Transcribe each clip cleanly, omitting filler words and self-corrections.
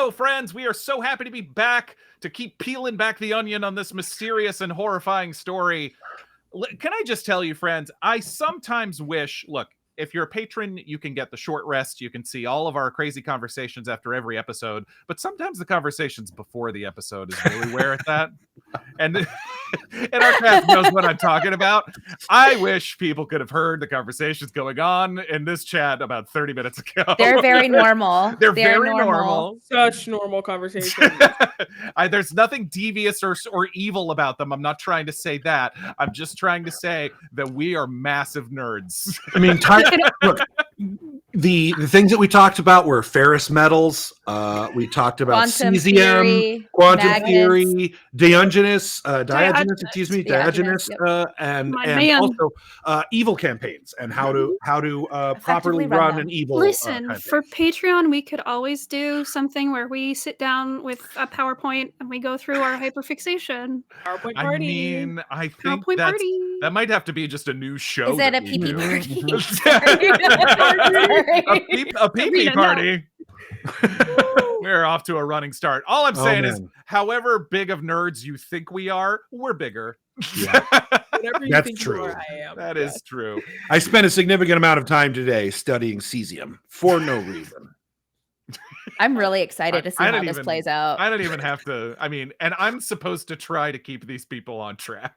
Hello, friends. We are so happy to be back to keep peeling back the onion on this mysterious and horrifying story. Can I just tell you, friends, I sometimes wish, look, if you're a patron, you can get the short rest. You can see all of our crazy conversations after every episode. But sometimes the conversations before the episode is really where it's at. And our cast knows what I'm talking about. I wish people could have heard the conversations going on in this chat about 30 minutes ago. They're very normal. They're very normal. Such normal conversations. There's nothing devious or evil about them. I'm not trying to say that. I'm just trying to say that we are massive nerds. I mean, look, the things that we talked about were ferrous metals. We talked about cesium, quantum theory, Diogenes, and also evil campaigns and how to properly run an evil. Listen, for Patreon, we could always do something where we sit down with a PowerPoint and we go through our hyperfixation. PowerPoint party. I mean, I think that might have to be just a new show. Is that a PP party? A PP party. We're off to a running start. All I'm saying is, however big of nerds you think we are, we're bigger. Yeah. That's true. I am. That is true. I spent a significant amount of time today studying cesium for no reason. I'm really excited to see how this plays out. I don't even have to. I mean, and I'm supposed to try to keep these people on track.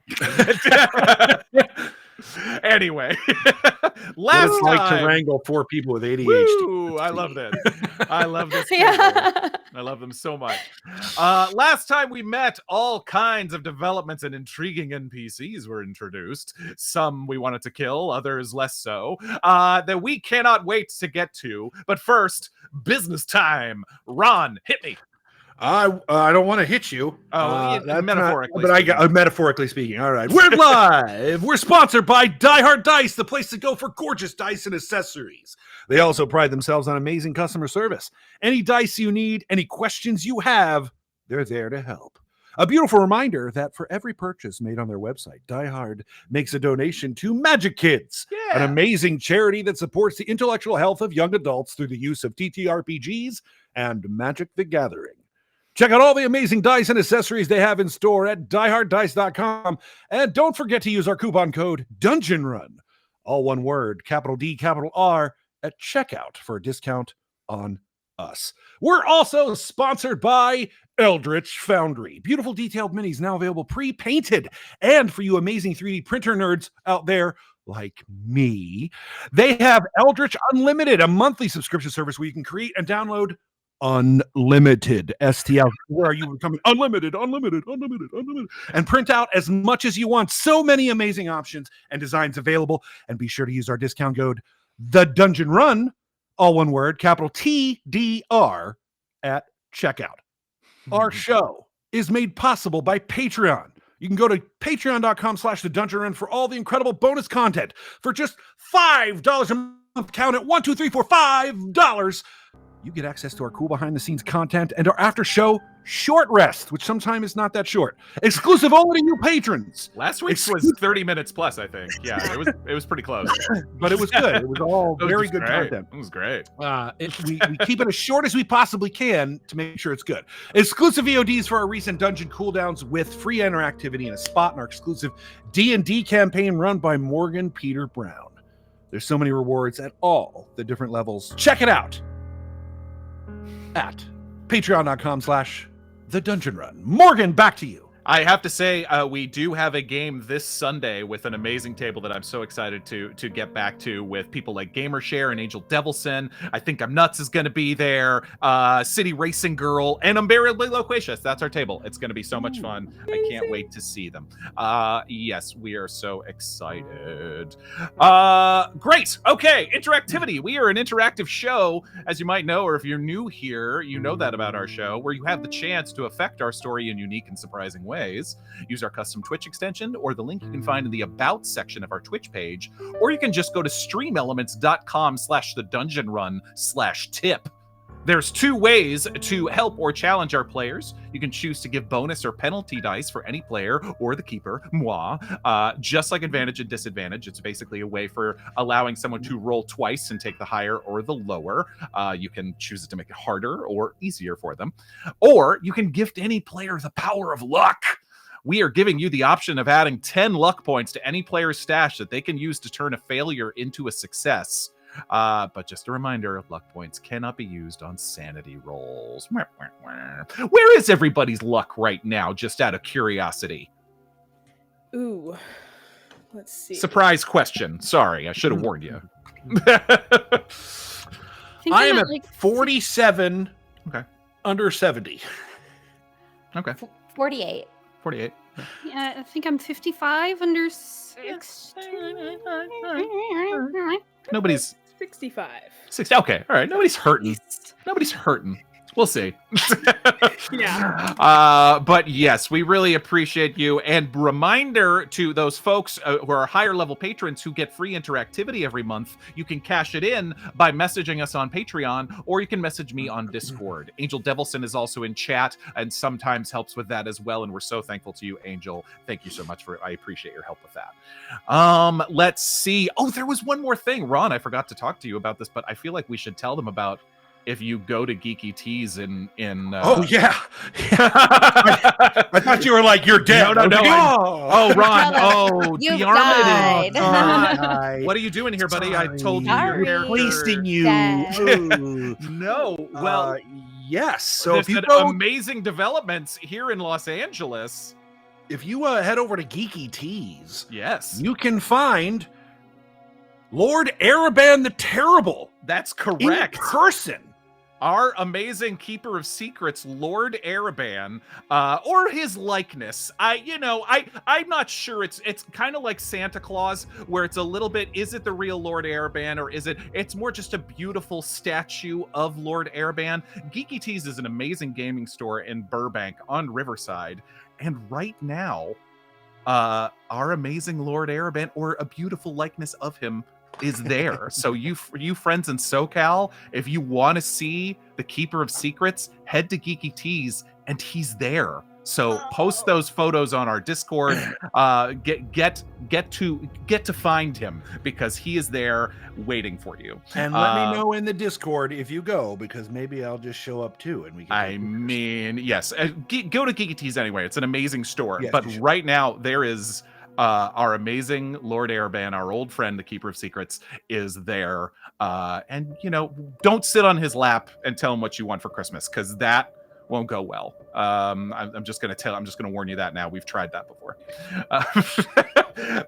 Anyway, last it's time, like to wrangle 4 people with ADHD. Woo, I love this. I love this. I love them so much. Last time we met, all kinds of developments and intriguing NPCs were introduced. Some we wanted to kill, others less so. That we cannot wait to get to. But first, business time. Ron, hit me. I don't want to hit you. Metaphorically. Metaphorically speaking. All right. We're live. We're sponsored by Die Hard Dice, the place to go for gorgeous dice and accessories. They also pride themselves on amazing customer service. Any dice you need, any questions you have, they're there to help. A beautiful reminder that for every purchase made on their website, Die Hard makes a donation to Magic Kids, an amazing charity that supports the intellectual health of young adults through the use of ttrpgs and Magic the Gathering. Check out all the amazing dice and accessories they have in store at dieharddice.com. And don't forget to use our coupon code DungeonRun, all one word, capital D, capital R, at checkout for a discount on us. We're also sponsored by Eldritch Foundry. Beautiful detailed minis now available pre-painted. And for you amazing 3D printer nerds out there like me, they have Eldritch Unlimited, a monthly subscription service where you can create and download unlimited STL, where you becoming unlimited, and print out as much as you want. So many amazing options and designs available. And be sure to use our discount code, The Dungeon Run, all one word, capital TDR, at checkout. Our show is made possible by Patreon. You can go to patreon.com/The Dungeon Run for all the incredible bonus content for just $5 a month. Count it, $1, 2, 3, 4, $5. You get access to our cool behind-the-scenes content and our after-show short rest, which sometimes is not that short. Exclusive only to you patrons. Last week's was 30 minutes plus, I think. Yeah, it was pretty close. But it was good. It was all very good content. It was great. We keep it as short as we possibly can to make sure it's good. Exclusive VODs for our recent dungeon cooldowns with free interactivity and a spot in our exclusive D&D campaign run by Morgan Peter Brown. There's so many rewards at all the different levels. Check it out at patreon.com/The Dungeon Run. Morgan, back to you. I have to say, we do have a game this Sunday with an amazing table that I'm so excited to get back to, with people like Gamershare and Angel Devilson. I Think I'm Nuts is going to be there. City Racing Girl and Unbearably Loquacious. That's our table. It's going to be so much fun. I can't wait to see them. Yes, we are so excited. Great. Okay, interactivity. We are an interactive show, as you might know, or if you're new here, you know that about our show, where you have the chance to affect our story in unique and surprising ways. Use our custom Twitch extension or the link you can find in the About section of our Twitch page, or you can just go to streamelements.com/thedungeonrun/tip. There's 2 ways to help or challenge our players. You can choose to give bonus or penalty dice for any player or the keeper, moi. Just like advantage and disadvantage, it's basically a way for allowing someone to roll twice and take the higher or the lower. You can choose it to make it harder or easier for them. Or you can gift any player the power of luck. We are giving you the option of adding 10 luck points to any player's stash that they can use to turn a failure into a success. But just a reminder, luck points cannot be used on sanity rolls. Where is everybody's luck right now, just out of curiosity? Ooh, let's see. Surprise question. Sorry, I should have warned you. I am at 47 under 70. Okay. 48. 48. Yeah, I think I'm 55 under 60. Nobody's 65. 60. Okay, all right. Nobody's hurting. Nobody's hurting. We'll see. Yeah. But yes, we really appreciate you. And reminder to those folks who are higher level patrons who get free interactivity every month, you can cash it in by messaging us on Patreon, or you can message me on Discord. Angel Devilson is also in chat and sometimes helps with that as well. And we're so thankful to you, Angel. Thank you so much I appreciate your help with that. Let's see. Oh, there was one more thing. Ron, I forgot to talk to you about this, but I feel like we should tell them about if you go to Geeky Teas in oh yeah, I thought you were like, you're dead. No. Oh, Ron. Oh, You've Diarmuid. died. What are you doing here, buddy? I told you. Sorry. You're Wasting you. No. Well, yes. So there's if you been amazing developments here in Los Angeles. If you head over to Geeky Teas, Yes, you can find Lord Ereban the Terrible. That's correct. In person. Our amazing keeper of secrets, Lord Ereban, or his likeness. I'm not sure. It's kind of like Santa Claus, where it's a little bit, is it the real Lord Ereban, or is it's more just a beautiful statue of Lord Ereban? Geeky Teas is an amazing gaming store in Burbank on Riverside. And right now, our amazing Lord Ereban, or a beautiful likeness of him, is there. So you friends in SoCal, if you want to see the Keeper of Secrets, head to Geeky Teas and he's there. So post those photos on our Discord. Get to find him, because he is there waiting for you. And let me know in the Discord if you go, because maybe I'll just show up too, and we can. Yes, go to Geeky Teas anyway. It's an amazing store. Yes, but right now there is our amazing Lord Ereban, our old friend, the Keeper of Secrets, is there. And don't sit on his lap and tell him what you want for Christmas, because that won't go well. I'm just gonna warn you that now. We've tried that before.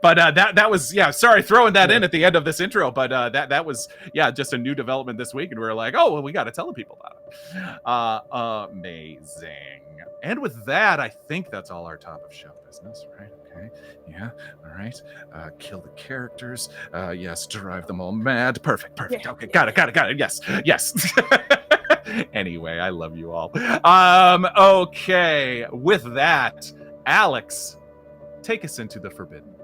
But that was, sorry, throwing that in at the end of this intro, but that was just a new development this week, and we were like, oh well, we got to tell the people about it. Amazing. And with that, I think that's all our top of show business, right? Okay. Yeah. All right. Kill the characters. Yes. Drive them all mad. Perfect. Yeah. Okay. Got it. Yes. Anyway, I love you all. Okay. With that, Alex, take us into the Forbidden.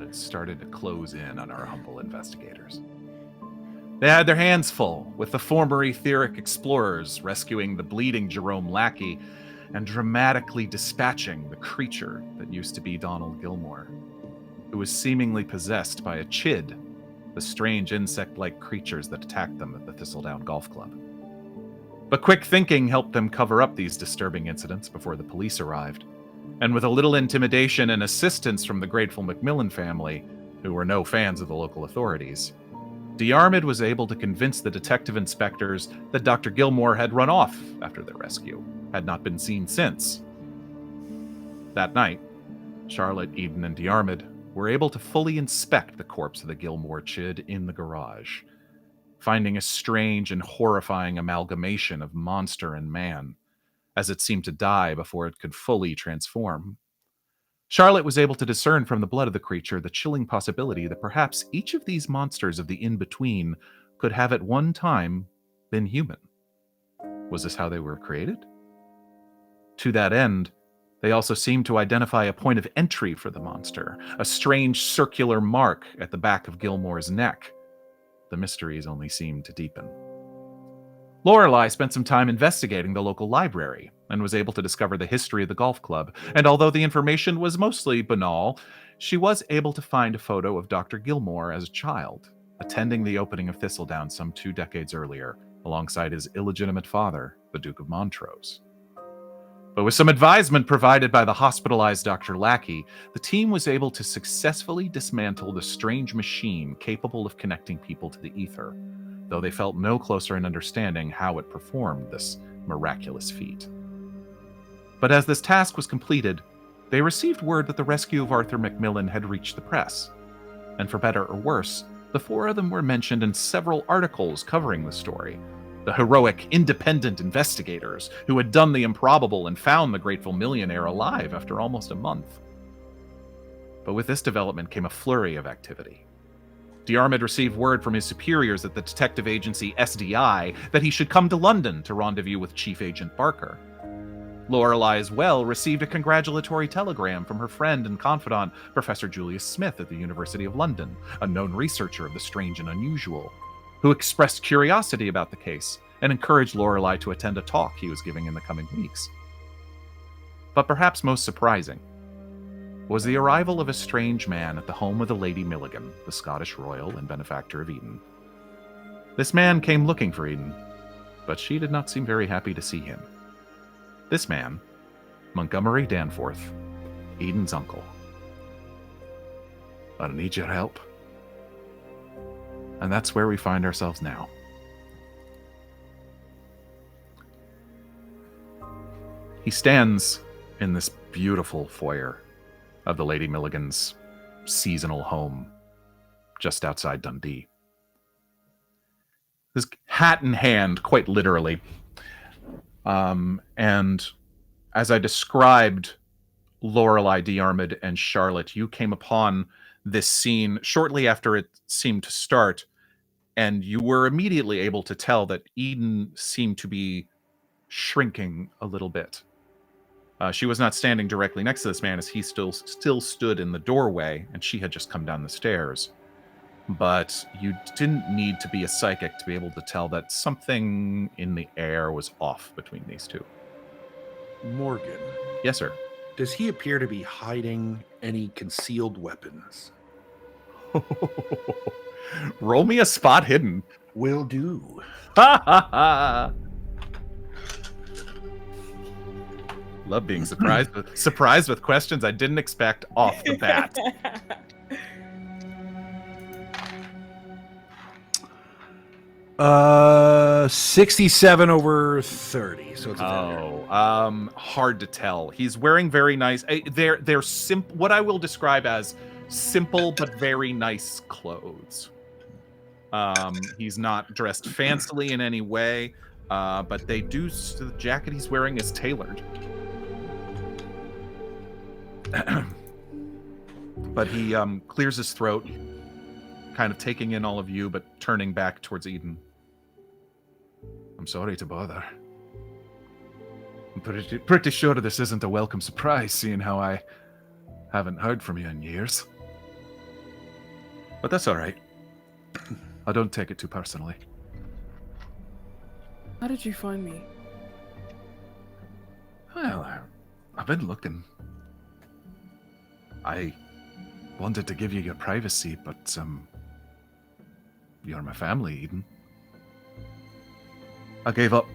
had started to close in on our humble investigators. They had their hands full with the former etheric explorers rescuing the bleeding Jerome Lackey and dramatically dispatching the creature that used to be Donald Gilmore, who was seemingly possessed by a chid, the strange insect-like creatures that attacked them at the Thistledown Golf Club. But quick thinking helped them cover up these disturbing incidents before the police arrived, and with a little intimidation and assistance from the grateful McMillan family, who were no fans of the local authorities, Diarmuid was able to convince the detective inspectors that Dr. Gilmore had run off after their rescue, had not been seen since. That night, Charlotte, Eden, and Diarmuid were able to fully inspect the corpse of the Gilmore chid in the garage, finding a strange and horrifying amalgamation of monster and man, as it seemed to die before it could fully transform. Charlotte was able to discern from the blood of the creature the chilling possibility that perhaps each of these monsters of the in-between could have at one time been human. Was this how they were created? To that end, they also seemed to identify a point of entry for the monster, a strange circular mark at the back of Gilmore's neck. The mysteries only seemed to deepen. Lorelei spent some time investigating the local library and was able to discover the history of the golf club, and although the information was mostly banal, she was able to find a photo of Dr. Gilmore as a child, attending the opening of Thistledown some 2 decades earlier, alongside his illegitimate father, the Duke of Montrose. But with some advisement provided by the hospitalized Dr. Lackey, the team was able to successfully dismantle the strange machine capable of connecting people to the ether, though they felt no closer in understanding how it performed this miraculous feat. But as this task was completed, they received word that the rescue of Arthur McMillan had reached the press. And for better or worse, the 4 of them were mentioned in several articles covering the story. The heroic, independent investigators who had done the improbable and found the grateful millionaire alive after almost a month. But with this development came a flurry of activity. Diarmuid received word from his superiors at the detective agency SDI that he should come to London to rendezvous with Chief Agent Barker. Lorelei as well received a congratulatory telegram from her friend and confidant, Professor Julius Smith at the University of London, a known researcher of the strange and unusual, who expressed curiosity about the case and encouraged Lorelei to attend a talk he was giving in the coming weeks. But perhaps most surprising was the arrival of a strange man at the home of the Lady Milligan, the Scottish royal and benefactor of Eden. This man came looking for Eden, but she did not seem very happy to see him. This man, Montgomery Danforth, Eden's uncle. I need your help. And that's where we find ourselves now. He stands in this beautiful foyer of the Lady Milligan's seasonal home just outside Dundee. His hat in hand, quite literally. And as I described Lorelei, Diarmuid, and Charlotte, you came upon this scene shortly after it seemed to start, and you were immediately able to tell that Eden seemed to be shrinking a little bit. She was not standing directly next to this man, as he still stood in the doorway, and she had just come down the stairs. But you didn't need to be a psychic to be able to tell that something in the air was off between these two. Morgan. Yes, sir. Does he appear to be hiding any concealed weapons? Roll me a spot hidden. Will do. Ha ha ha! Love being surprised with questions I didn't expect off the bat. 67 over 30, so it's a failure. Hard to tell. He's wearing very nice. They're simple. What I will describe as simple but very nice clothes. He's not dressed fancily in any way, but the jacket he's wearing is tailored. But he clears his throat, kind of taking in all of you, but turning back towards Eden. I'm sorry to bother. I'm pretty sure this isn't a welcome surprise, seeing how I haven't heard from you in years. But that's all right. I don't take it too personally. How did you find me? Well, I've been looking. I wanted to give you your privacy, but you're my family, Eden. I gave up.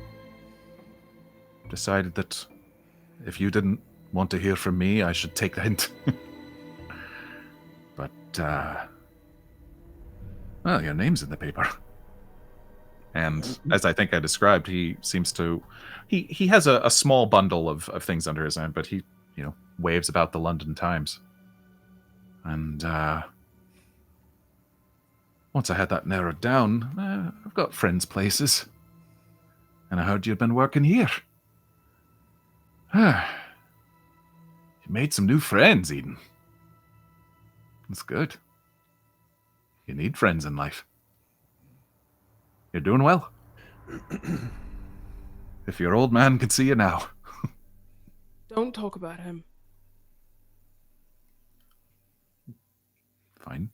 Decided that if you didn't want to hear from me, I should take the hint. But, well, your name's in the paper. And as I think I described, he seems to... He has a small bundle of things under his arm, but he, waves about the London Times. And, once I had that narrowed down, I've got friends' places. And I heard you'd been working here. You made some new friends, Eden. That's good. You need friends in life. You're doing well. If your old man could see you now. Don't talk about him. Fine.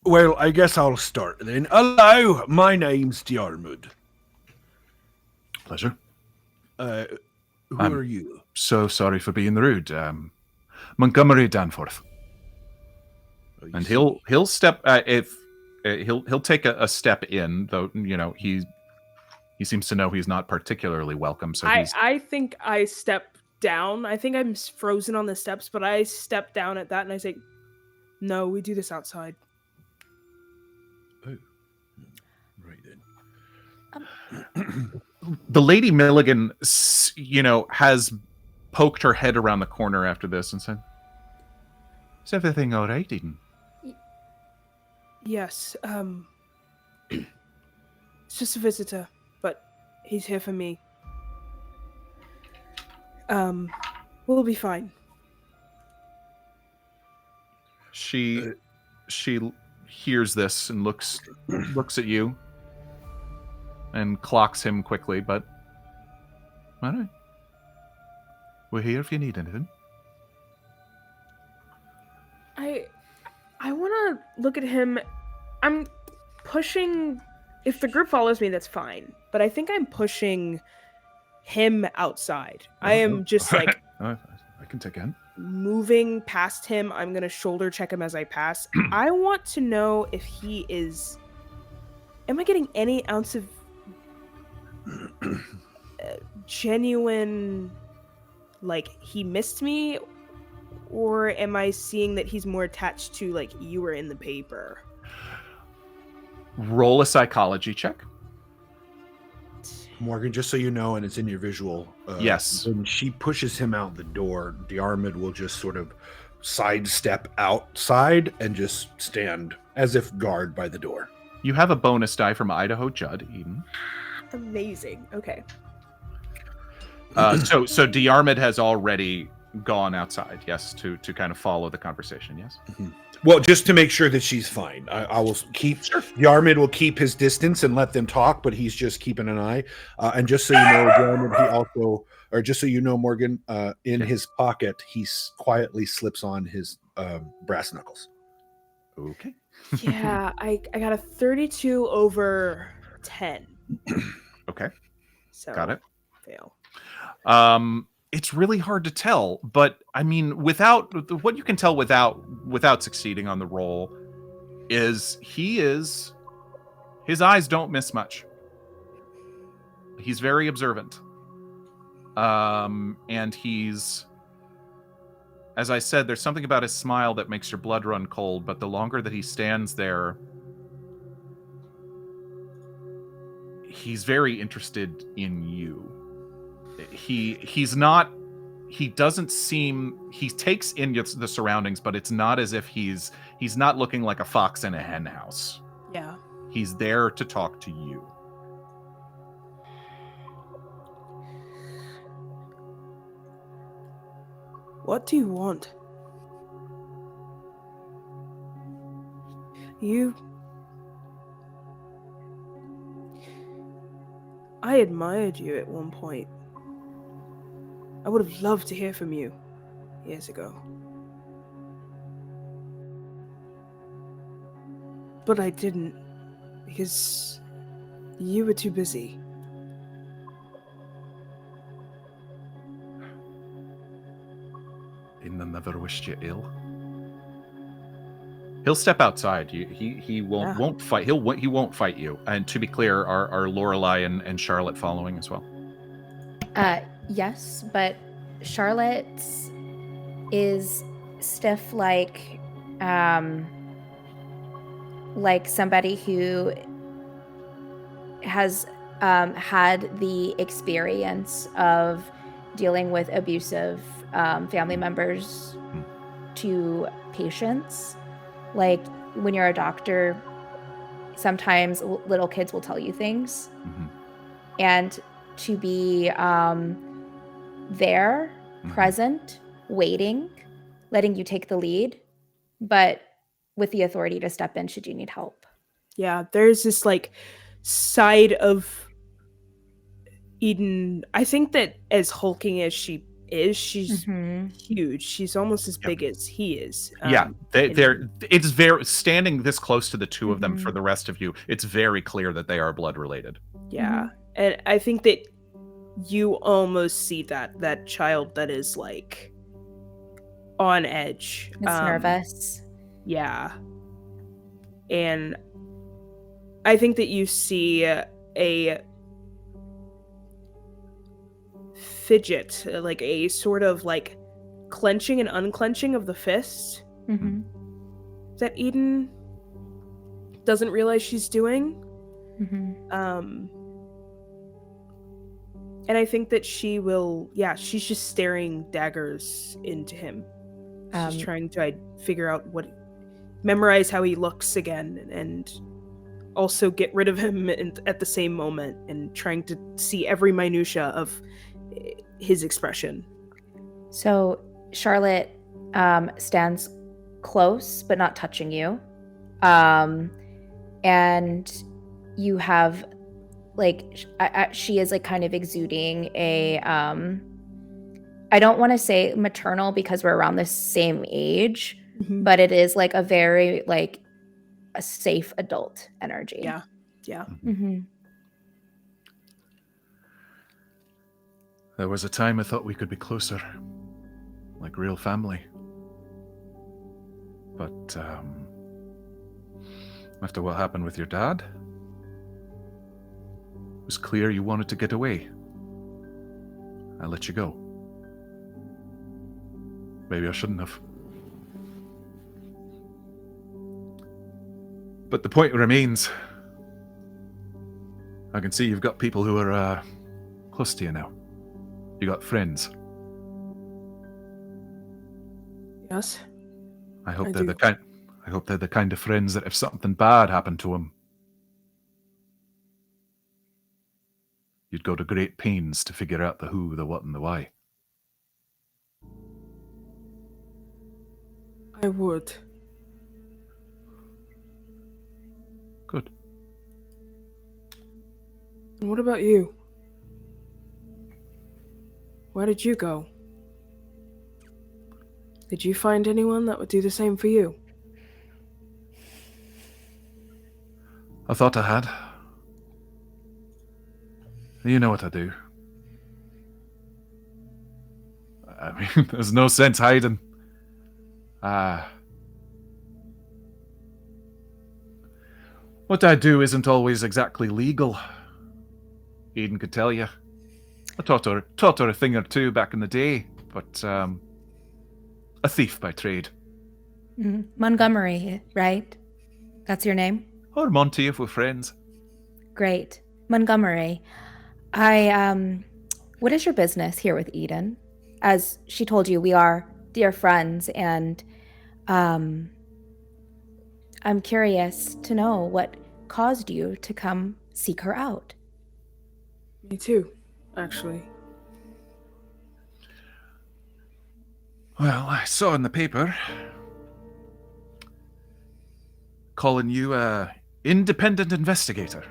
Well, I guess I'll start then. Hello, my name's Diarmuid. Pleasure. Who are you? So sorry for being rude. Montgomery Danforth. And he'll step he'll take a step in, though he seems to know he's not particularly welcome. So I think I step down. I think I'm frozen on the steps, but I step down at that and I say, "No, we do this outside." Oh, right then. The Lady Milligan, has poked her head around the corner after this and said, "Is everything all right, Eden?" Yes. It's just a visitor, but he's here for me. We'll be fine. She hears this and looks at you and clocks him quickly, but all right. We're here if you need anything. I want to look at him. I'm pushing... If the group follows me, that's fine. But I think I'm pushing him outside. I am just like... I can take a hint. Moving past him. I'm going to shoulder check him as I pass. I want to know if he is... Am I getting any ounce of genuine... Like, he missed me? Or am I seeing that he's more attached to, like, you were in the paper? Roll a psychology check. Morgan, just so you know, and it's in your visual. Yes. When she pushes him out the door, Diarmuid will just sort of sidestep outside and just stand as if guard by the door. You have a bonus die from Idaho Judd, Eden. Amazing. Okay. So Diarmuid has already gone outside, yes, to kind of follow the conversation, yes? Mm-hmm. Well, just to make sure that she's fine. I will keep... Sure. Diarmuid will keep his distance and let them talk, but he's just keeping an eye. And just so you know, Diarmuid, he also... Or just so you know, Morgan, in his pocket, he quietly slips on his brass knuckles. Okay. Yeah, I got a 32 over 10. Okay. So got it. Fail. It's really hard to tell, but I mean, what you can tell without succeeding on the roll is his eyes don't miss much. He's very observant. And he's, as I said, there's something about his smile that makes your blood run cold, but the longer that he stands there, he's very interested in you. He doesn't seem, he takes in the surroundings, but it's not as if he's not looking like a fox in a hen house. Yeah. He's there to talk to you. What do you want? I admired you at one point. I would have loved to hear from you. years ago. But I didn't, because you were too busy. Eden never wished you ill. He'll step outside. He won't fight. He won't fight you. And to be clear, are Lorelei and Charlotte following as well? Yes, but Charlotte is stiff like somebody who has had the experience of dealing with abusive family members to patients. Like when you're a doctor, sometimes little kids will tell you things. Mm-hmm. And to be there, present, waiting, letting you take the lead, but with the authority to step in should you need help. Yeah, there's this like side of Eden. I think that as hulking as she is, she's huge. She's almost as big as he is. It's very standing this close to the two of them. For the rest of you, it's very clear that they are blood related. Yeah, and I think that you almost see that child that is like on edge. It's nervous. Yeah, and I think that you see a fidget, like a sort of like clenching and unclenching of the fist that Eden doesn't realize she's doing. And I think that she will, she's just staring daggers into him. She's trying to figure out memorize how he looks again, and also get rid of him at the same moment, and trying to see every minutia of his expression. So Charlotte stands close but not touching you, and you have like she is like kind of exuding a I don't want to say maternal because we're around the same age, but it is like a very like a safe adult energy. Yeah. There was a time I thought we could be closer, like real family. But after what happened with your dad, it was clear you wanted to get away. I let you go. Maybe I shouldn't have. But the point remains, I can see you've got people who are close to you now. You got friends. Yes. I hope they're the kind of friends that if something bad happened to them, you'd go to great pains to figure out the who, the what, and the why. I would. Good. And what about you? Where did you go? Did you find anyone that would do the same for you? I thought I had. You know what I do. I mean, there's no sense hiding. What I do isn't always exactly legal. Eden could tell you. I taught her a thing or two back in the day, but a thief by trade. Montgomery, right? That's your name? Or Monty if we're friends. Great. Montgomery. What is your business here with Eden? As she told you, we are dear friends, and I'm curious to know what caused you to come seek her out. Me too, actually. Well, I saw in the paper calling you a independent investigator.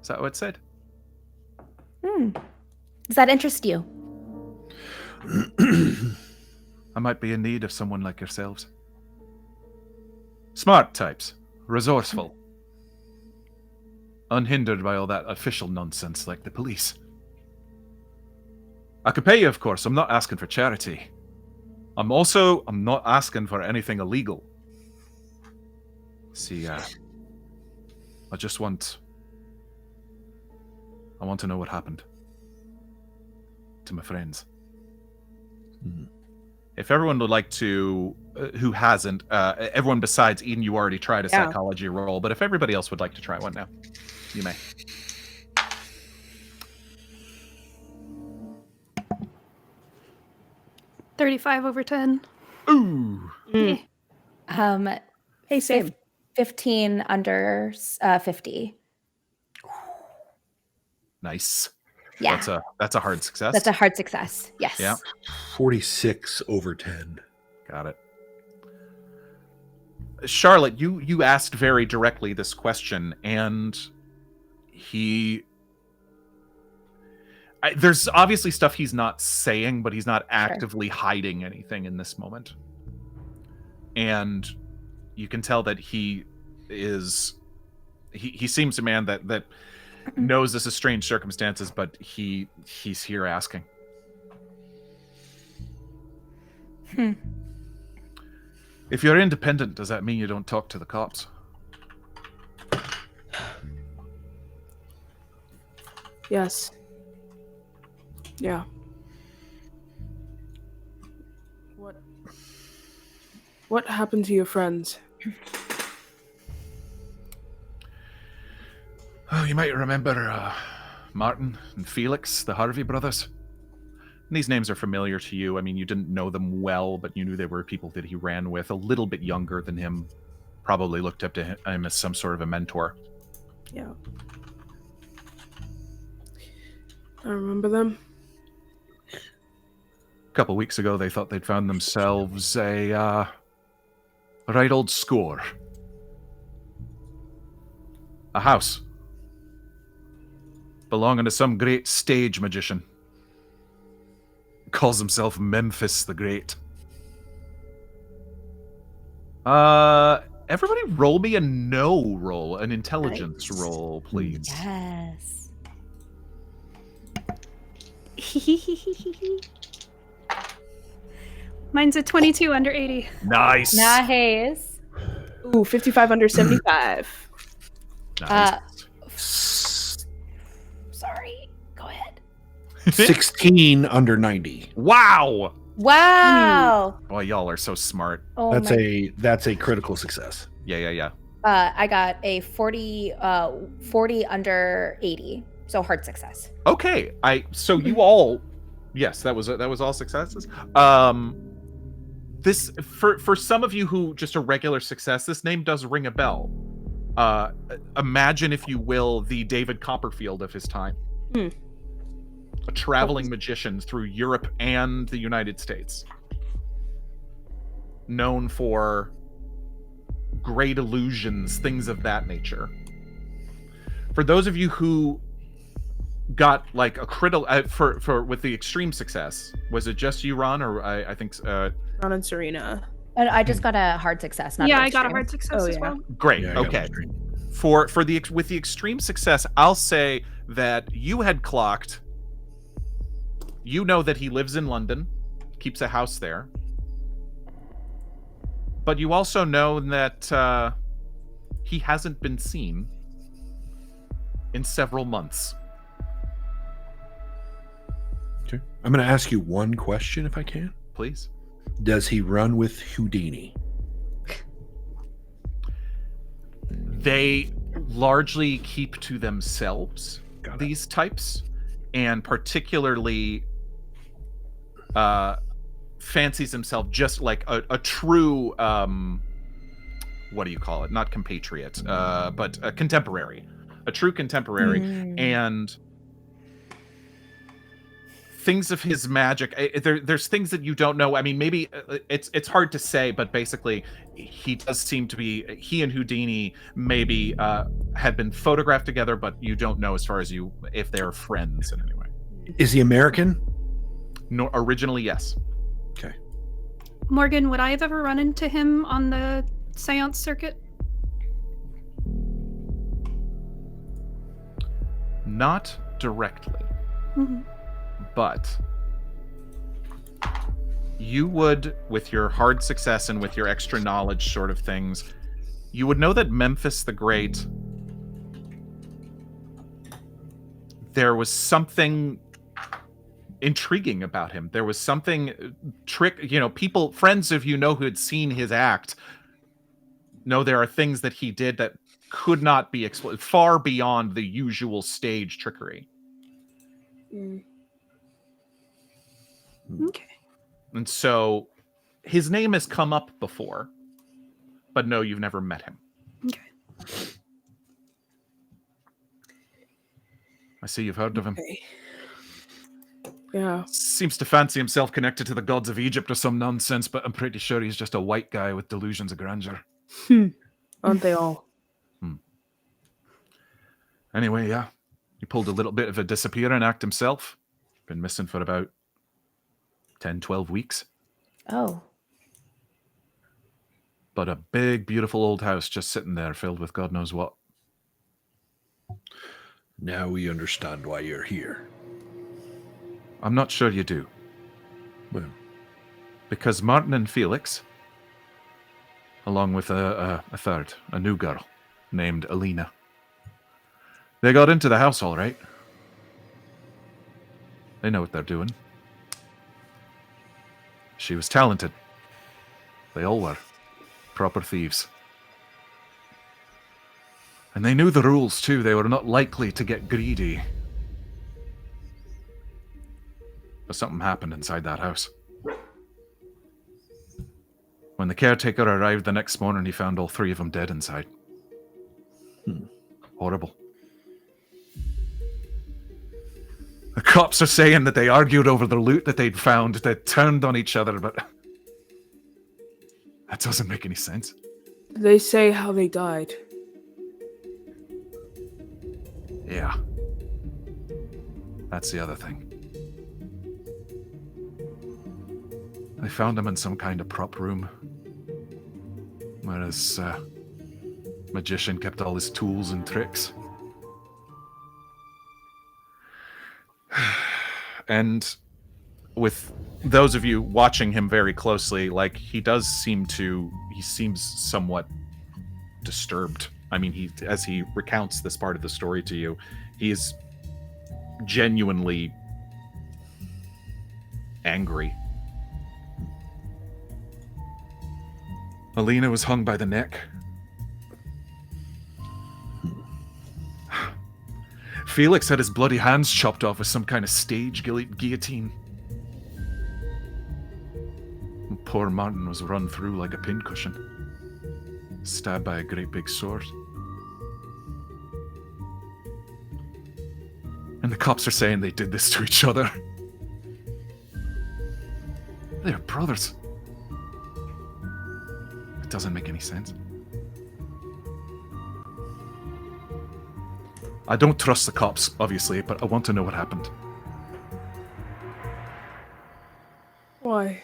Is that what it said? Does that interest you? I might be in need of someone like yourselves. Smart types, resourceful, unhindered by all that official nonsense like the police. I could pay you, of course. I'm not asking for charity. I'm not asking for anything illegal. See, I want to know what happened to my friends. Mm-hmm. If everyone would like to, who hasn't, everyone besides Eden, you already tried a psychology roll, but if everybody else would like to try one now, you may. $35/10. Ooh. Yeah. Hey, same. 15 under 50. Nice. Yeah. That's a hard success. That's a hard success. Yes. Yeah. 46/10. Got it. Charlotte, you asked very directly this question, and there's obviously stuff he's not saying, but he's not actively hiding anything in this moment. And you can tell that he seems a man that knows this is strange circumstances, but he's here asking. If you're independent, does that mean you don't talk to the cops? Yes. Yeah. What happened to your friends? Oh, you might remember Martin and Felix, the Harvey brothers. And these names are familiar to you. I mean, you didn't know them well, but you knew they were people that he ran with, a little bit younger than him. Probably looked up to him as some sort of a mentor. Yeah. I remember them. A couple weeks ago, they thought they'd found themselves a right old score. A house. Belonging to some great stage magician. Calls himself Memphis the Great. Everybody roll me a no roll, an intelligence roll, please. Yes. Mine's a 22 under 80. Nice. Nice. Ooh, 55 under 75. Nice. Sorry. Go ahead. 16 under 90. Wow. Wow. Boy, y'all are so smart. Oh, That's a critical success. Yeah. I got a 40 under 80. So hard success. Okay. So you all, yes, that was all successes. This for some of you who just a regular success, this name does ring a bell. Imagine, if you will, the David Copperfield of his time. A traveling magician through Europe and the United States. Known for great illusions, things of that nature. For those of you who got like a critical for with the extreme success, was it just you, Ron, or I think Ron and Surena? And I just got a hard success. Not I got a hard success as well. Great. Yeah, okay. With the extreme success, I'll say that you had clocked. You know that he lives in London, keeps a house there. But you also know that he hasn't been seen in several months. Okay. I'm going to ask you one question if I can. Please. Does he run with Houdini? They largely keep to themselves, these types, and particularly fancies himself just like a true what do you call it? Not compatriot, but a contemporary, a true contemporary. And things of his magic, there's things that you don't know. I mean, maybe it's hard to say, but basically he does seem to be, he and Houdini maybe had been photographed together, but you don't know as far as if they're friends in any way. Is he American? No, originally, yes. Okay. Morgan, would I have ever run into him on the seance circuit? Not directly, but you would, with your hard success and with your extra knowledge sort of things, you would know that Memphis the Great, there was something intriguing about him. There was something people, friends of you know who had seen his act, know there are things that he did that could not be exploited, far beyond the usual stage trickery. Okay. And so his name has come up before, but no, you've never met him. Okay. I see you've heard of him. Okay. Yeah. Seems to fancy himself connected to the gods of Egypt or some nonsense, but I'm pretty sure he's just a white guy with delusions of grandeur. Aren't they all? Anyway, yeah. He pulled a little bit of a disappearing act himself. Been missing for about 10, 12 weeks. Oh. But a big, beautiful old house just sitting there filled with God knows what. Now we understand why you're here. I'm not sure you do. Well, because Martin and Felix, along with a new girl named Alina, they got into the house all right. They know what they're doing. She was talented. They all were. Proper thieves. And they knew the rules, too. They were not likely to get greedy. But something happened inside that house. When the caretaker arrived the next morning, he found all three of them dead inside. Horrible. The cops are saying that they argued over the loot that they'd found, that turned on each other, but that doesn't make any sense. Did they say how they died? Yeah. That's the other thing. They found him in some kind of prop room, where his magician kept all his tools and tricks. And with those of you watching him very closely, like, he seems somewhat disturbed. I mean, as he recounts this part of the story to you, he is genuinely angry. Alina was hung by the neck. Felix had his bloody hands chopped off with some kind of stage guillotine. And poor Martin was run through like a pincushion, stabbed by a great big sword. And the cops are saying they did this to each other. They're brothers. It doesn't make any sense. I don't trust the cops, obviously, but I want to know what happened. Why?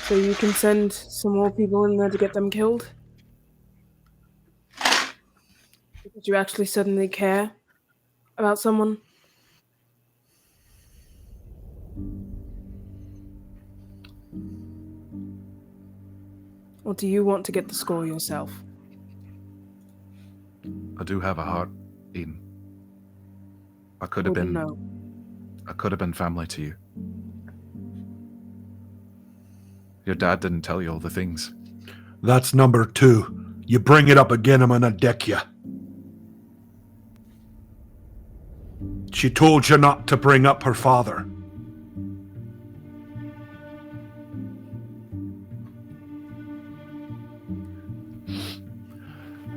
So you can send some more people in there to get them killed? Because you actually suddenly care about someone? Or do you want to get the score yourself? I do have a heart, Eden. I could have been. No. I could have been family to you. Your dad didn't tell you all the things. that's number 2. You bring it up again, I'm gonna deck you. She told you not to bring up her father.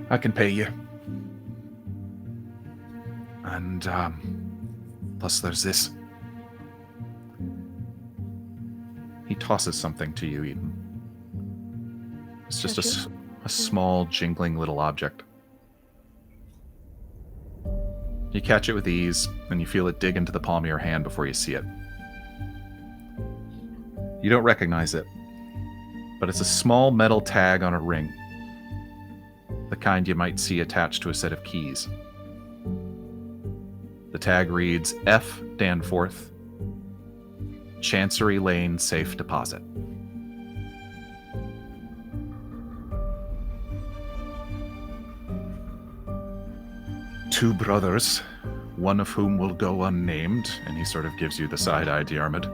I can pay you. And, plus there's this. He tosses something to you, Eden. It's just a small, jingling little object. You catch it with ease, and you feel it dig into the palm of your hand before you see it. You don't recognize it, but it's a small metal tag on a ring. The kind you might see attached to a set of keys. The tag reads F. Danforth, Chancery Lane Safe Deposit. Two brothers, one of whom will go unnamed, and he sort of gives you the side-eye, Diarmuid,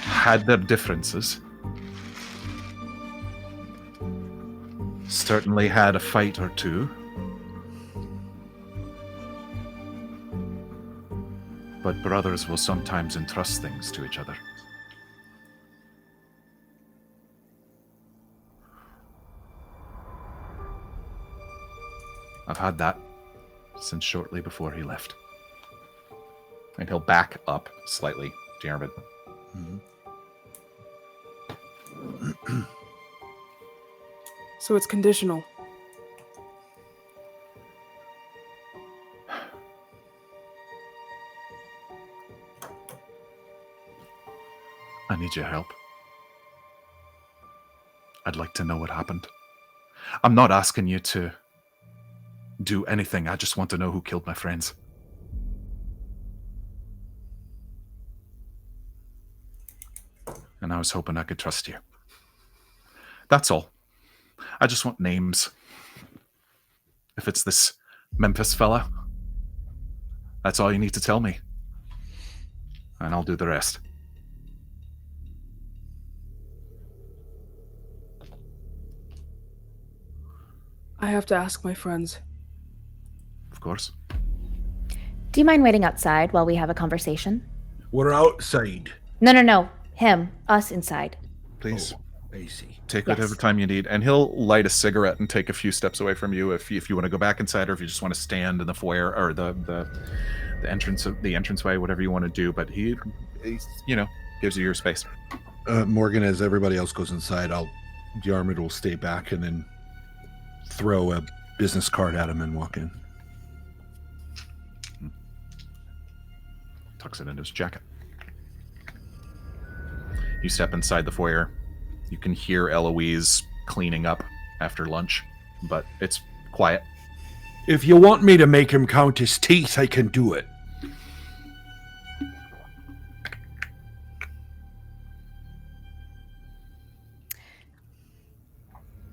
had their differences. Certainly had a fight or two. But brothers will sometimes entrust things to each other. I've had that since shortly before he left. And he'll back up slightly, Diarmuid. So it's conditional. I need your help. I'd like to know what happened. I'm not asking you to do anything. I just want to know who killed my friends. And I was hoping I could trust you. That's all. I just want names. If it's this Memphis fella, that's all you need to tell me. And I'll do the rest. I have to ask my friends. Of course. Do you mind waiting outside while we have a conversation? We're outside. No. Him. Us inside. Please. Oh, I see. Take Yes. whatever time you need. And he'll light a cigarette and take a few steps away from you if you want to go back inside, or if you just want to stand in the foyer or the entranceway, whatever you want to do. But he gives you your space. Morgan, as everybody else goes inside, Diarmuid will stay back and then throw a business card at him and walk in. Tucks it into his jacket. You step inside the foyer. You can hear Eloise cleaning up after lunch, but it's quiet. If you want me to make him count his teeth, I can do it.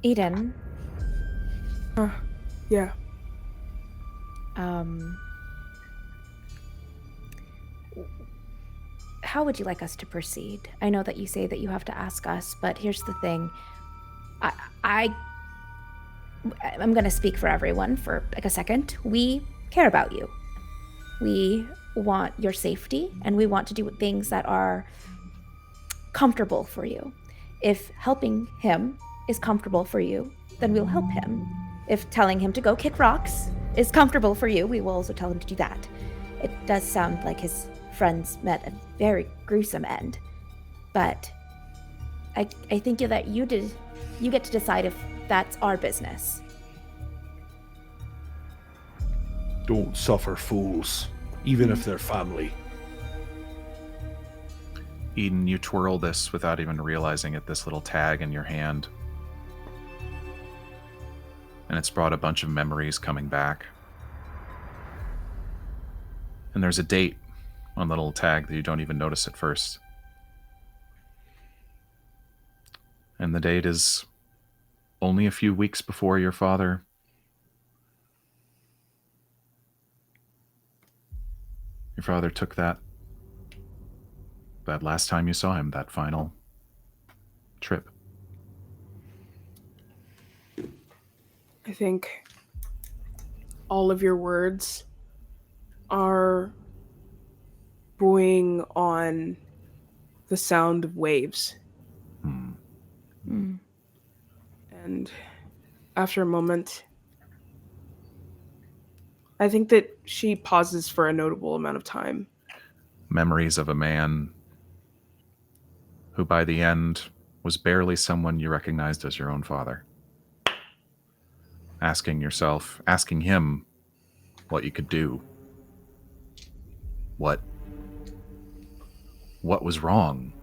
Eden. Yeah. How would you like us to proceed? I know that you say that you have to ask us, but here's the thing. I'm going to speak for everyone for like a second. We care about you. We want your safety, and we want to do things that are comfortable for you. If helping him is comfortable for you, then we'll help him. If telling him to go kick rocks is comfortable for you, we will also tell him to do that. It does sound like his friends met a very gruesome end, but I think that you get to decide if that's our business. Don't suffer fools, even if they're family. Eden, you twirl this without even realizing it, this little tag in your hand. And it's brought a bunch of memories coming back. And there's a date on the little tag that you don't even notice at first. And the date is only a few weeks before your father took that last time you saw him, that final trip. I think all of your words are buoying on the sound of waves. And after a moment, I think that she pauses for a notable amount of time. Memories of a man who by the end was barely someone you recognized as your own father. Asking him what you could do. What was wrong?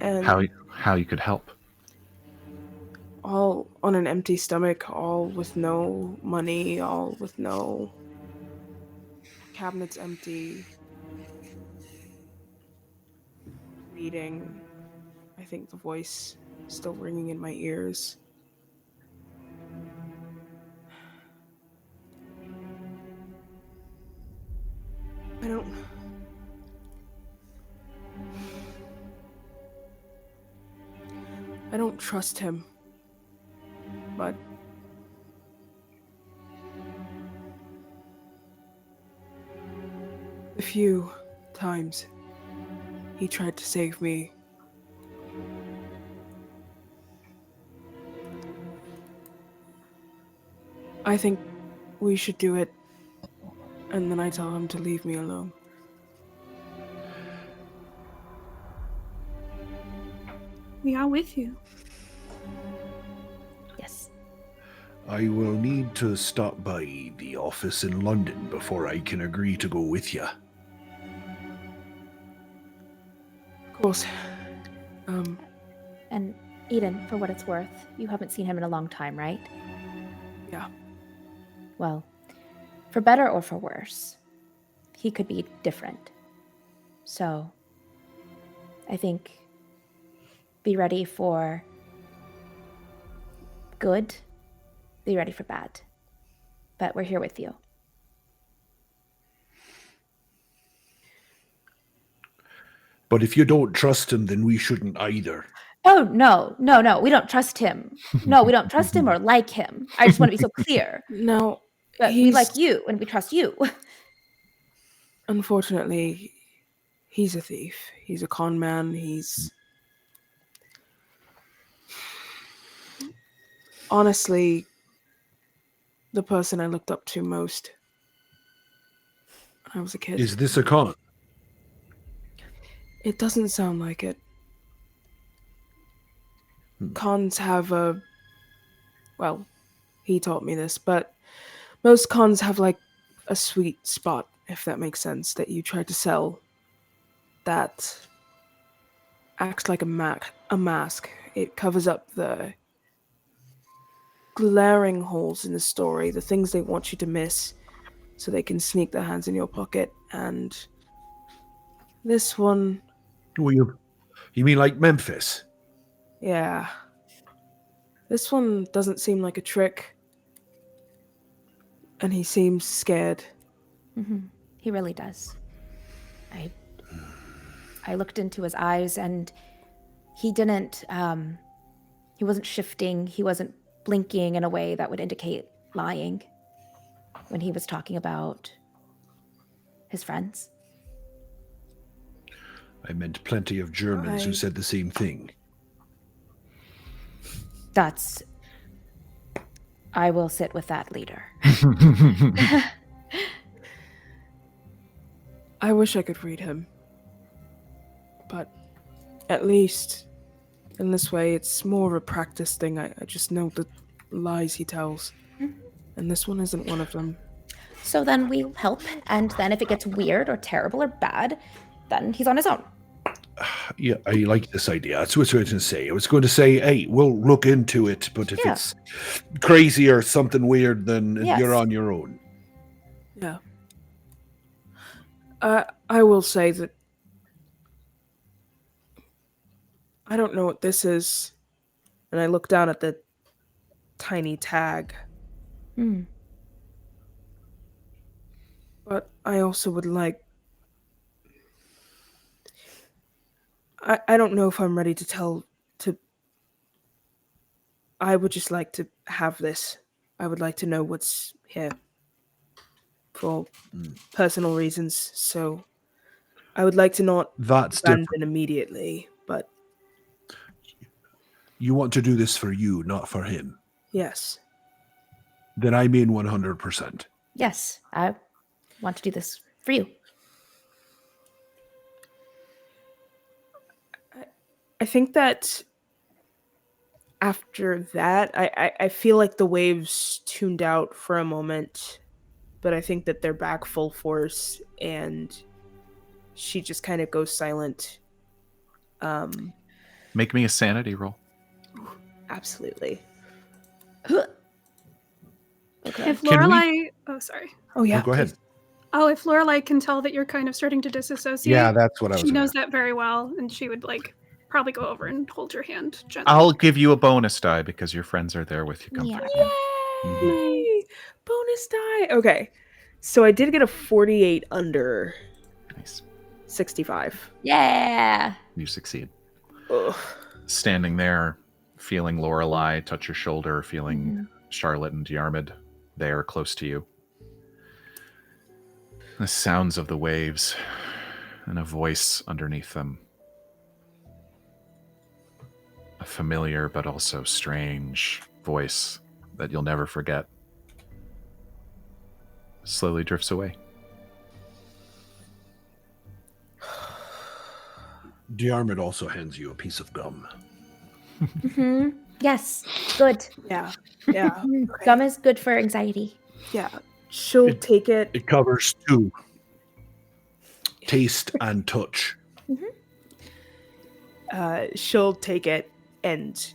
And How you could help? all on an empty stomach, all with no money, all with no cabinets empty. Reading. I think the voice still ringing in my ears. I don't trust him. But a few times he tried to save me. I think we should do it, and then I tell him to leave me alone. We are with you. Yes. I will need to stop by the office in London before I can agree to go with you. Of course. And Eden, for what it's worth, you haven't seen him in a long time, right? Yeah. Well, for better or for worse, he could be different. So, I think be ready for good, be ready for bad. But we're here with you. But if you don't trust him, then we shouldn't either. Oh, no, we don't trust him. No, we don't trust him or like him. I just want to be so clear. No, But we like you and we trust you. Unfortunately, he's a thief. He's a con man. He's... honestly, the person I looked up to most when I was a kid. Is this a con? It doesn't sound like it. Cons have a... well, he taught me this, but most cons have like a sweet spot, if that makes sense, that you try to sell that acts like a mask. It covers up the glaring holes in the story, the things they want you to miss, so they can sneak their hands in your pocket. And this one... Well, you mean like Memphis? yeah. This one doesn't seem like a trick. And he seems scared. Mm-hmm. He really does. I looked into his eyes and he didn't, he wasn't shifting. He wasn't blinking in a way that would indicate lying when he was talking about his friends. I meant plenty of Germans who said the same thing. I will sit with that leader. I wish I could read him. But at least in this way, it's more of a practice thing. I just know the lies he tells. And this one isn't one of them. So then we help, and then if it gets weird or terrible or bad, then he's on his own. Yeah, I like this idea. That's what I was going to say. I was going to say, hey, we'll look into it, but if it's crazy or something weird, then you're on your own. Yeah. I will say that I don't know what this is. And I look down at the tiny tag. But I also would like... I don't know if I'm ready to tell... I would just like to have this. I would like to know what's here. For personal reasons. So I would like to not abandon immediately, but... You want to do this for you, not for him. yes. Then I mean 100%. Yes, I want to do this for you. I think that after that, I feel like the waves tuned out for a moment, but I think that they're back full force, and she just kind of goes silent. Make me a sanity roll. Absolutely. Okay. If Can we- Lorelei, oh sorry. Oh yeah. Oh, go ahead. please. Oh, if Lorelei can tell that you're kind of starting to disassociate, Yeah, that's what I was. she gonna knows that very well, and she would like probably go over and hold your hand gently. I'll give you a bonus die because your friends are there with you. Comfort. Yeah. Yay! Bonus die. Okay. So I did get a 48 under Nice. 65. Yeah. You succeed. Ugh. Standing there, feeling Lorelei touch your shoulder, feeling Charlotte and Diarmuid there close to you. The sounds of the waves and a voice underneath them. A familiar but also strange voice that you'll never forget. Slowly drifts away. Diarmuid also hands you a piece of gum. Yes. Good. Yeah. Yeah. Gum is good for anxiety. Yeah. She'll take it. It covers 2. Taste and touch. She'll take it and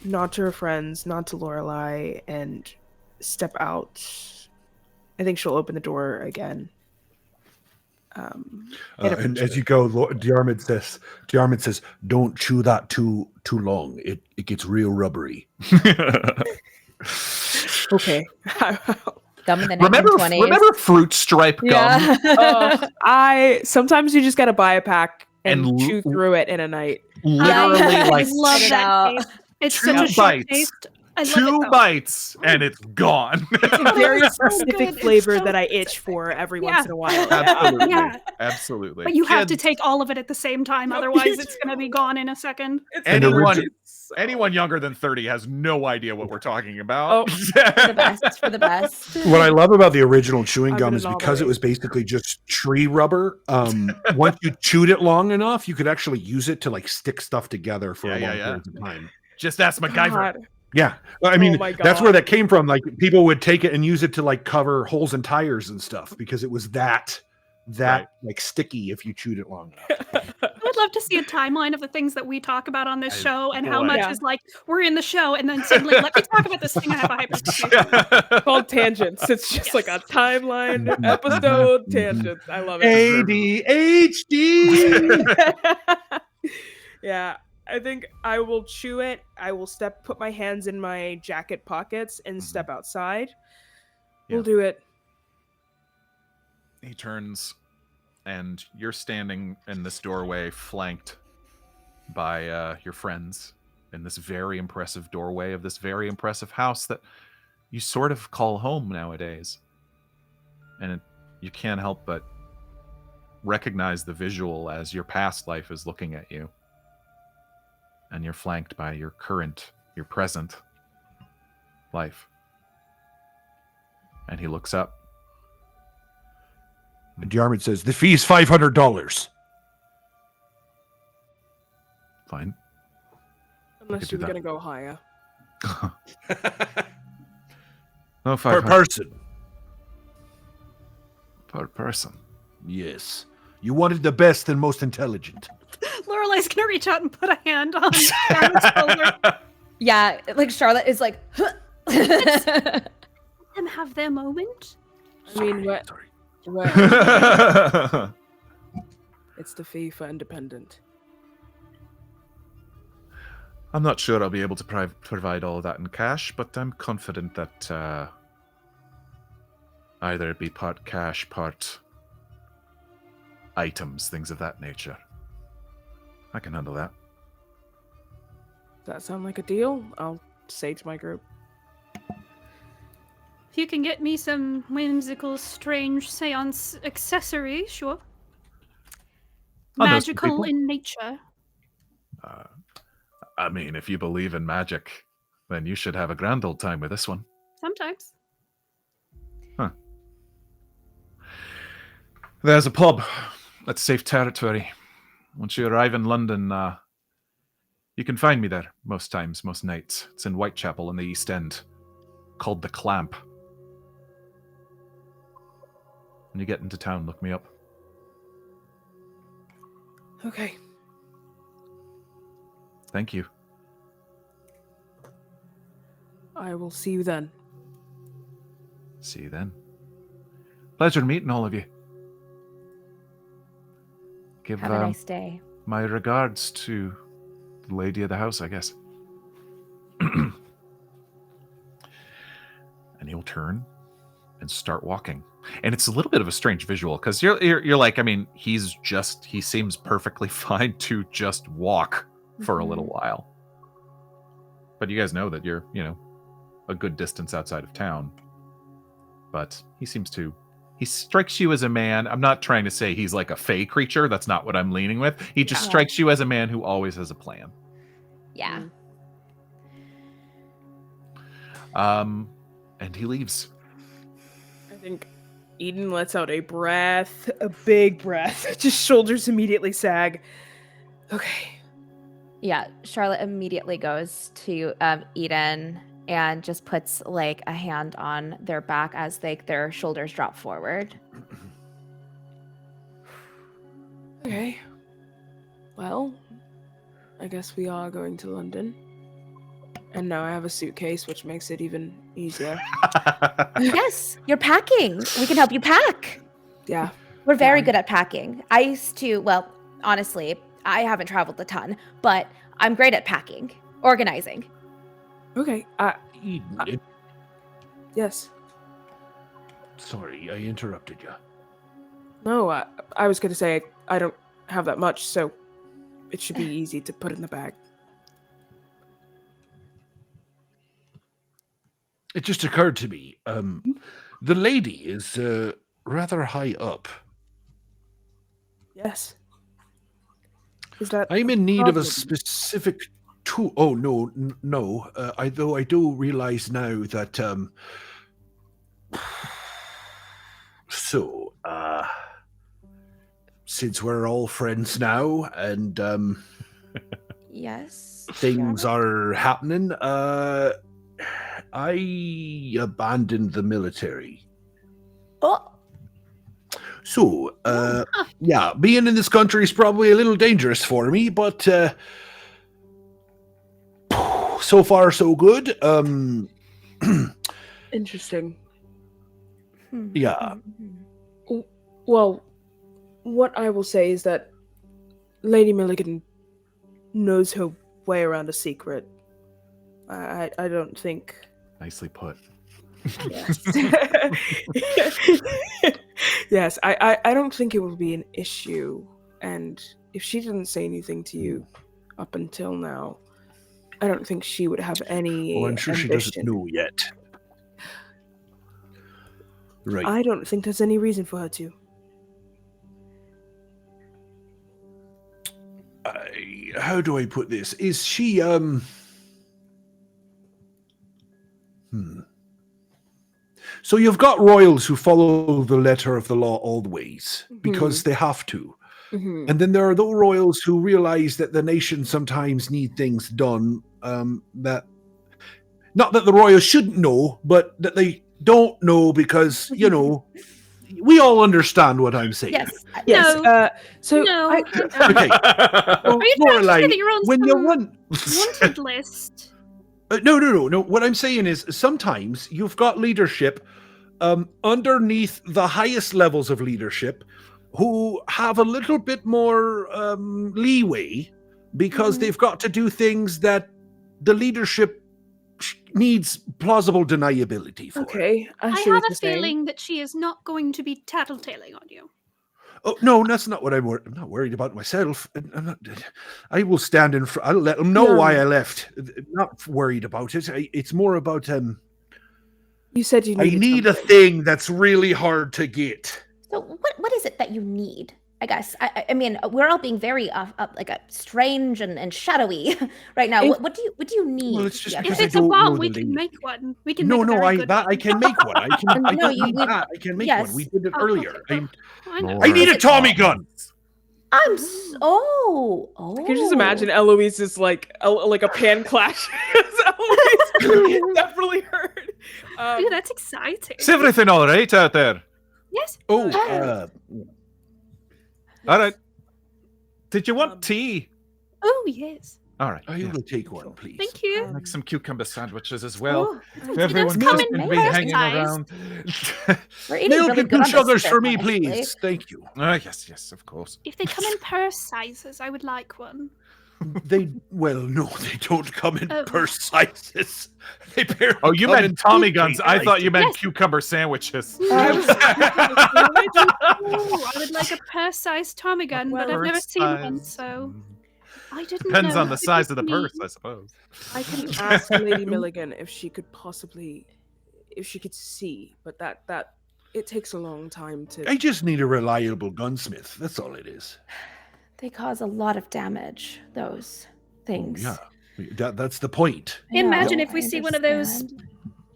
nod to her friends, nod to Lorelei, and step out. I think she'll open the door again. And as you go, Diarmuid says, "Don't chew that too long. It gets real rubbery." Okay. Gum in the Remember 1920s. fruit stripe gum? Yeah. I sometimes you just gotta buy a pack and And chew through it in a night. Literally I like love spit it that out. taste. It's Two such a short bites. taste. I love two it though. bites and it's gone. It's a very It's so specific good. It's flavor so that I itch for every Yeah. once in a while. Absolutely. Yeah. Absolutely. But you have to Kids, take all of it at the same time, otherwise it's going to be gone in a second. anyone younger than 30 has no idea what we're talking about. Oh. For the best. For the best. What I love about the original chewing I'm gum gonna is nod because it away. was basically just tree rubber. Once you chewed it long enough, you could actually use it to like stick stuff together for a long period of time. Just ask MacGyver. God. Yeah, I mean my that's where God. that came from. Like people would take it and use it to like cover holes in tires and stuff because it was that Right. like sticky if you chewed it long enough. I would love to see a timeline of the things that we talk about on this show and how boy. much Yeah. is like we're in the show and then suddenly let me talk about this thing I have a hyperfixation. Called tangents. It's just like a timeline episode tangents. I love it. ADHD. Yeah, I think I will chew it. I will put my hands in my jacket pockets and step outside. Yeah. We'll do it. He turns and you're standing in this doorway flanked by your friends in this very impressive doorway of this very impressive house that you sort of call home nowadays. And you can't help but recognize the visual as your past life is looking at you. And you're flanked by your present life. And he looks up. Diarmuid says the fee's $500. Fine. Unless could do you're that. gonna go higher. No, Per 500 person. per person. Yes. You wanted the best and most intelligent. Lorelei's gonna reach out and put a hand on Charlotte's shoulder. Yeah, like Charlotte is like. Let them have their moment. I mean, what? Sorry. It's the fee for independent. I'm not sure I'll be able to provide all of that in cash, but I'm confident that either it be part cash, part items, things of that nature. I can handle that. Does that sound like a deal? I'll say to my group. If you can get me some whimsical, strange seance accessory, sure. I know some Magical people. in nature. I mean, if you believe in magic, then you should have a grand old time with this one. Sometimes. There's a pub. That's safe territory. Once you arrive in London, you can find me there most times, most nights. It's in Whitechapel in the East End, called The Clamp. When you get into town, look me up. Okay. Thank you. I will see you then. See you then. Pleasure meeting all of you. Give Have a nice day. my regards to the lady of the house, I guess. And he'll turn and start walking. And it's a little bit of a strange visual because you're like, I mean, he seems perfectly fine to just walk for a little while. But you guys know that you're, a good distance outside of town. But he strikes you as a man. I'm not trying to say he's like a fey creature. That's not what I'm leaning with. He just strikes you as a man who always has a plan. Yeah. And he leaves. I think Eden lets out a breath, a big breath. Just shoulders immediately sag. Okay. Yeah, Charlotte immediately goes to Eden and just puts like a hand on their back as their shoulders drop forward. Okay. Well, I guess we are going to London. And now I have a suitcase, which makes it even easier. Yes, you're packing. We can help you pack. Yeah. We're very good at packing. I used to, well, honestly, I haven't traveled a ton, but I'm great at packing, organizing. Okay. Eden, Yes. sorry, I interrupted you. No, I was going to say I don't have that much, so it should be easy to put in the bag. It just occurred to me, the lady is rather high up. Yes. Is that? I'm in need of a problem? specific tool. Oh, no. Though I do realize now that, since we're all friends now and, Yes. things are happening, I abandoned the military. Oh, So, yeah, being in this country is probably a little dangerous for me, but so far so good. Interesting. Yeah. Well, what I will say is that Lady Milligan knows her way around a secret. I don't think. Nicely put. Yes. Yes, I don't think it will be an issue. And if she didn't say anything to you up until now, I don't think she would have any. Well, I'm sure she doesn't know yet. Right. I don't think there's any reason for her to. How do I put this? Is she So you've got royals who follow the letter of the law always because they have to. Mm-hmm. And then there are those royals who realize that the nation sometimes need things done that not that the royals shouldn't know, but that they don't know because, we all understand what I'm saying. yes. Yes. No. So No. Okay. Are you trying to Lorelei, say that you're on when some you run wanted list? No. What I'm saying is sometimes you've got leadership underneath the highest levels of leadership who have a little bit more leeway because they've got to do things that the leadership needs plausible deniability for. okay, I have a feeling that she is not going to be tattletaling on you. Oh no, that's not what I'm not worried about myself. I will stand in front. I'll let them know why I left. I'm not worried about it. It's more about You said you I needed need a something. thing that's really hard to get. So what is it that you need? I guess. I mean, we're all being very like strange and shadowy right now. If- What do you need? Well, it's just Yeah. because If I it's a don't know bomb, the we can lady. make one. We can No, make a very good I one. can make one. I can. I No, don't you- need you- that. I can make yes. one. We did it Oh, earlier. okay. I know. I need a Tommy gun. I'm oh. I can just imagine Eloise is like a pan clash. Eloise definitely heard. Ooh, that's exciting. Is everything all right out there? Yes. Oh, All right. Did you want tea? Oh yes. All right. I yeah. will take one, please. Thank you. Make some cucumber sandwiches as well. Oh, Everyone come else in can be hanging personalized. around. we're eating Milk really and good 2 on this sugars trip, for me, honestly. please. Thank you. Yes, of course. If they come in purse sizes, I would like one. No, they don't come in Oh. purse sizes. They barely Oh, you come in meant Tommy food guns. case I thought you meant Yes. cucumber sandwiches. I was- I would like a purse-sized Tommy gun, but I've never seen one, so I didn't Depends know. on the size of the purse, I suppose. I can ask Lady Milligan if she could see, but that it takes a long time to. I just need a reliable gunsmith. That's all it is. They cause a lot of damage, those things. Yeah, that's the point. I know, Imagine if I we see one of those understand.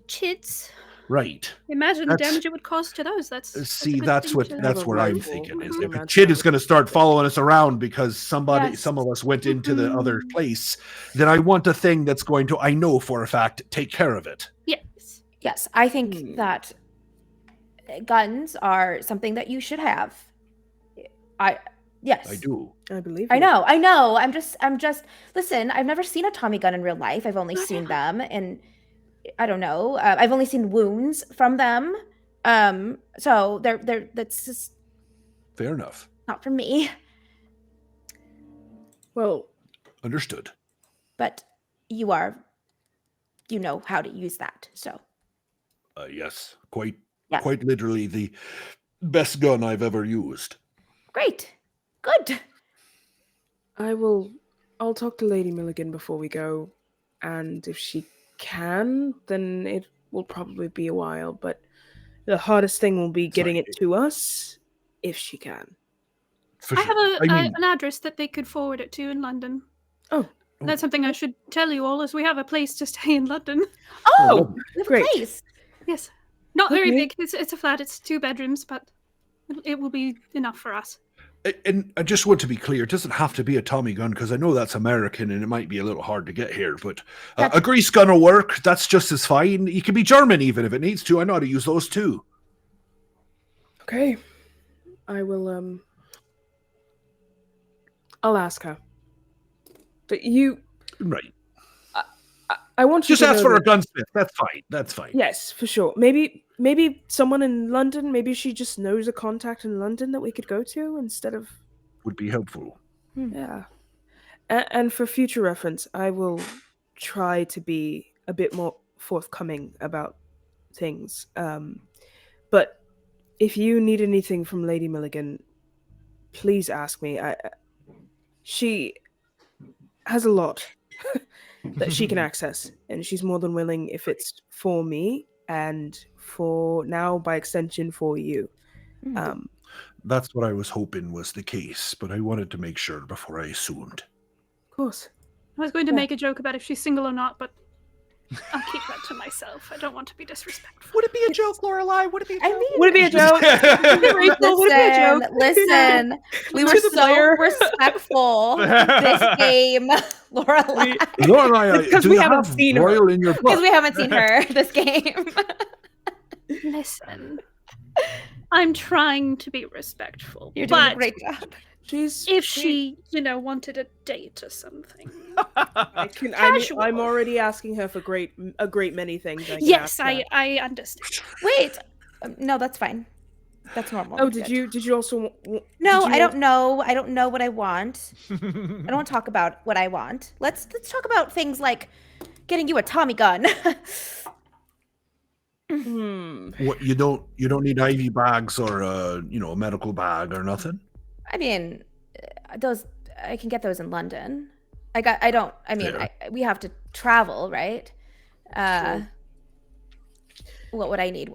chits. Right. Imagine the That's- damage it would cause to those. That's a See, good that's thing what to- that's Have a what I'm rifle. thinking. Is Mhm. if a That's kid what is going to start following us around because some Yes. of us went into the other Mhm. place, then I want a thing that's going to, I know for a fact, take care of it. Yes. Yes, I think that guns are something that you should have. Yes. I do. I believe. I you. know. I'm just listen, I've never seen a Tommy gun in real life. I've only seen them and I don't know. I've only seen wounds from them. So that's just Fair enough. not for me. Well, Understood. But you know how to use that. So Yes, quite Yeah. quite literally the best gun I've ever used. great. Good. I'll talk to Lady Milligan before we go, and if she can, then it will probably be a while, but the hardest thing will be getting Sorry. it to us, if she can. For I have sure. an address that they could forward it to in London. Oh. That's something I should tell you all, as we have a place to stay in London. Oh, lovely. we have a Great. place. Yes. Not very Okay. big. It's a flat. It's 2 bedrooms, but it will be enough for us. And I just want to be clear, it doesn't have to be a Tommy gun because I know that's American and it might be a little hard to get here, but a grease gun will work. That's just as fine. You can be German even if it needs to. I know how to use those too. Okay. I will, I'll ask her. But Right. I want you Just to ask know for a that- gunsmith. That's fine. That's fine. Yes, for sure. Maybe someone in London, maybe she just knows a contact in London that we could go to instead of... Would be helpful. Yeah. And for future reference, I will try to be a bit more forthcoming about things. But if you need anything from Lady Milligan, please ask me. She has a lot that she can access, and she's more than willing if it's for me and for now, by extension, for you. That's what I was hoping was the case, but I wanted to make sure before I assumed. Of course. I was going to Yeah. make a joke about if she's single or not, but I'll keep that to myself. I don't want to be disrespectful. Would it be a joke, Lorelei? Would it be a I joke? mean, Would it be a joke? Would it be a joke? Listen, we were To the so player. respectful this game, Lorelei, Lorelei, Because do we you haven't have seen her. Royal in your book? because we haven't seen her this game. Listen, I'm trying to be respectful, You're doing but a great job. if she, wanted a date or something. I'm already asking her for a great many things. I can Yes, ask her. I understand. Wait, no, that's fine. That's normal. Oh, We're did good. you also? No, did you I don't know. I don't know what I want. I don't want to talk about what I want. Let's talk about things like getting you a Tommy gun. What you don't need IV bags or a medical bag or nothing? I mean, those I can get those in London. We have to travel, right? What would I need?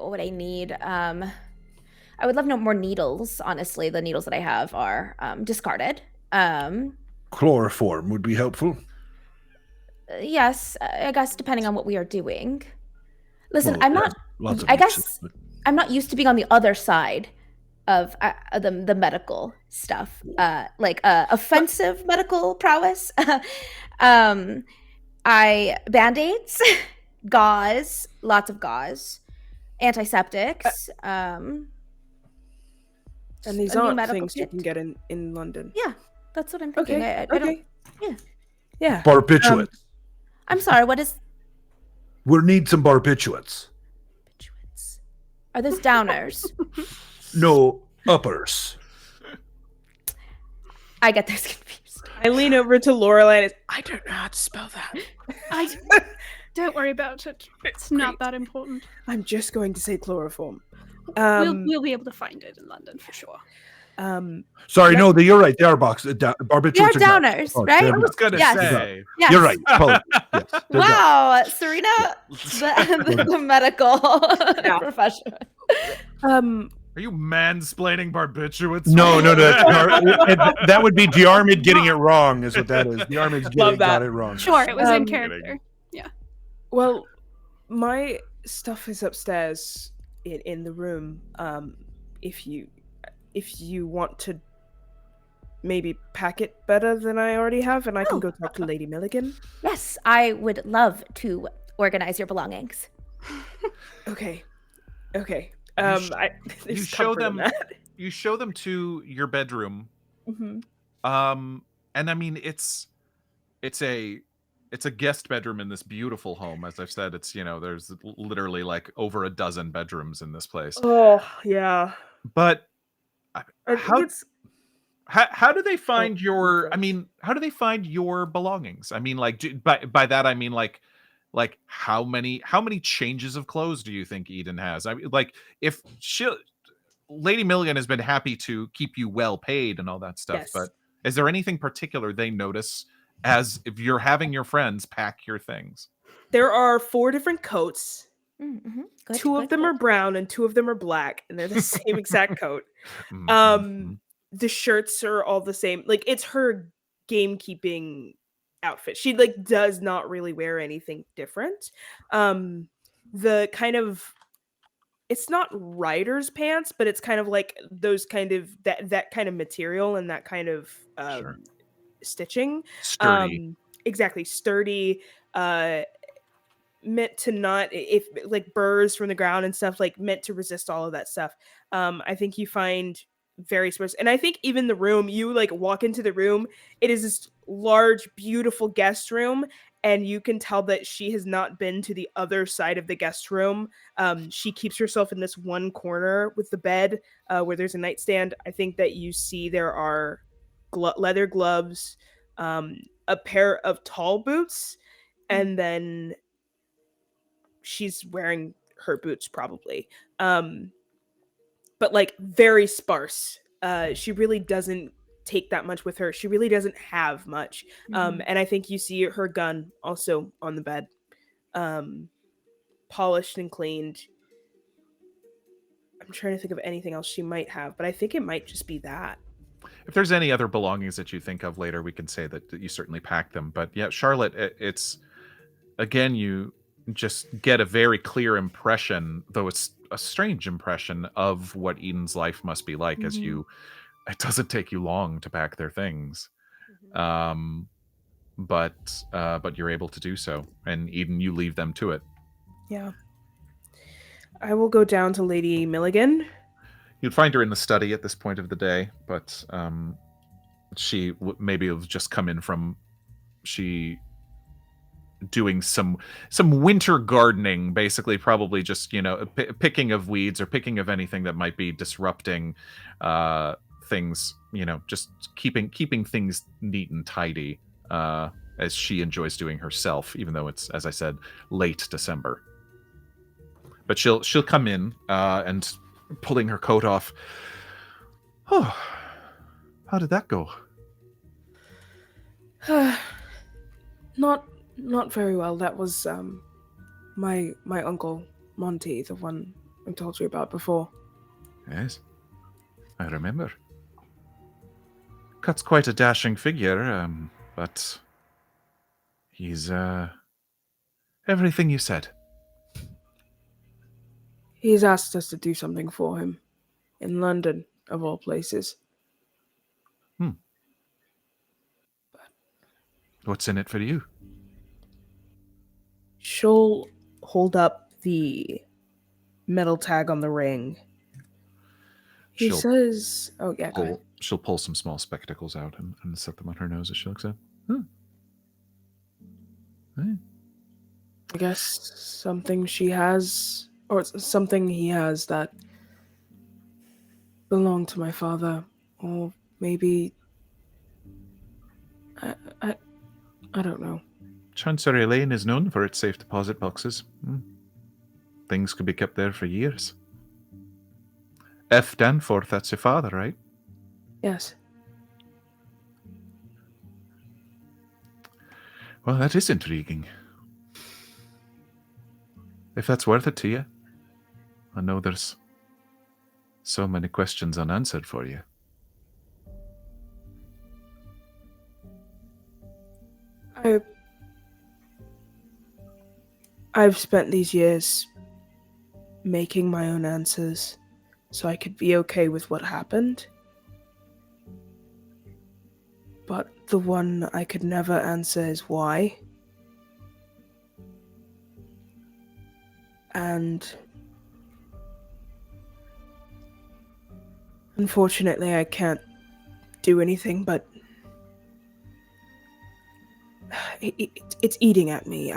I would love no more needles. Honestly, the needles that I have are discarded. Chloroform would be helpful. Yes, I guess depending on what we are doing. Listen, Well, I'm yeah, not. lots of I uses, guess but- I'm not used to being on the other side of the medical stuff, like offensive medical prowess. Band-aids, gauze, lots of gauze, antiseptics. And these a new aren't medical things you kit. can get in London. Yeah, that's what I'm thinking. Okay. I don't. Okay. Yeah. Yeah. Barbiturates. I'm sorry, what is We'll need some barbiturates. barbiturates? Are those downers? No, uppers. I get those confused. I lean over to Lorelei and I don't know how to spell that. Don't worry about it. It's not that important. I'm just going to say chloroform. We'll be able to find it in London for sure. Sorry, no, you're right. They are barbiturates. They're are downers, Oh, right? they're I was gonna Yes. say. Yes. You're right. Apologies. Yes, they're down. Wow, Serena, the medical professional. Are you mansplaining barbiturates? No. That would be Diarmuid getting it wrong, is what that is. Diarmuid's got it wrong. Sure, it was in Um, character. Well, my stuff is upstairs in the room. If you want to maybe pack it better than I already have, and I can go talk to Lady Milligan. Yes, I would love to organize your belongings. Okay. You You show them. You show them to your bedroom. Mm-hmm. And I mean, it's a guest bedroom in this beautiful home. As I've said, it's there's literally like over a dozen bedrooms in this place. Oh yeah. But I how think it's how do they find your? okay. I mean, how do they find your belongings? I mean, like by that I mean like how many changes of clothes do you think Eden has? I mean, like if Lady Milligan has been happy to keep you well paid and all that stuff, Yes. but is there anything particular they notice as if you're having your friends pack your things? There are 4 different coats. Mm-hmm. Good, 2 of good, them good. are brown and 2 of them are black, and they're the same exact coat. Mhm. The shirts are all the same. Like it's her gamekeeping outfit. She like does not really wear anything different. The kind of it's not rider's pants, but it's kind of like those kind of that kind of material and that kind of Sure. stitching. Sturdy. Exactly, sturdy. Meant to not if like burrs from the ground and stuff, like meant to resist all of that stuff. I think you find very special, and I think even the room, you like walk into the room, it is this large beautiful guest room, and you can tell that she has not been to the other side of the guest room. She keeps herself in this one corner with the bed where there's a nightstand. I think that you see there are leather gloves, a pair of tall boots, and then she's wearing her boots probably. But like very sparse. She really doesn't take that much with her. She really doesn't have much. And I think you see her gun also on the bed. Polished and cleaned. I'm trying to think of anything else she might have, but I think it might just be that. If there's any other belongings that you think of later, we can say that you certainly packed them. But yeah, Charlotte, it's again, you just get a very clear impression, though it's a strange impression, of what Eden's life must be like as it doesn't take you long to pack their things. But you're able to do so, and Eden, you leave them to it. Yeah. I will go down to Lady Milligan. You'd find her in the study at this point of the day, but she maybe will just come in from doing some winter gardening, basically, probably just picking of weeds or picking of anything that might be disrupting things, just keeping things neat and tidy, as she enjoys doing herself, even though it's, as I said, late December. But she'll come in and pulling her coat off. Oh, how did that go? Not very well. That was my uncle Monty, the one I told you about before. Yes, I remember. Cut's quite a dashing figure, but he's everything you said. He's asked us to do something for him in London, of all places. What's in it for you? She'll hold up the metal tag on the ring. He says, "Oh yeah, go ahead." She'll pull some small spectacles out and set them on her nose as she looks at. Eh, I guess something she has, or something he has that belonged to my father, or maybe I, I, I don't know. Chancery Lane is known for its safe deposit boxes. Things could be kept there for years. F. Danforth, that's your father, right? Yes. Well, that is intriguing. If that's worth it to you. I know there's so many questions unanswered for you. I've spent these years making my own answers so I could be okay with what happened. But the one I could never answer is why. And unfortunately, I can't do anything, but it's eating at me.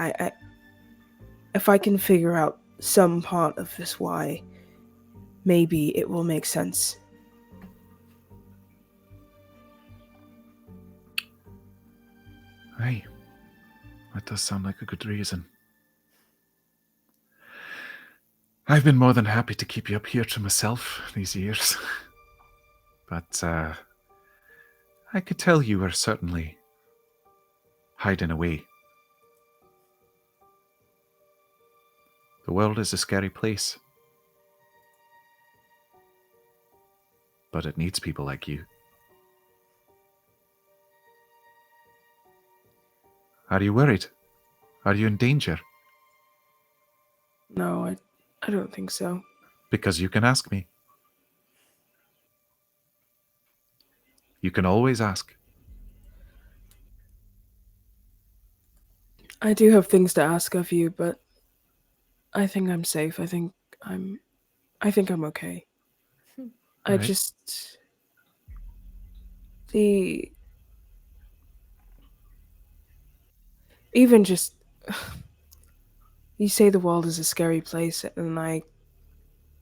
If I can figure out some part of this why, maybe it will make sense. Hey, that does sound like a good reason. I've been more than happy to keep you up here to myself these years. But, I could tell you were certainly hiding away. The world is a scary place. But it needs people like you. Are you worried? Are you in danger? No, I don't think so. Because you can ask me. You can always ask. I do have things to ask of you, but I think I'm safe. I think I'm okay. I Right. just even just you say the world is a scary place, and I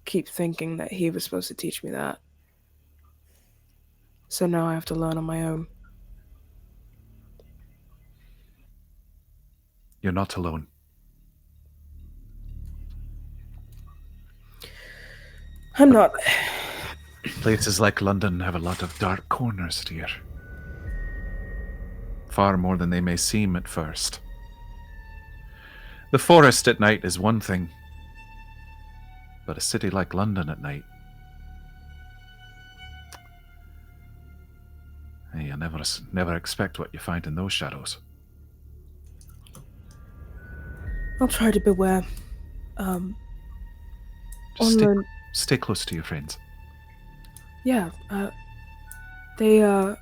keep thinking that he was supposed to teach me that. So now I have to learn on my own. You're not alone. I'm not. Places like London have a lot of dark corners, dear. Far more than they may seem at first. The forest at night is one thing, but a city like London at night... Hey, you never expect what you find in those shadows. I'll try to beware. Just stay close to your friends. Yeah, they are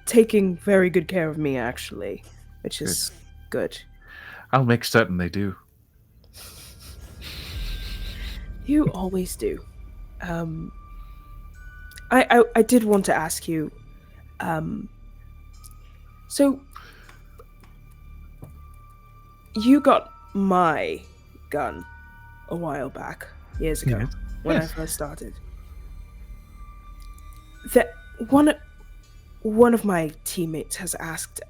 taking very good care of me, actually, which is good. I'll make certain they do. You always do. I did want to ask you, so you got my gun a while back, years ago, Yes. when Yes. I first started. That one of my teammates has asked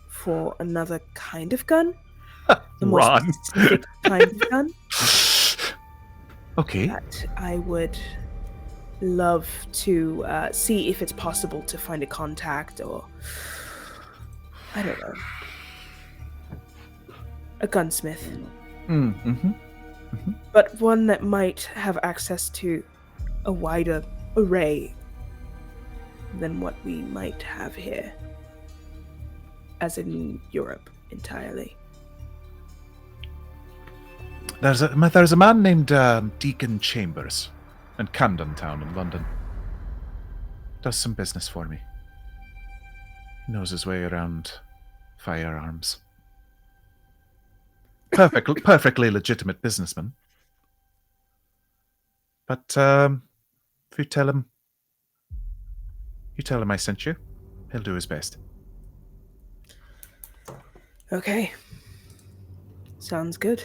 for another kind of gun, a more Ron. specific kind of gun Okay. that I would love to see if it's possible to find a contact, or I don't know, a gunsmith. Mm-hmm. But one that might have access to a wider array than what we might have here, as in Europe entirely. There's a man named Deacon Chambers in Camden Town in London. Does some business for me. Knows his way around firearms. Perfectly legitimate businessman. But if you tell him I sent you, he'll do his best. Okay. Sounds good.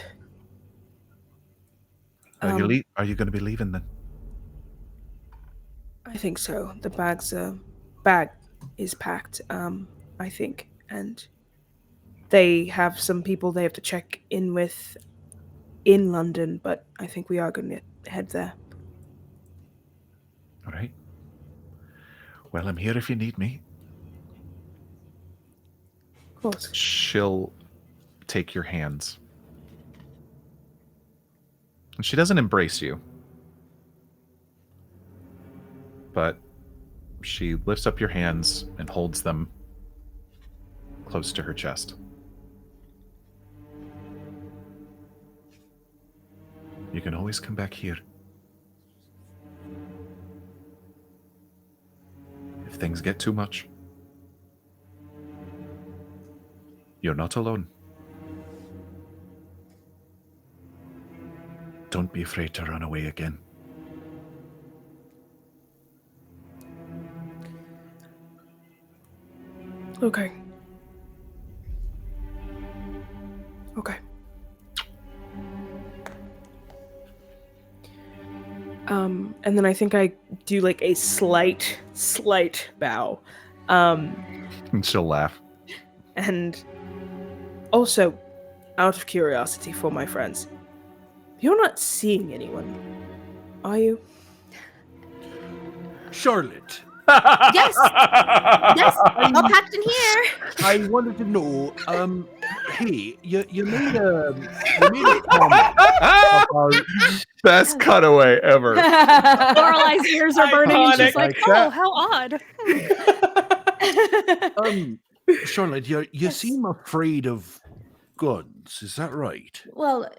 Are you going to be leaving then? I think so. The bag is packed, I think. And they have some people they have to check in with in London, but I think we are going to head there. All right. Well, I'm here if you need me. Of course. She'll take your hands. And she doesn't embrace you. But she lifts up your hands and holds them close to her chest. You can always come back here. If things get too much, you're not alone. Don't be afraid to run away again. Okay. Okay. And then I think I do like a slight bow. And she'll laugh. And also, out of curiosity for my friends, you're not seeing anyone, are you? Charlotte, Yes, yes, all packed in here. I wanted to know, hey, you made a comment about... Best cutaway ever. Lorelei's ears are burning, and she's Iconic. like, Like that. "Oh, how odd." Charlotte, you Yes. seem afraid of guns, is that right? Well,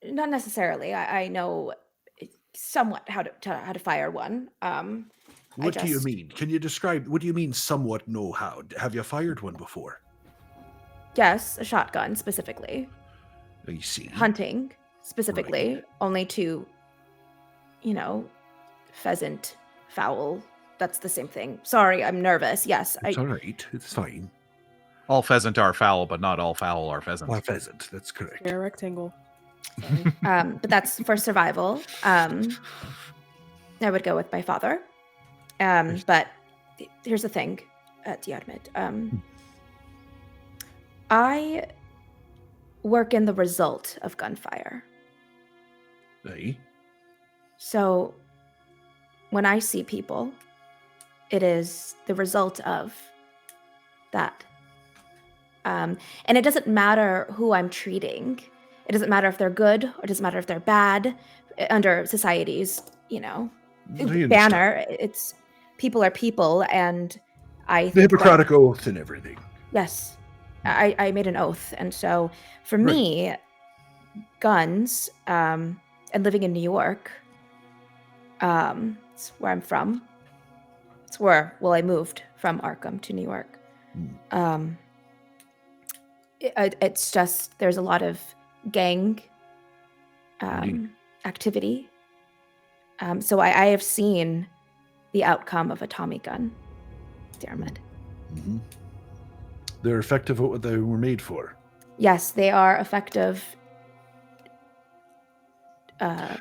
not necessarily. I know somewhat how to fire one. What do you just- mean? Can you describe, what do you mean somewhat know how? Have you fired one before? Yes, a shotgun specifically. I see. Hunting specifically, only to, pheasant, fowl. That's the same thing. Sorry, I'm nervous. Yes, It's all right, it's fine. All pheasant are fowl, but not all fowl are pheasants. Well, pheasant, that's correct. Yeah, rectangle. but that's for survival. I would go with my father. But here's the thing, Diarmuid. I work in the result of gunfire. Aye. So when I see people, it is the result of that. And it doesn't matter who I'm treating. It doesn't matter if they're good or it doesn't matter if they're bad under society's, I understand. banner. It's people are people, and I think The Hippocratic Oath and everything. yes, I made an oath, and so for me, guns and living in New York, it's where I'm from. It's where I moved from Arkham to New York. It's just there's a lot of gang activity. So I have seen the outcome of a Tommy gun, Diarmuid. Mm-hmm. They're effective at what they were made for. Yes, they are effective. And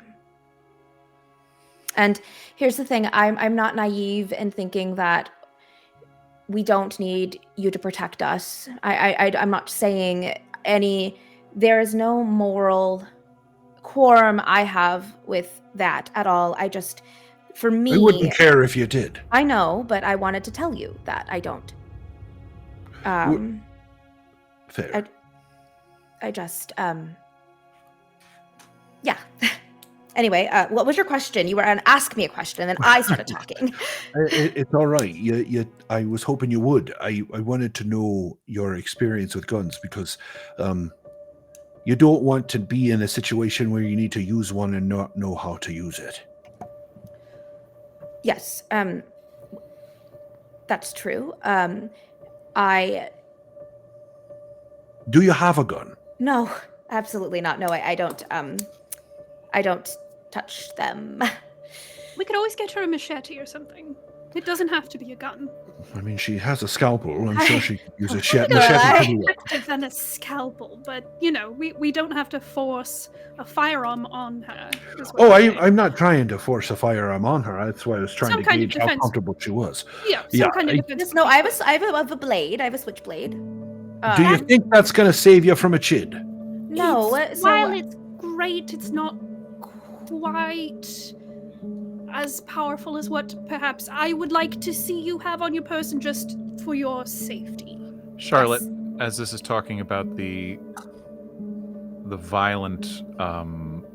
here's the thing: I'm not naive in thinking that we don't need you to protect us. I'm not saying any. There is no moral quorum I have with that at all. I just, for me, I wouldn't care if you did. I know, but I wanted to tell you that I don't. Fair. I just, yeah. Anyway, what was your question? You were going to ask me a question, and then I started talking. It's all right. I was hoping you would. I wanted to know your experience with guns because you don't want to be in a situation where you need to use one and not know how to use it. Yes, that's true. Do you have a gun? No, absolutely not. No, I don't. I don't touch them. We could always get her a machete or something. It doesn't have to be a gun. I mean, she has a scalpel. I'm sure she could use a Lorelei. machete pretty well. Effective than a scalpel, but we don't have to force a firearm on her. is what Oh, I'm saying. I'm not trying to force a firearm on her. That's why I was trying Some to kind of gauge how defense. comfortable she was. Yeah, Yeah, some kind of I- defense. Just no, I have a blade. I have a switchblade. Do you think that's going to save you from a chid? No. While it's great, it's not quite as powerful as what perhaps I would like to see you have on your person just for your safety. Charlotte, as this is talking about the violent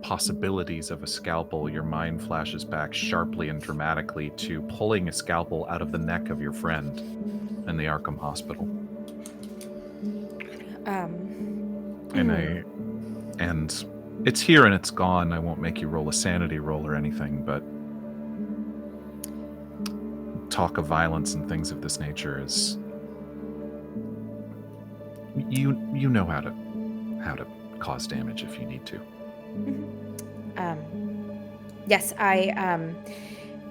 possibilities of a scalpel, your mind flashes back sharply and dramatically to pulling a scalpel out of the neck of your friend in the Arkham Hospital. And it's here and it's gone. I won't make you roll a sanity roll or anything, but talk of violence and things of this nature is you know how to cause damage if you need to. Yes,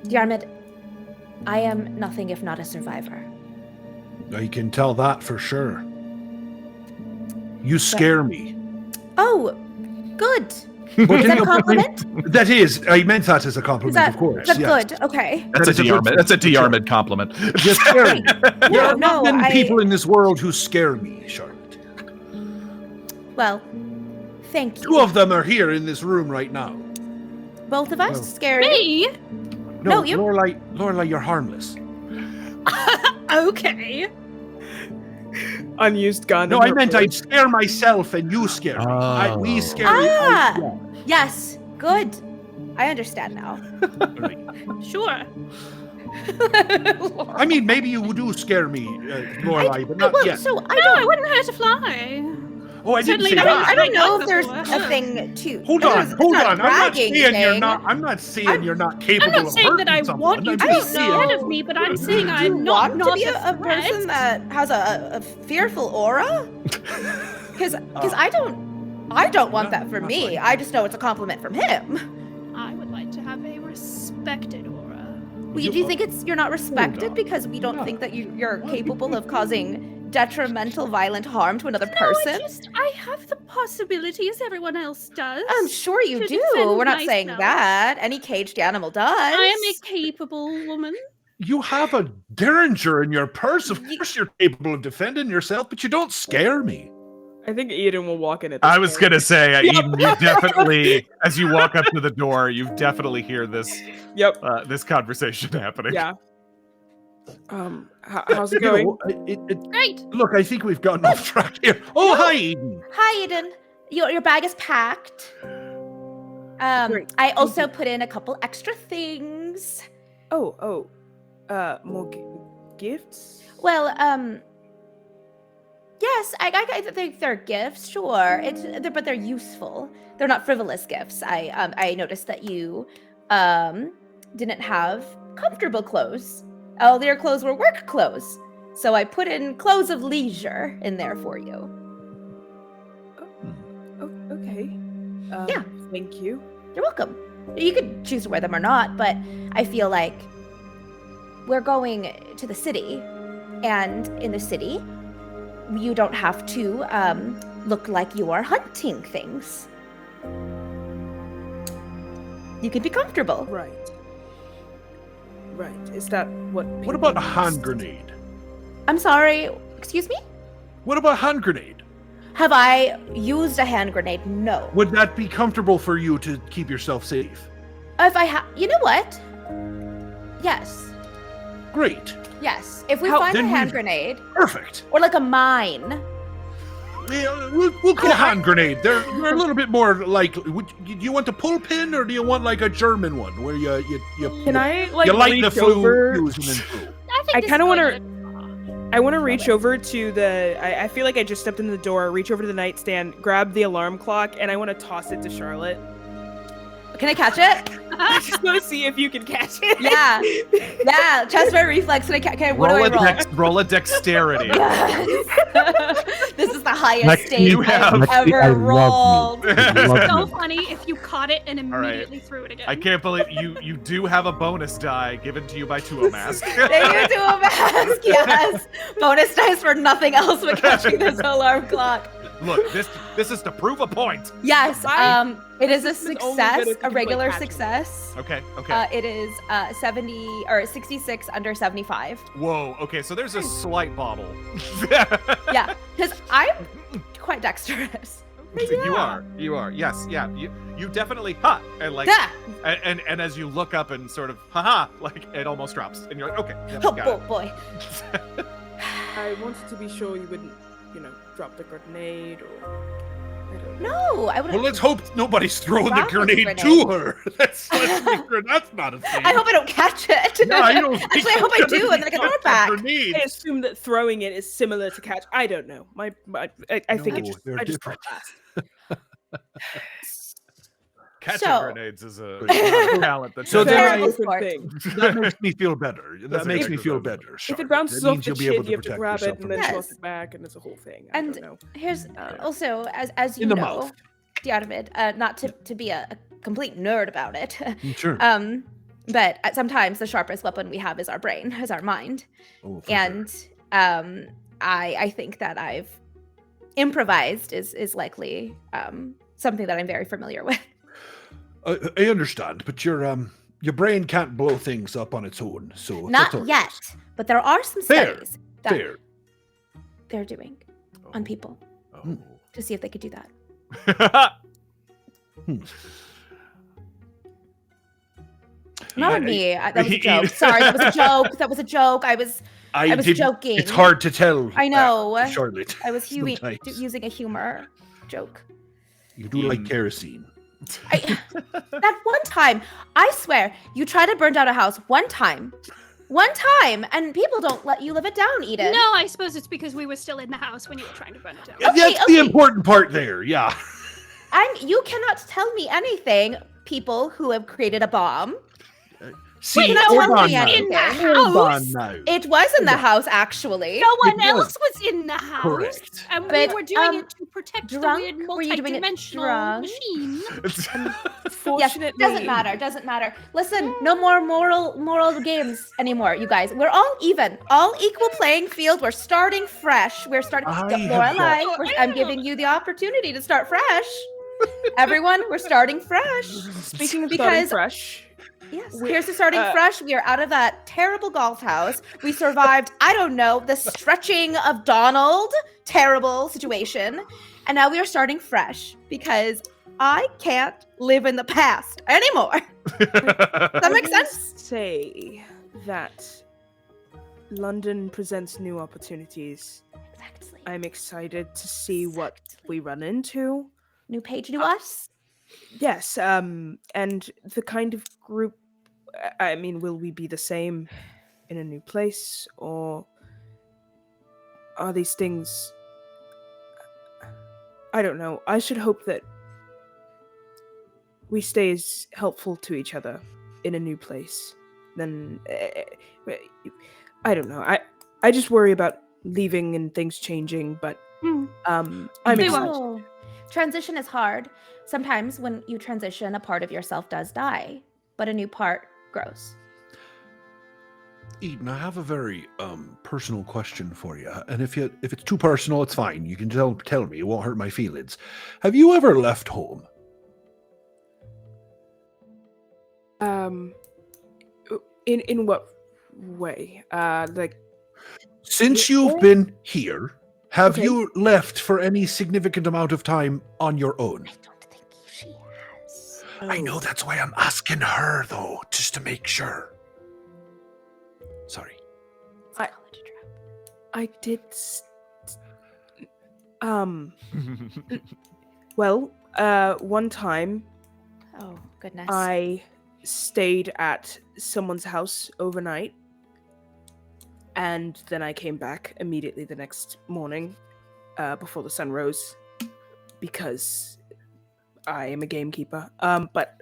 Diarmuid, I am nothing if not a survivor. I can tell that for sure. You scare me. Oh, good. But Is that a compliment? That is. I meant that as a compliment, Is of course. that yes. good? Okay. That's a That is a good- Diarmuid. That's a Diarmuid compliment. You scare me. There are No, not many people in this world who scare me, Charlotte. Well, thank you. Two of them are here in this room right now. Both of us? Well, Scary? Me? No, you- Lorelei, you're harmless. Okay. Unused gun. No, in I her meant purse. I'd scare myself and you scare me. We scare you. Ah! Yes, good. I understand now. Sure. I mean, maybe you do scare me, Lorelei, but not well, yet. so I No, don't. I wouldn't hurt to fly. Oh, I didn't certainly say not. that. I don't know if there's Before. a thing to. Hold there's- on, it's hold not a on. I'm not bragging saying you're thing. not. I'm not saying you're not capable I'm not of saying hurting that I someone. want you I'm to just be saying- scared of me, but I'm saying Do you I'm not want to be a threat. person that has a fearful aura? Because I don't want that for not me. like- I just know it's a compliment from him. I would like to have a respected aura. Well, do you think you're not respected on. because we don't No. think that you're capable of causing detrimental, violent harm to another person? No, I have the possibility as everyone else does. I'm sure you to do. defend We're not saying myself. that. Any caged animal does. I am a capable woman. You have a Derringer in your purse. Of course you're capable of defending yourself, but you don't scare me. I think Eden will walk in at this I was point. gonna say, Eden, you definitely, as you walk up to the door, you definitely hear this Yep. this conversation happening. Yeah. How's it going? Great. Look, I think we've gotten off track here. Oh, hi, Eden. Hi, Eden. Your bag is packed. Great. I also put in a couple extra things. Oh. More gifts? Well, yes, I think they're gifts, sure. But they're useful. They're not frivolous gifts. I noticed that you didn't have comfortable clothes. All your clothes were work clothes. So I put in clothes of leisure in there for you. Oh, okay. Yeah. Thank you. You're welcome. You could choose to wear them or not, but I feel like we're going to the city, and in the city, you don't have to look like you are hunting things. You could be comfortable. Right. Is that what? What people about a must- hand grenade? I'm sorry, excuse me? What about a hand grenade? Have I used a hand grenade? No. Would that be comfortable for you to keep yourself safe? If I you know what? Yes. Great. Yes. If we How- find a then hand we've- grenade, Perfect. or like a mine. Yeah, we'll go hand grenade. They're a little bit more likely. Do you want a pull pin or do you want like a German one where you Can I like you light the reach over? fuse and then flew? I kinda wanna- wanna. I want to reach over to the. I feel like I just stepped into the door. Reach over to the nightstand, grab the alarm clock, and I want to toss it to Charlotte. Can I catch it? I just want to see if you can catch it. Yeah. Chestnut reflex. Okay, what do I roll? Roll a dexterity. Yes. This is the highest Lexi, state you I've have- Lexi, I ever love you. rolled. I love So you. funny if you caught it and right. immediately threw it again. I can't believe you do have a bonus die given to you by Tuomask. Thank you to a mask. Yes. Bonus dice for nothing else but catching this alarm clock. Look, this is to prove a point. Yes. It is a This is only good success, if you a can, like, regular catch it. success. Okay. It is 70 or 66 under 75. Whoa. Okay, so there's a slight bobble. Yeah, because I'm quite dexterous. You are. Yes. Yeah. You definitely and like Yeah. and as you look up and sort of like it almost drops and you're like, okay. Yeah, Oh got boy. I wanted to be sure you wouldn't, drop the grenade or. I don't know. No, I would. Well, let's hope nobody's throwing the Drop the grenade to grenade. her. Let's make sure that's not a thing. I hope I don't catch it. Yeah, I don't think Actually, I hope I you're do, gonna and then I can catch throw it that back. grenade. I assume that throwing it is similar to catch. I don't know. I think it No, just. they're I just different. thought that. Catching So- grenades is a talent that's So then Terrible I- sport. Thing. That makes me feel better. That That's makes me exactly feel what I'm better. If Charlotte. it bounces That off means the you'll be chin, able to you have to protect grab yourself it from and then Yes. toss it back, and it's a whole thing. I And don't know. here's also, as you In the know, mouth. Diarmuid, not to be a complete nerd about it. Sure. But sometimes the sharpest weapon we have is our brain, is our mind. Oh, for And I think that I've improvised is likely something that I'm very familiar with. sure. I understand, but your brain can't blow things up on its own. So Not that's all right. yet, but there are some Fair. studies that Fair. they're doing on people Oh. to see if they could do that. Not on me. That was a joke. Sorry, that was a joke. That was a joke. I was was didn't- joking. It's hard to tell. I know. Charlotte. I was sometimes. using a humor joke. You do like kerosene. That one time, I swear, you tried to burn down a house one time, and people don't let you live it down, Eden. No, I suppose it's because we were still in the house when you were trying to burn it down. Okay, That's the important part there. Yeah. You cannot tell me anything, people who have created a bomb. See, no hold one on was now. in the Hold on house. now. It was in the house, actually. No one It was. else was in the house. Correct. And we But, were doing it to protect drunk? the weird Were you doing it multi-dimensional drunk? machine. Yes, Fortunately, doesn't matter. Listen, no more moral games anymore, you guys. We're all even, all equal playing field. We're starting fresh. We're starting. I have Lorelei, got- I'm giving you the opportunity to start fresh. Everyone, we're starting fresh. Speaking of starting Because- fresh, Yes. We- Here's the starting fresh. We are out of that terrible golf house. We survived, I don't know, the stretching of Donald. Terrible situation. And now we are starting fresh because I can't live in the past anymore. Does that make sense? say that London presents new opportunities. Exactly. I'm excited to see what we run into. New page, new us. Yes, and the kind of group. I mean, will we be the same in a new place, or are these things? I don't know. I should hope that we stay as helpful to each other in a new place. Then I don't know. I just worry about leaving and things changing, but I'm They excited. Oh, transition is hard. Sometimes when you transition, a part of yourself does die, but a new part grows. Eden, I have a very personal question for you, and if it's too personal, it's fine. You can tell me; it won't hurt my feelings. Have you ever left home? In what way? Like Since you've been here, have Okay. you left for any significant amount of time on your own? I don't think she has. I know that's why I'm asking her, though, just to make sure. Sorry. It's a college trip. I did. Well, one time Oh, goodness. I stayed at someone's house overnight, and then I came back immediately the next morning, before the sun rose, because I am a gamekeeper. But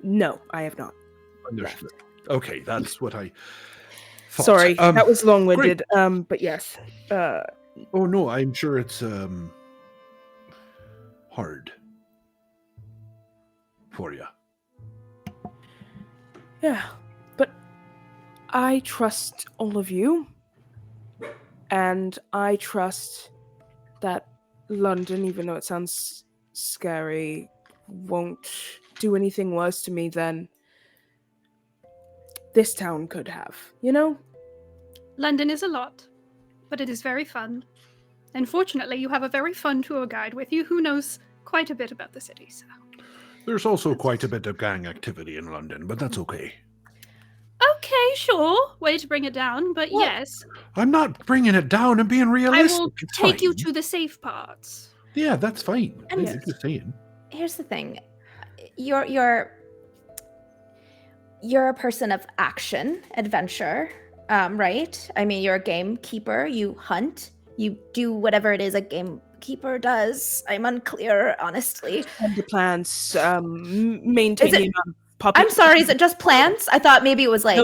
No, I have not. Understood. Okay, that's what I thought. Sorry, that was long-winded. But yes. Oh no, I'm sure it's hard for you. Yeah, but I trust all of you, and I trust that London, even though it sounds scary, won't do anything worse to me than this town could have, you know? London is a lot, but it is very fun. And fortunately, you have a very fun tour guide with you who knows quite a bit about the city. So. There's also quite a bit of gang activity in London, but that's okay. Okay, sure. Way to bring it down, but yes. I'm not bringing it down. I'm being realistic. I will It's take you fine. to the safe parts. Yeah, that's fine. And- I'm just saying. Here's the thing. You're a person of action, adventure, right? I mean, you're a gamekeeper. You hunt. You do whatever it is a gamekeeper does. I'm unclear, honestly. And the plants, maintaining I'm sorry, is it just plants? I thought maybe it was like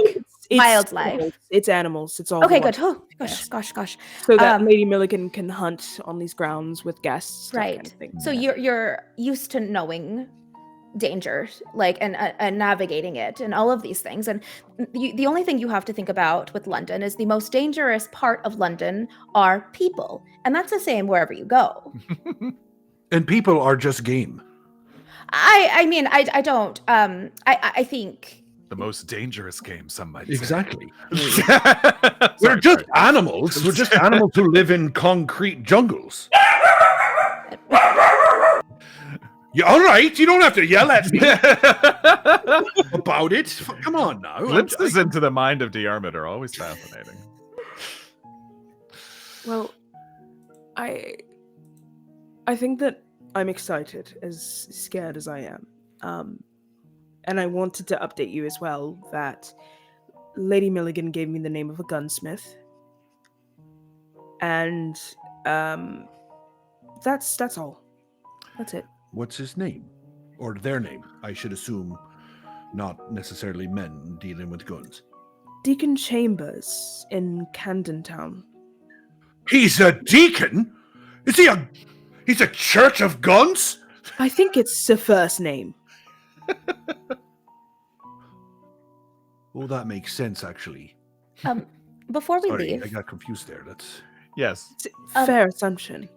wildlife. Animals. It's animals. It's all Okay, one. good. Oh, Yes. gosh. So that Lady Milligan can hunt on these grounds with guests. that Right. kind of thing. So you're used to knowing danger, like and navigating it, and all of these things. And the only thing you have to think about with London is the most dangerous part of London are people, and that's the same wherever you go. And people are just game. I mean, I don't. I think. The most dangerous game, some might say. Exactly. Sorry, We're just sorry. animals. We're just animals who live in concrete jungles. Yeah, all right. You don't have to yell at me about it. Come on now. Glimpses into the mind of Diarmuid are always fascinating. Well, I think that I'm excited, as scared as I am. And I wanted to update you as well that Lady Milligan gave me the name of a gunsmith. And that's all. That's it. What's his name? Or their name? I should assume not necessarily men dealing with guns. Deacon Chambers in Camden Town. He's a deacon? He's a church of guns? I think it's the first name. Well, that makes sense, actually. Before we Sorry, leave, I got confused there. That's Yes. It's a fair assumption.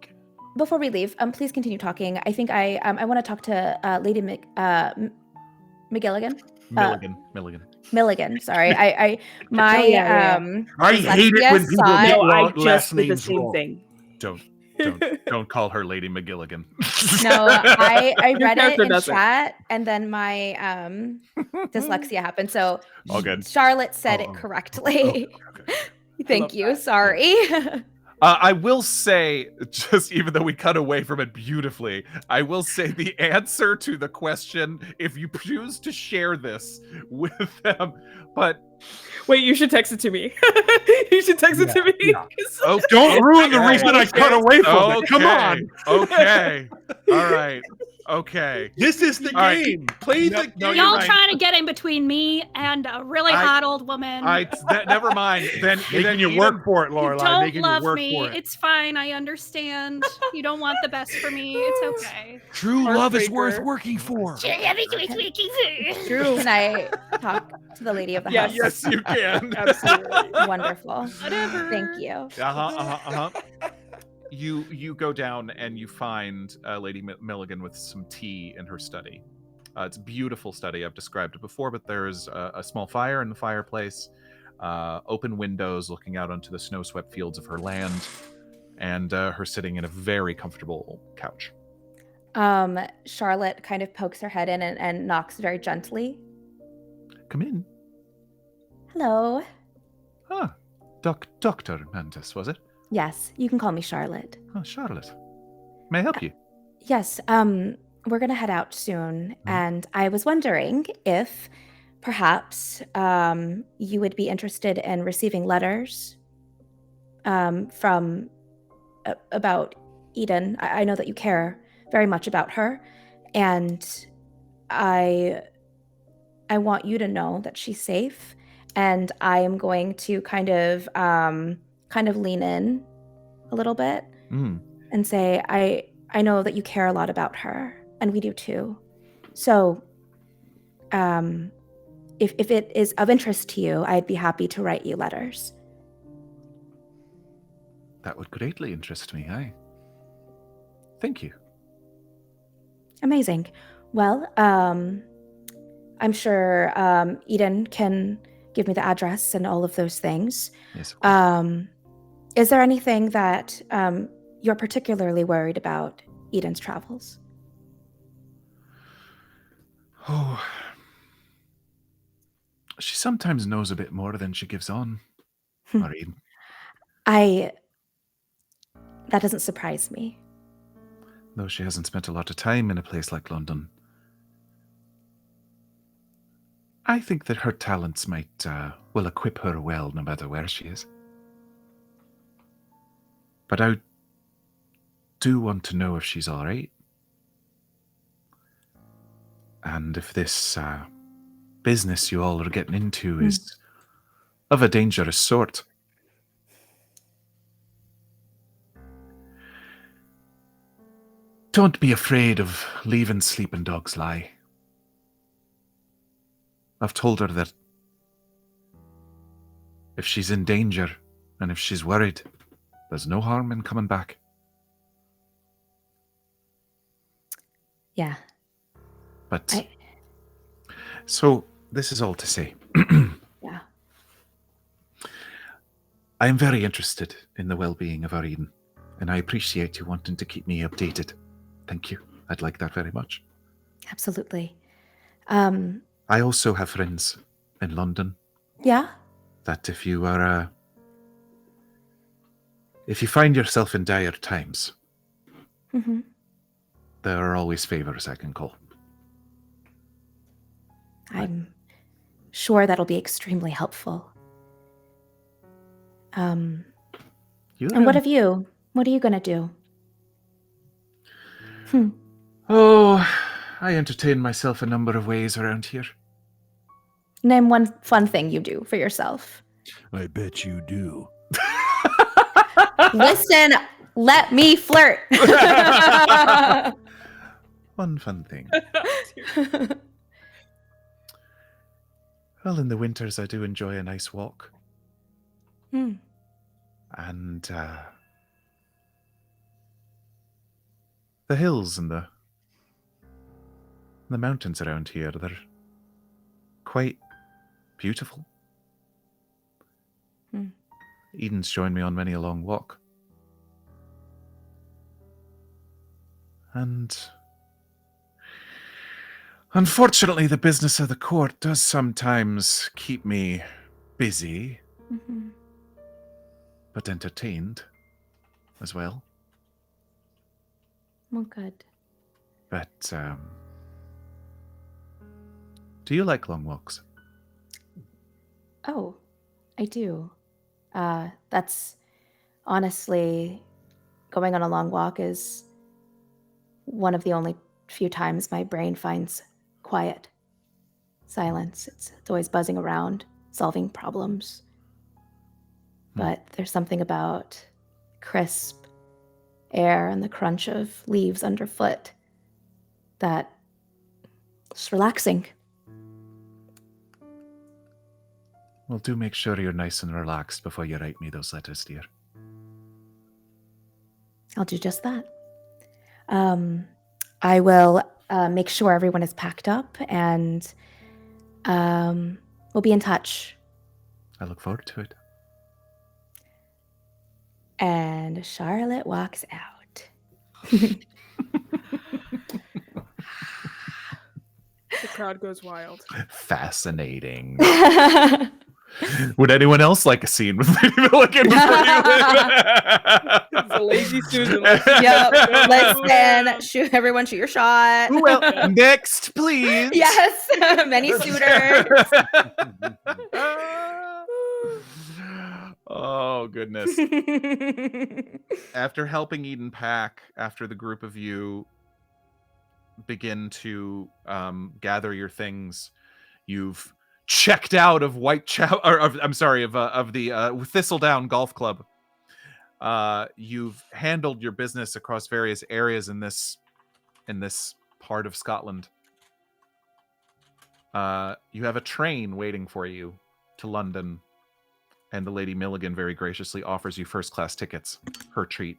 before we leave, please continue talking. I think I want to talk to Lady McGilligan. Milligan. Sorry, I hate it when people dyslexia get No, I last just did the names same wrong. thing. Don't call her Lady McGilligan. No, I Your read it character in doesn't. chat, and then my dyslexia happened. So All good. Charlotte said Oh, it correctly. Okay. Thank love you. that. Sorry. I will say, just even though we cut away from it beautifully, I will say the answer to the question, if you choose to share this with them, but Wait, you should text it to me. You should text it to me. yeah. Don't ruin the reason I cut away from it. okay, Come on. Okay. All right. Okay. This is the All right. game. Play the No, game. you're Y'all right. trying to get in between me and a really hot old woman. Never mind. Then Making you Eden- work for it, You Lorelei. don't Making love you work me. for it. It's fine. I understand. You don't want the best for me. It's okay. True love is Heartbreaker. worth working for. Can I talk to the lady of the house? Yes, you can. Absolutely. Wonderful. Whatever. Thank you. You go down and you find Lady Milligan with some tea in her study. It's a beautiful study. I've described it before, but there's a small fire in the fireplace, open windows looking out onto the snow-swept fields of her land, and her sitting in a very comfortable couch. Charlotte kind of pokes her head in and knocks very gently. Come in. Hello. Ah, Dr. Mantis, was it? Yes, you can call me Charlotte. Oh, Charlotte. May I help you? Yes, we're gonna head out soon, and I was wondering if perhaps you would be interested in receiving letters from about Eden. I know that you care very much about her, and I I want you to know that she's safe, and I am going to kind of lean in a little bit and say, I know that you care a lot about her, and we do too. So, if it is of interest to you, I'd be happy to write you letters. That would greatly interest me, aye. Thank you. Amazing. Well, I'm sure Eden can give me the address and all of those things. Yes, of course. Is there anything that you're particularly worried about Eden's travels? Oh, she sometimes knows a bit more than she gives on, Maureen. That doesn't surprise me. Though she hasn't spent a lot of time in a place like London. I think that her talents will equip her well no matter where she is. But I do want to know if she's all right. And if this business you all are getting into is of a dangerous sort. Don't be afraid of leaving sleeping dogs lie. I've told her that if she's in danger and if she's worried, there's no harm in coming back. Yeah. But so this is all to say. Yeah. I am very interested in the well-being of our Eden, and I appreciate you wanting to keep me updated. Thank you. I'd like that very much. Absolutely. I also have friends in London. Yeah? That if you find yourself in dire times, there are always favors I can call. I'm sure that'll be extremely helpful. And what have you? What are you going to do? Oh, I entertain myself a number of ways around here. Name one fun thing you do for yourself. I bet you do. Listen, let me flirt. One fun thing. Well, in the winters, I do enjoy a nice walk. And the hills and the mountains around here, they're quite beautiful. Eden's joined me on many a long walk. And unfortunately, the business of the court does sometimes keep me busy, but entertained as well. Well, good. But, do you like long walks? Oh, I do. That's honestly, going on a long walk is one of the only few times my brain finds quiet, silence. It's always buzzing around, solving problems. But there's something about crisp air and the crunch of leaves underfoot that is relaxing. Well, do make sure you're nice and relaxed before you write me those letters, dear. I'll do just that. I will make sure everyone is packed up, and we'll be in touch. I look forward to it. And Charlotte walks out. The crowd goes wild. Fascinating. Would anyone else like a scene with Lady Milligan before you It's a lazy Susan. Yep. Listen, everyone shoot your shot. Well, next, please. Yes, many suitors. Oh, goodness. After helping Eden pack, after the group of you begin to gather your things, You've checked out of of the Thistledown Golf Club. You've handled your business across various areas in this part of Scotland. You have a train waiting for you to London, and the Lady Milligan very graciously offers you first-class tickets. Her treat.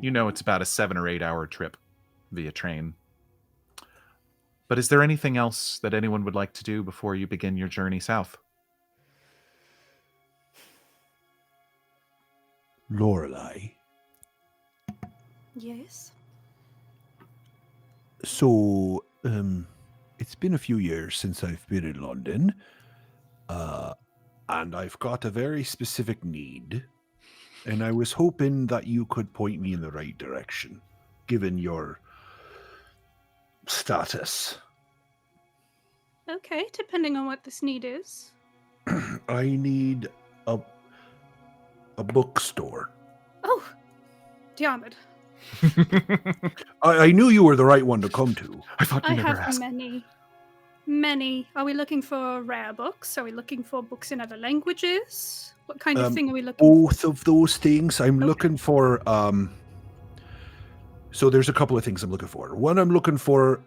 You know it's about a 7 or 8 hour trip via train. But is there anything else that anyone would like to do before you begin your journey south? Lorelei. Yes. So, it's been a few years since I've been in London, and I've got a very specific need, and I was hoping that you could point me in the right direction, given your status. Okay, depending on what this need is. I need a bookstore. Oh, Diarmuid. I knew you were the right one to come to. I thought you I never have asked. many. Are we looking for rare books? Are we looking for books in other languages? What kind of thing are we looking for? Both of those things. I'm looking for so there's a couple of things I'm looking for. One, I'm looking for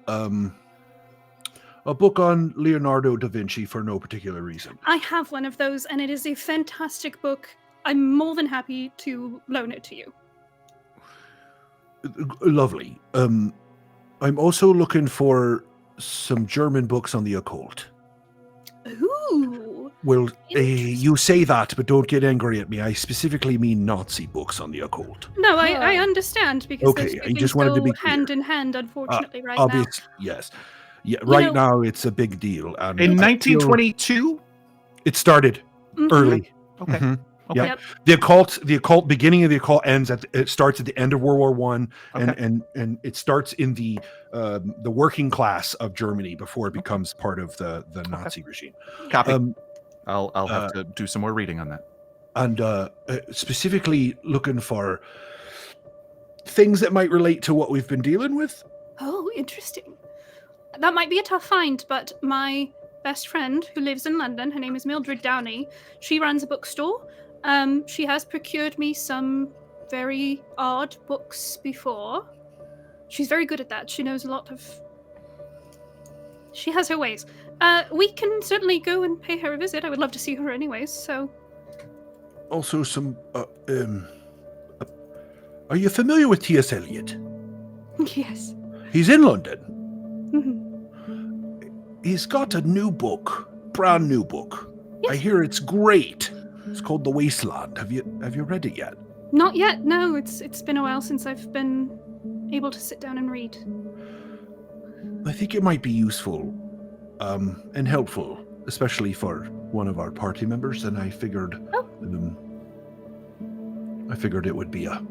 a book on Leonardo da Vinci for no particular reason. I have one of those, and it is a fantastic book. I'm more than happy to loan it to you. Lovely. I'm also looking for some German books on the occult. Ooh. Well, you say that, but don't get angry at me. I specifically mean Nazi books on the occult. No, I understand, because those Okay, two I things just wanted to go be clear. hand in hand, unfortunately, right now. Obviously, yes. Yeah, right now it's a big deal. And In I feel 1922? it started Mhm. early. Okay. Mhm. Okay. Yeah. Yep. The occult beginning of the occult it starts at the end of World War One, and it starts in the working class of Germany before it becomes part of the Nazi regime. Copy. I'll have to do some more reading on that. And specifically looking for things that might relate to what we've been dealing with. Oh, interesting. That might be a tough find, but my best friend who lives in London, her name is Mildred Downey, she runs a bookstore. She has procured me some very odd books before. She's very good at that. She knows a lot of... She has her ways. We can certainly go and pay her a visit. I would love to see her anyways, so... Also some... are you familiar with T.S. Eliot? Yes. He's in London. Mhm. He's got a new book, brand new book. Yes. I hear it's great. It's called The Wasteland. Have you read it yet? Not yet, no. It's been a while since I've been able to sit down and read. I think it might be useful and helpful, especially for one of our party members, and I figured it would be a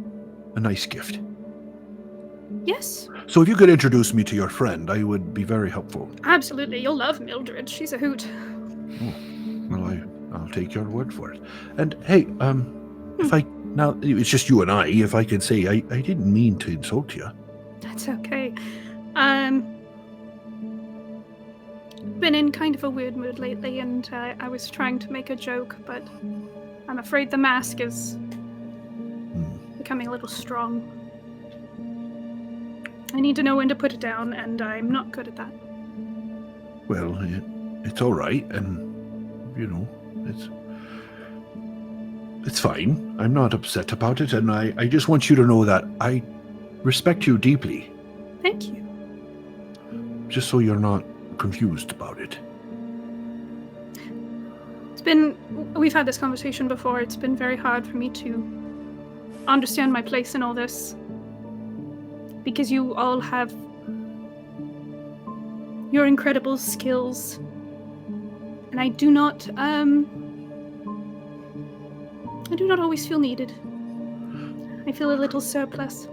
nice gift. Yes, So if you could introduce me to your friend, I would be very helpful. absolutely. You'll love Mildred. She's a hoot. Well, I'll take your word for it. And hey, if I now it's just you and I. If I could say, I didn't mean to insult you. That's okay. Been in kind of a weird mood lately, and I was trying to make a joke, but I'm afraid the mask is becoming a little strong. I need to know when to put it down, and I'm not good at that. Well, it's all right, and you know, it's fine. I'm not upset about it, and I just want you to know that I respect you deeply. Thank you. Just so you're not confused about it. We've had this conversation before. It's been very hard for me to understand my place in all this, because you all have your incredible skills, and I do not always feel needed. I feel a little surplus.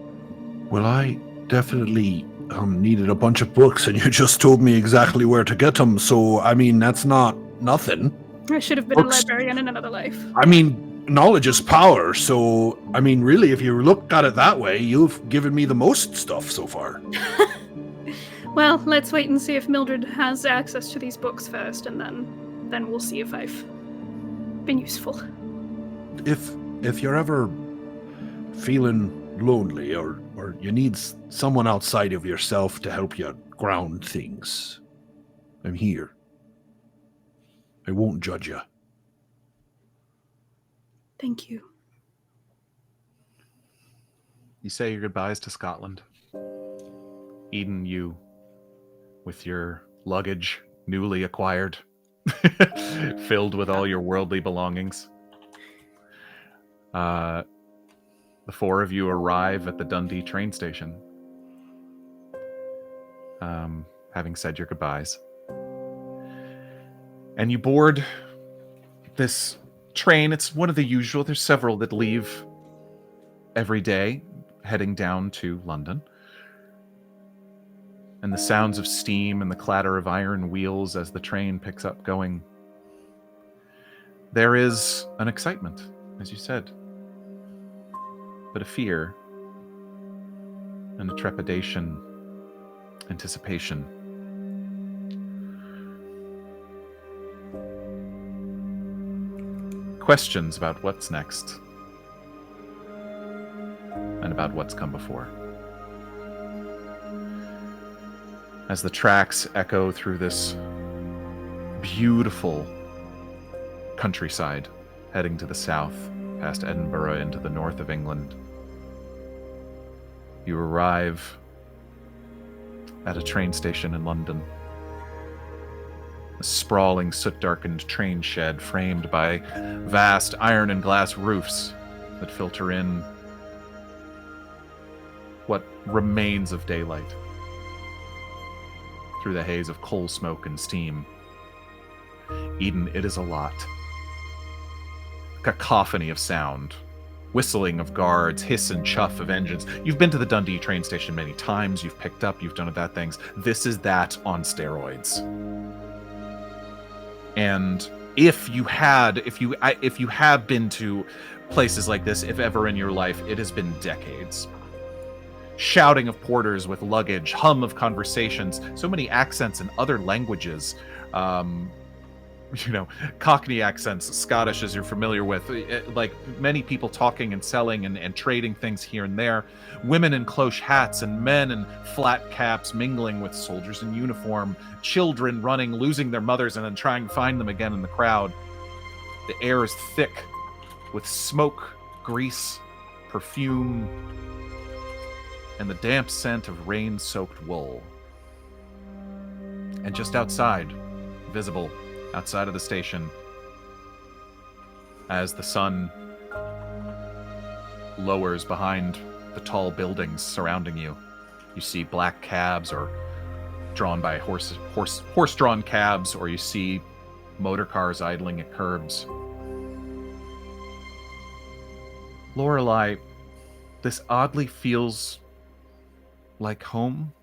Well, I definitely needed a bunch of books, and you just told me exactly where to get them. So, I mean, that's not nothing. I should have been Books. a librarian in another life. I mean, knowledge is power. So, I mean, really, if you look at it that way, you've given me the most stuff so far. Well, let's wait and see if Mildred has access to these books first, and then we'll see if I've been useful. If you're ever feeling lonely or you need someone outside of yourself to help you ground things, I'm here. I won't judge you. Thank you. You say your goodbyes to Scotland. Eden, you, with your luggage newly acquired, filled with all your worldly belongings. The four of you arrive at the Dundee train station, having said your goodbyes. And you board this train. It's one of the usual. There's several that leave every day, heading down to London. And the sounds of steam and the clatter of iron wheels as the train picks up going. There is an excitement, as you said, but a fear and a trepidation, anticipation. Questions about what's next and about what's come before. As the tracks echo through this beautiful countryside, heading to the south, past Edinburgh into the north of England, you arrive at a train station in London. A sprawling, soot-darkened train shed framed by vast iron and glass roofs that filter in what remains of daylight through the haze of coal smoke and steam. Eden, it is a lot. Cacophony of sound, whistling of guards, hiss and chuff of engines. You've been to the Dundee train station many times. You've picked up, you've done bad things. This is that on steroids. And if you have been to places like this, if ever in your life, it has been decades. Shouting of porters with luggage, hum of conversations, so many accents in other languages. Cockney accents, Scottish, as you're familiar with, like many people talking and selling and trading things here and there. Women in cloche hats and men in flat caps mingling with soldiers in uniform. Children running, losing their mothers, and then trying to find them again in the crowd. The air is thick with smoke, grease, perfume, and the damp scent of rain-soaked wool. And just outside, visible outside of the station, as the sun lowers behind the tall buildings surrounding you, you see black cabs or drawn by horse-drawn cabs, or you see motor cars idling at curbs. Lorelei, this oddly feels like home,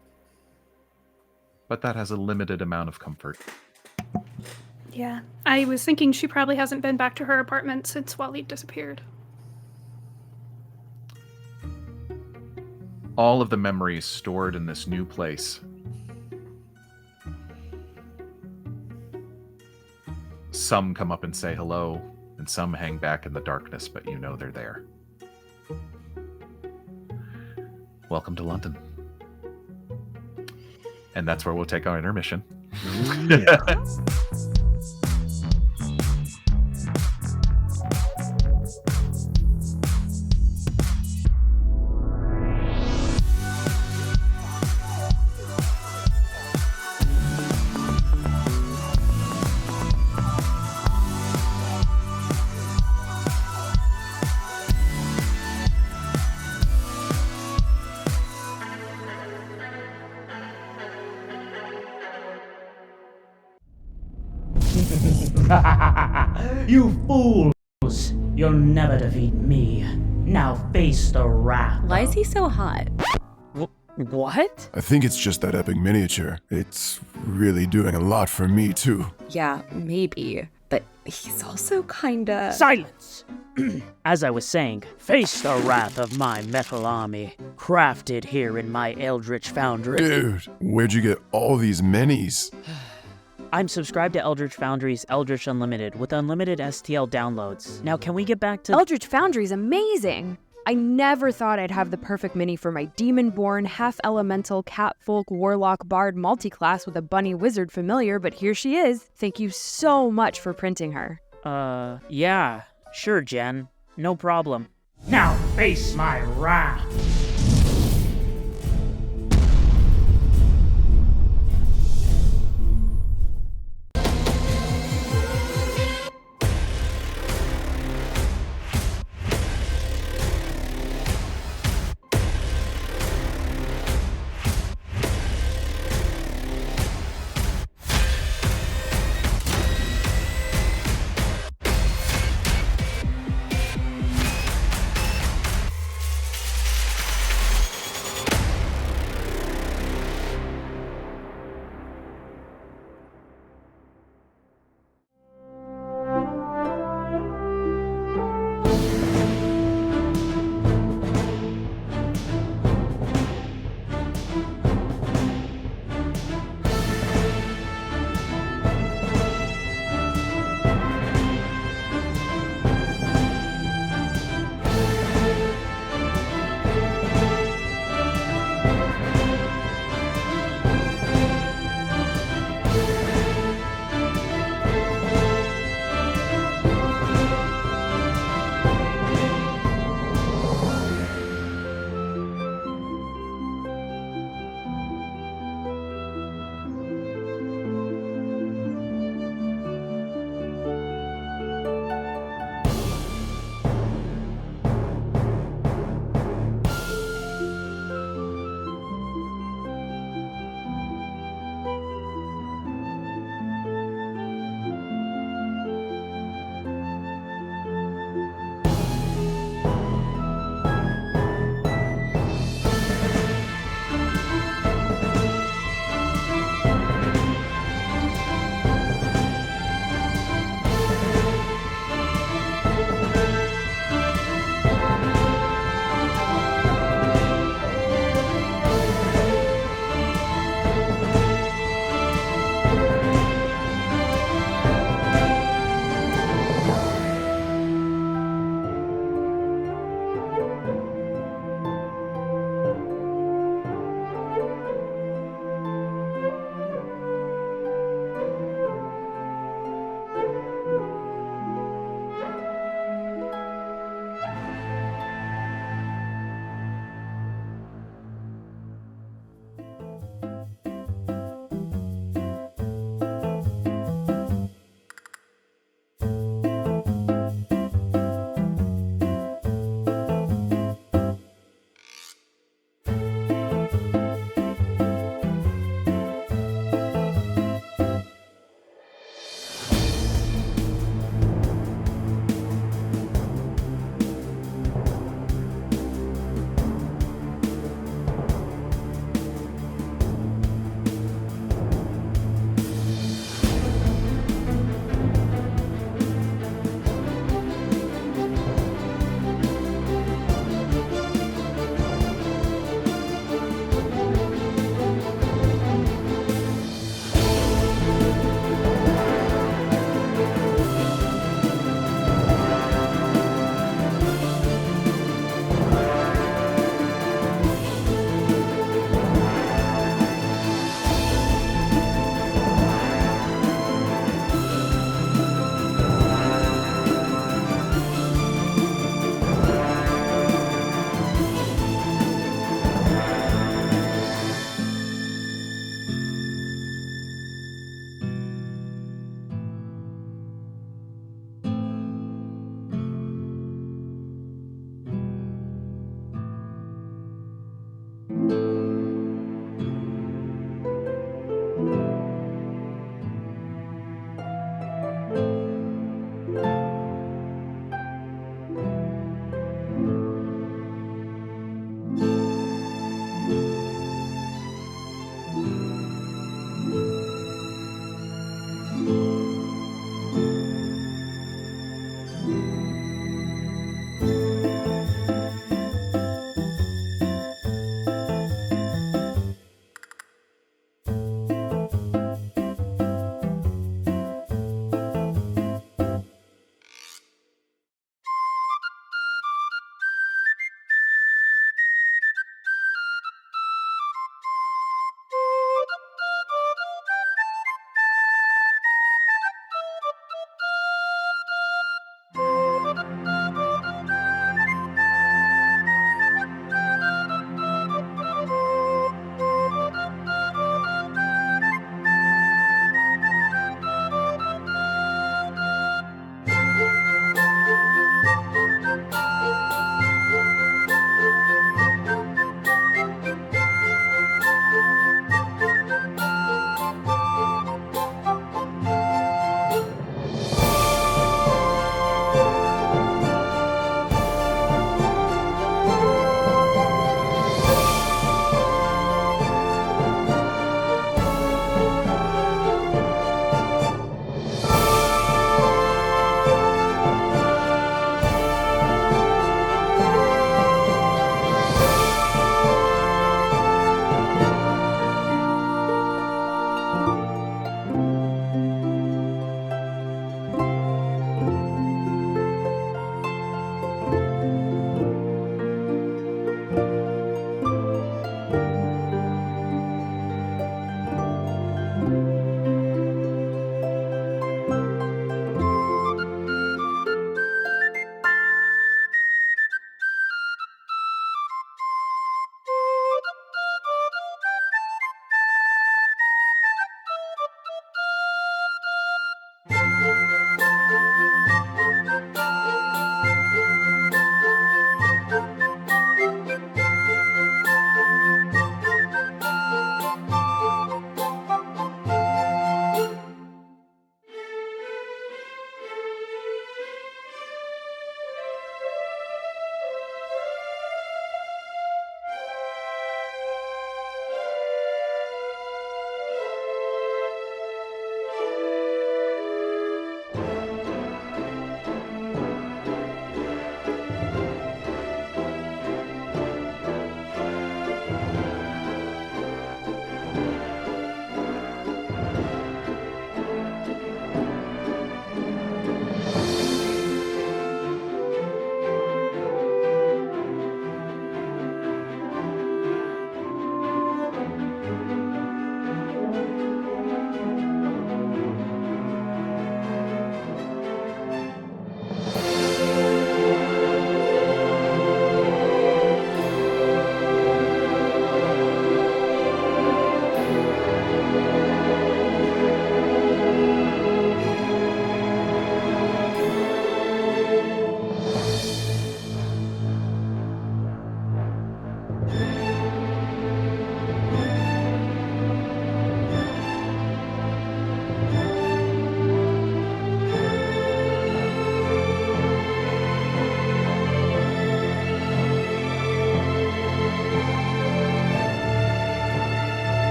but that has a limited amount of comfort. Yeah, I was thinking she probably hasn't been back to her apartment since Wally disappeared. All of the memories stored in this new place. Some come up and say hello, and some hang back in the darkness, but you know they're there. Welcome to London. And that's where we'll take our intermission. Yeah. You fools! You'll never defeat me. Now face the wrath. Why is he so hot? What? I think it's just that epic miniature. It's really doing a lot for me, too. Yeah, maybe. But he's also kinda... Silence! As I was saying, face the wrath of my metal army, crafted here in my Eldritch Foundry. Dude, where'd you get all these minis? I'm subscribed to Eldritch Foundry's Eldritch Unlimited with unlimited STL downloads. Now, can we get back to... Eldritch Foundry's amazing! I never thought I'd have the perfect mini for my demon-born, half-elemental, catfolk, warlock, bard multi-class with a bunny wizard familiar, but here she is. Thank you so much for printing her. Yeah. Sure, Jen. No problem. Now face my wrath!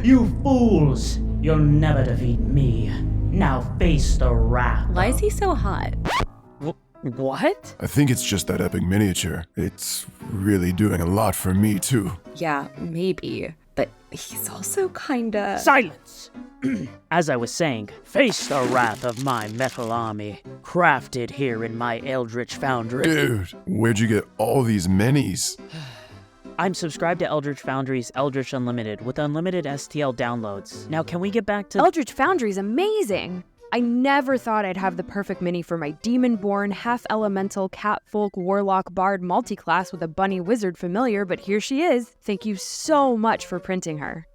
You fools! You'll never defeat me. Now face the wrath. Why is he so hot? What? I think it's just that epic miniature. It's really doing a lot for me, too. Yeah, maybe. But he's also kinda... Silence! As I was saying, face the wrath of my metal army, crafted here in my Eldritch Foundry. Dude, where'd you get all these minis? I'm subscribed to Eldritch Foundry's Eldritch Unlimited with unlimited STL downloads. Now, can we get back to... Eldritch Foundry's amazing! I never thought I'd have the perfect mini for my demon-born, half-elemental, catfolk, warlock, bard multiclass with a bunny wizard familiar, but here she is. Thank you so much for printing her.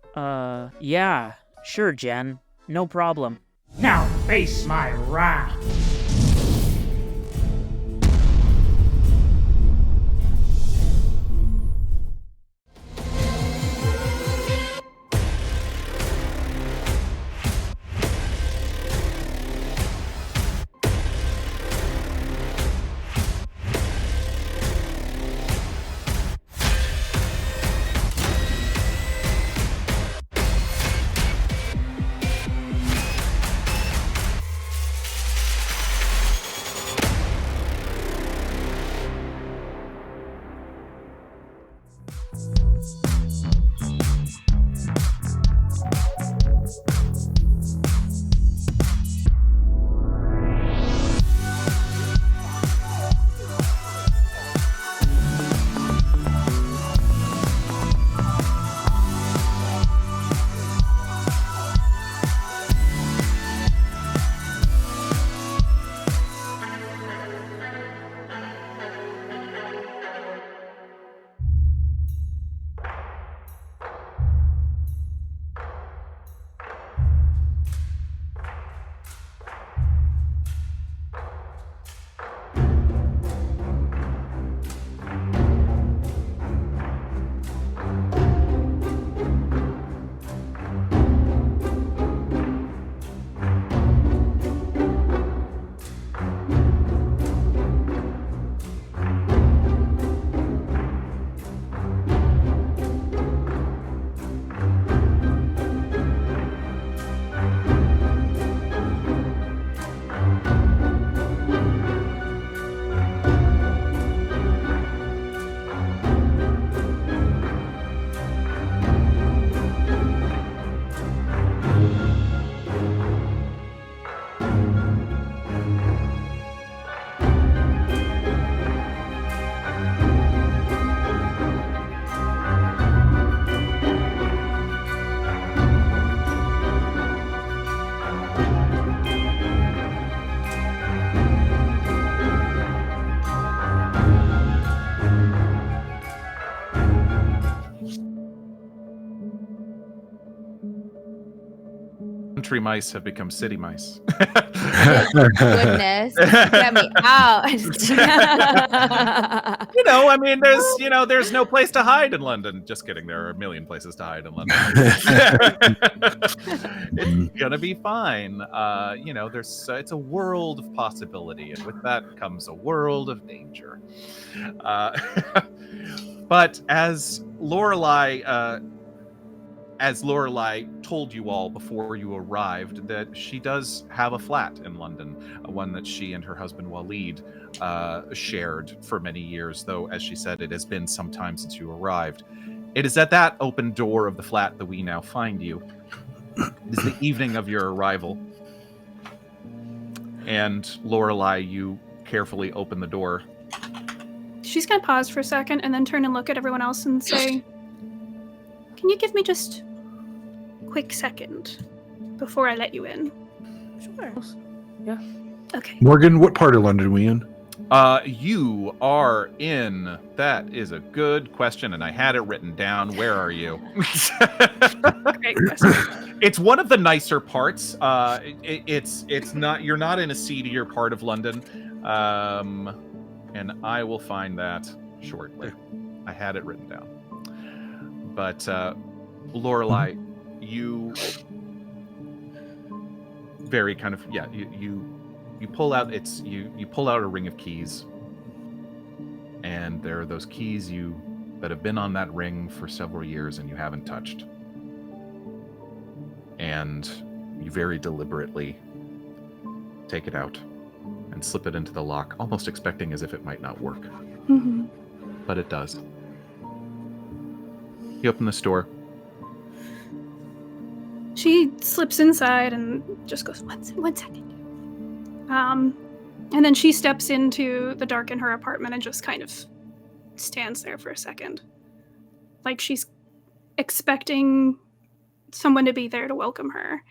Yeah. Sure, Jen. No problem. Now face my wrath. Country mice have become city mice. Goodness, get me out. I mean, there's no place to hide in London. Just kidding. There are a million places to hide in London. It's gonna be fine. It's a world of possibility, and with that comes a world of danger. But as Lorelei told you all before you arrived, that she does have a flat in London, one that she and her husband Waleed shared for many years, though, as she said, it has been some time since you arrived. It is at that open door of the flat that we now find you. It is the evening of your arrival. And Lorelei, you carefully open the door. She's gonna pause for a second and then turn and look at everyone else and say, "Can you give me just a quick second before I let you in?" Sure. Yeah. Okay. Morgan, what part of London are we in? You are in. That is a good question, and I had it written down. Where are you? Great question. It's one of the nicer parts. It's not. You're not in a seedier part of London, and I will find that shortly. I had it written down. But Lorelei, you very kind of you pull out you pull out a ring of keys, and there are those keys that have been on that ring for several years and you haven't touched. and you very deliberately take it out and slip it into the lock, almost expecting as if it might not work. Mm-hmm. But it does. You open this door. She slips inside and just goes, one second. And then she steps into the dark in her apartment and just kind of stands there for a second. Like she's expecting someone to be there to welcome her.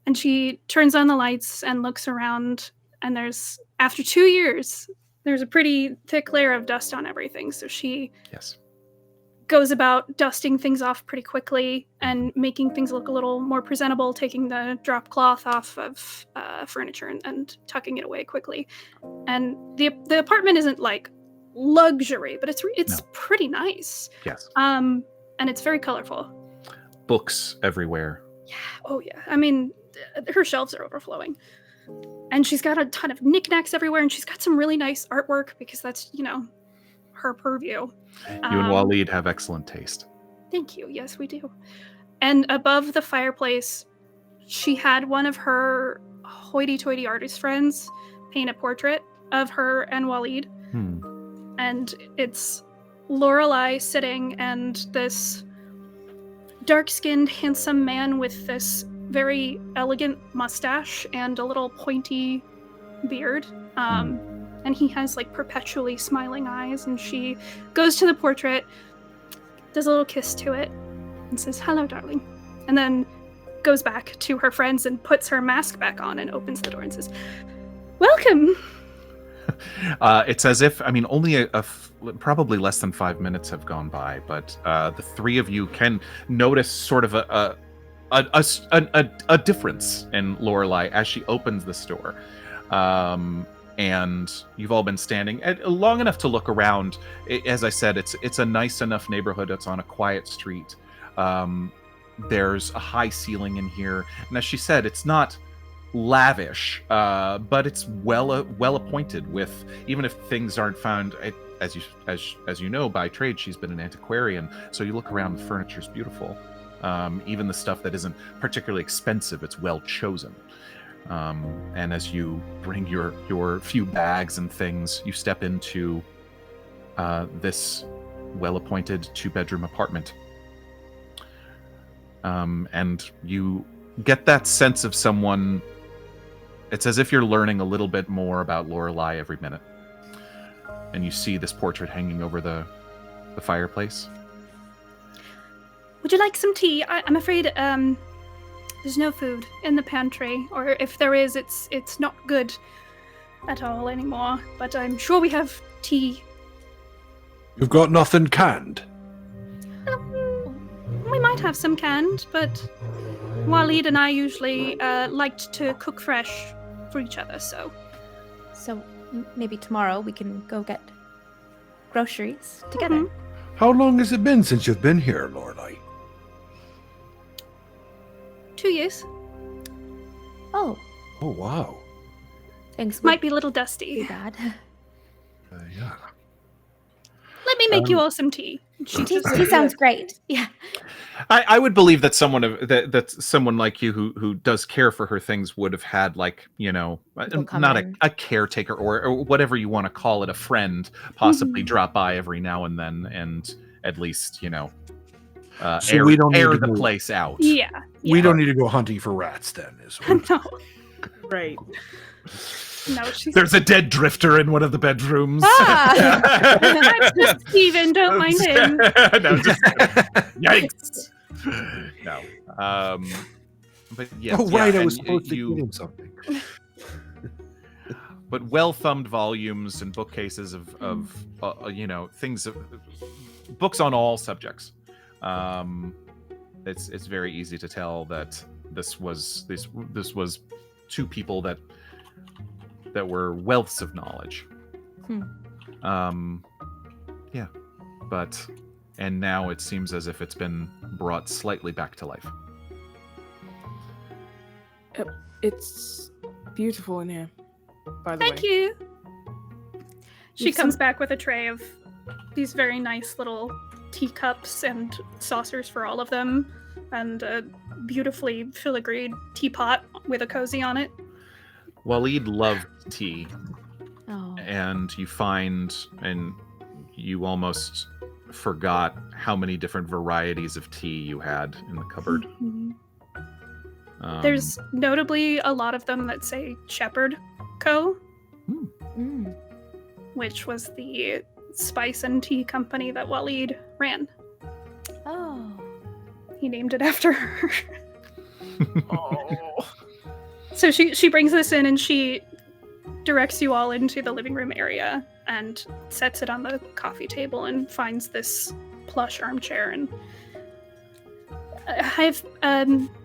And she turns on the lights and looks around, and after 2 years, there's a pretty thick layer of dust on everything. So she goes about dusting things off pretty quickly and making things look a little more presentable, taking the drop cloth off of furniture and tucking it away quickly. And the apartment isn't like luxury, but it's pretty nice. Yes. And it's very colorful. Books everywhere. Yeah. Oh yeah. I mean, her shelves are overflowing. And she's got a ton of knickknacks everywhere, and she's got some really nice artwork because that's, her purview. You and Waleed have excellent taste. Thank you. Yes, we do. And above the fireplace, she had one of her hoity-toity artist friends paint a portrait of her and Waleed. And it's Lorelei sitting, and this dark-skinned, handsome man with this very elegant mustache and a little pointy beard. And he has like perpetually smiling eyes, and she goes to the portrait, does a little kiss to it, and says, "Hello, darling." And then goes back to her friends and puts her mask back on and opens the door and says, "Welcome." It's as if, only probably less than 5 minutes have gone by, but the three of you can notice sort of a difference in Lorelei as she opens this door. And you've all been standing long enough to look around. As I said, it's a nice enough neighborhood. It's on a quiet street. There's a high ceiling in here, and as she said, it's not lavish, but it's well appointed. With even if things aren't found, as you know by trade, she's been an antiquarian. So you look around, the furniture's beautiful. Even the stuff that isn't particularly expensive, it's well chosen. And as you bring your few bags and things, you step into this well-appointed 2-bedroom apartment. And you get that sense of someone. It's as if you're learning a little bit more about Lorelei every minute. And you see this portrait hanging over the fireplace. Would you like some tea? I'm afraid there's no food in the pantry, or if there is, it's not good at all anymore. But I'm sure we have tea. You've got nothing canned? We might have some canned, but Waleed and I usually liked to cook fresh for each other, so... So maybe tomorrow we can go get groceries together. Mm-hmm. How long has it been since you've been here, Lorelei? 2 years. Oh, wow. things Might be a little dusty. be bad. Yeah. Let me make you all some tea. Tea sounds great. Yeah. I would believe that someone like you who does care for her things would have had, like, not a caretaker or whatever you want to call it, a friend possibly drop by every now and then and at least, So we don't air need to the go- place out. Yeah. We don't need to go hunting for rats then, is what? No. Right. No, she's... There's a dead drifter in one of the bedrooms. That's just Steven, don't mind him. No, just yikes. No. But yes. Oh, right, yeah, I was and supposed to give him something. But well-thumbed volumes and bookcases of things, books on all subjects. It's very easy to tell that this was two people that were wealths of knowledge. Yeah, and now it seems as if it's been brought slightly back to life. It's beautiful in here, by the way. Thank you. She You've comes back with a tray of these very nice little teacups and saucers for all of them. and a beautifully filigreed teapot with a cozy on it. Waleed loved tea, Oh. and you find, and you almost forgot how many different varieties of tea you had in the cupboard. There's notably a lot of them that say Shepherd Co., which was the spice and tea company that Waleed ran. Oh. He named it after her. Oh. So she brings this in and she directs you all into the living room area and sets it on the coffee table and finds this plush armchair. And I have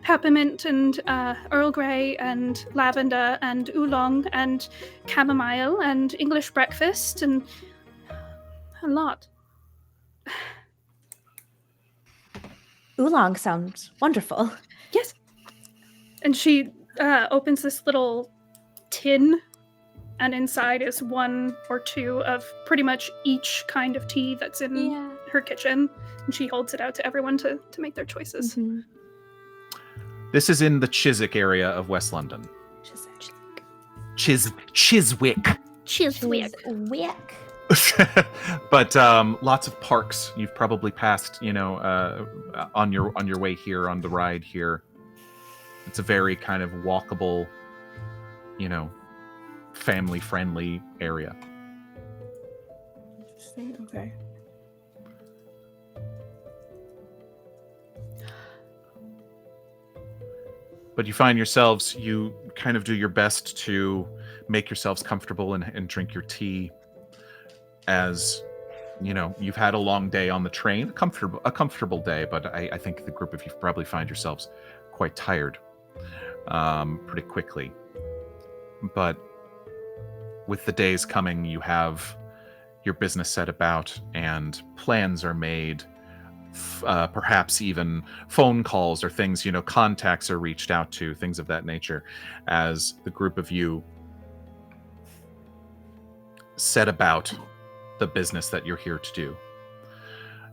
peppermint and Earl Grey and lavender and oolong and chamomile and English breakfast and a lot. Oolong sounds wonderful. Yes. And she opens this little tin, and inside is one or two of pretty much each kind of tea that's in her kitchen. And she holds it out to everyone to make their choices. Mm-hmm. This is in the Chiswick area of West London. Chiswick. Chiswick. But lots of parks. You've probably passed, on your way here, on the ride here. It's a very kind of walkable, family-friendly area. Interesting. Okay. But you find yourselves, you kind of do your best to make yourselves comfortable and drink your tea. As you've had a long day on the train, a comfortable day, but I think the group of you probably find yourselves quite tired pretty quickly. But with the days coming, you have your business set about and plans are made, perhaps even phone calls or things, contacts are reached out to, things of that nature, as the group of you set about the business that you're here to do.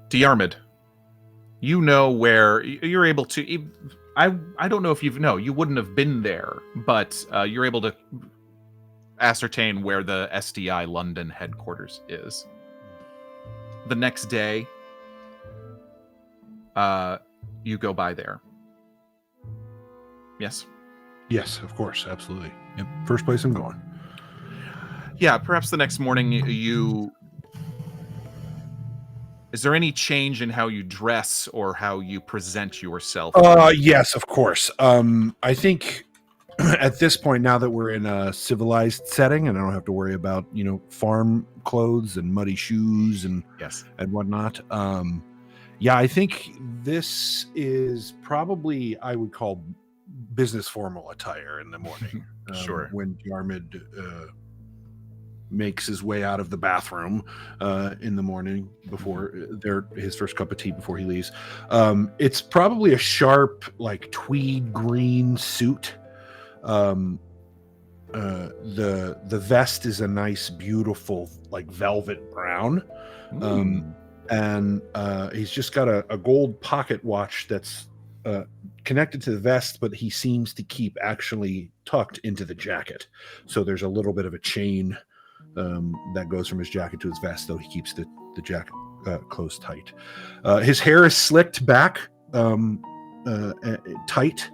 Diarmuid, you know where you're able to. I don't know if you wouldn't have been there, but you're able to ascertain where the SDI London headquarters is. The next day, you go by there. Yes? Yes, of course, absolutely. Yep. First place I'm going. Yeah, perhaps the next morning is there any change in how you dress or how you present yourself? Yes, of course. I think at this point, now that we're in a civilized setting and I don't have to worry about, farm clothes and muddy shoes and whatnot. I think this is probably, I would call business formal attire in the morning. Sure. When Diarmuid makes his way out of the bathroom in the morning before his first cup of tea before he leaves. It's probably a sharp, like tweed green suit. The vest is a nice, beautiful, like velvet brown. And he's just got a gold pocket watch that's connected to the vest, but he seems to keep actually tucked into the jacket. So there's a little bit of a chain that goes from his jacket to his vest, though he keeps the jacket closed tight. His hair is slicked back tight.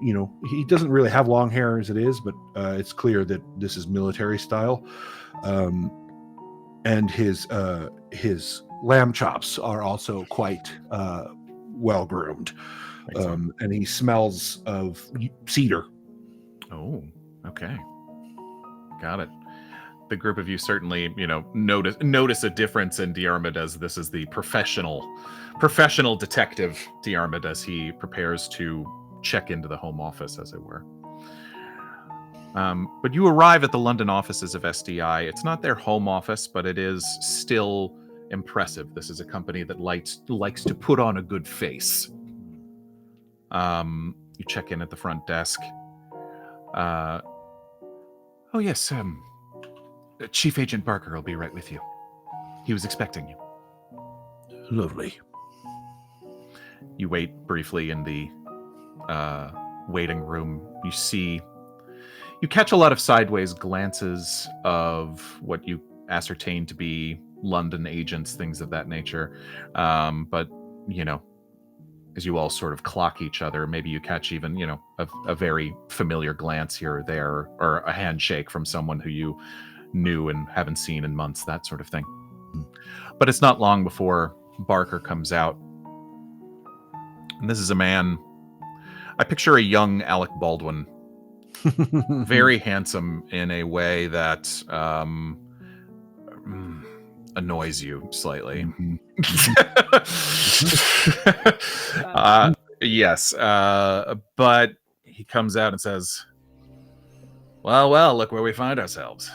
He doesn't really have long hair as it is, but it's clear that this is military style. And his lamb chops are also quite well groomed. And he smells of cedar. Oh, okay. Got it. The group of you certainly, notice a difference in Diarmuid, as this is the professional detective Diarmuid, as he prepares to check into the home office, as it were. But you arrive at the London offices of SDI. It's not their home office, but it is still impressive. This is a company that likes to put on a good face. You check in at the front desk. Oh yes, Chief Agent Barker will be right with you. He was expecting you. Lovely. You wait briefly in the waiting room. You catch a lot of sideways glances of what you ascertain to be London agents, things of that nature. But, as you all sort of clock each other, maybe you catch even, a very familiar glance here or there, or a handshake from someone who you knew and haven't seen in months, that sort of thing. But it's not long before Barker comes out. And this is a man, I picture a young Alec Baldwin, very handsome in a way that annoys you slightly. Yes, but he comes out and says, well, look where we find ourselves.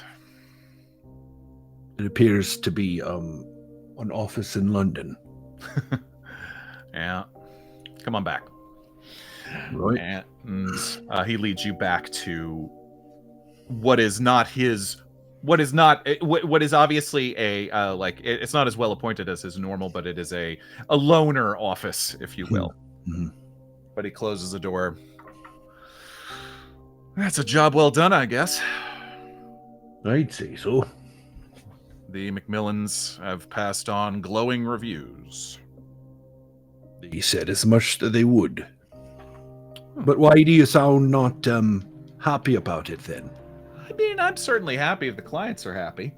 It appears to be an office in London. Yeah. Come on back. Right. And he leads you back to what is obviously a it's not as well appointed as his normal, but it is a loner office, if you will. Mm-hmm. But he closes the door. That's a job well done, I guess. I'd say so. The Macmillans have passed on glowing reviews. They said as much that they would. But why do you sound not happy about it then? I mean, I'm certainly happy if the clients are happy.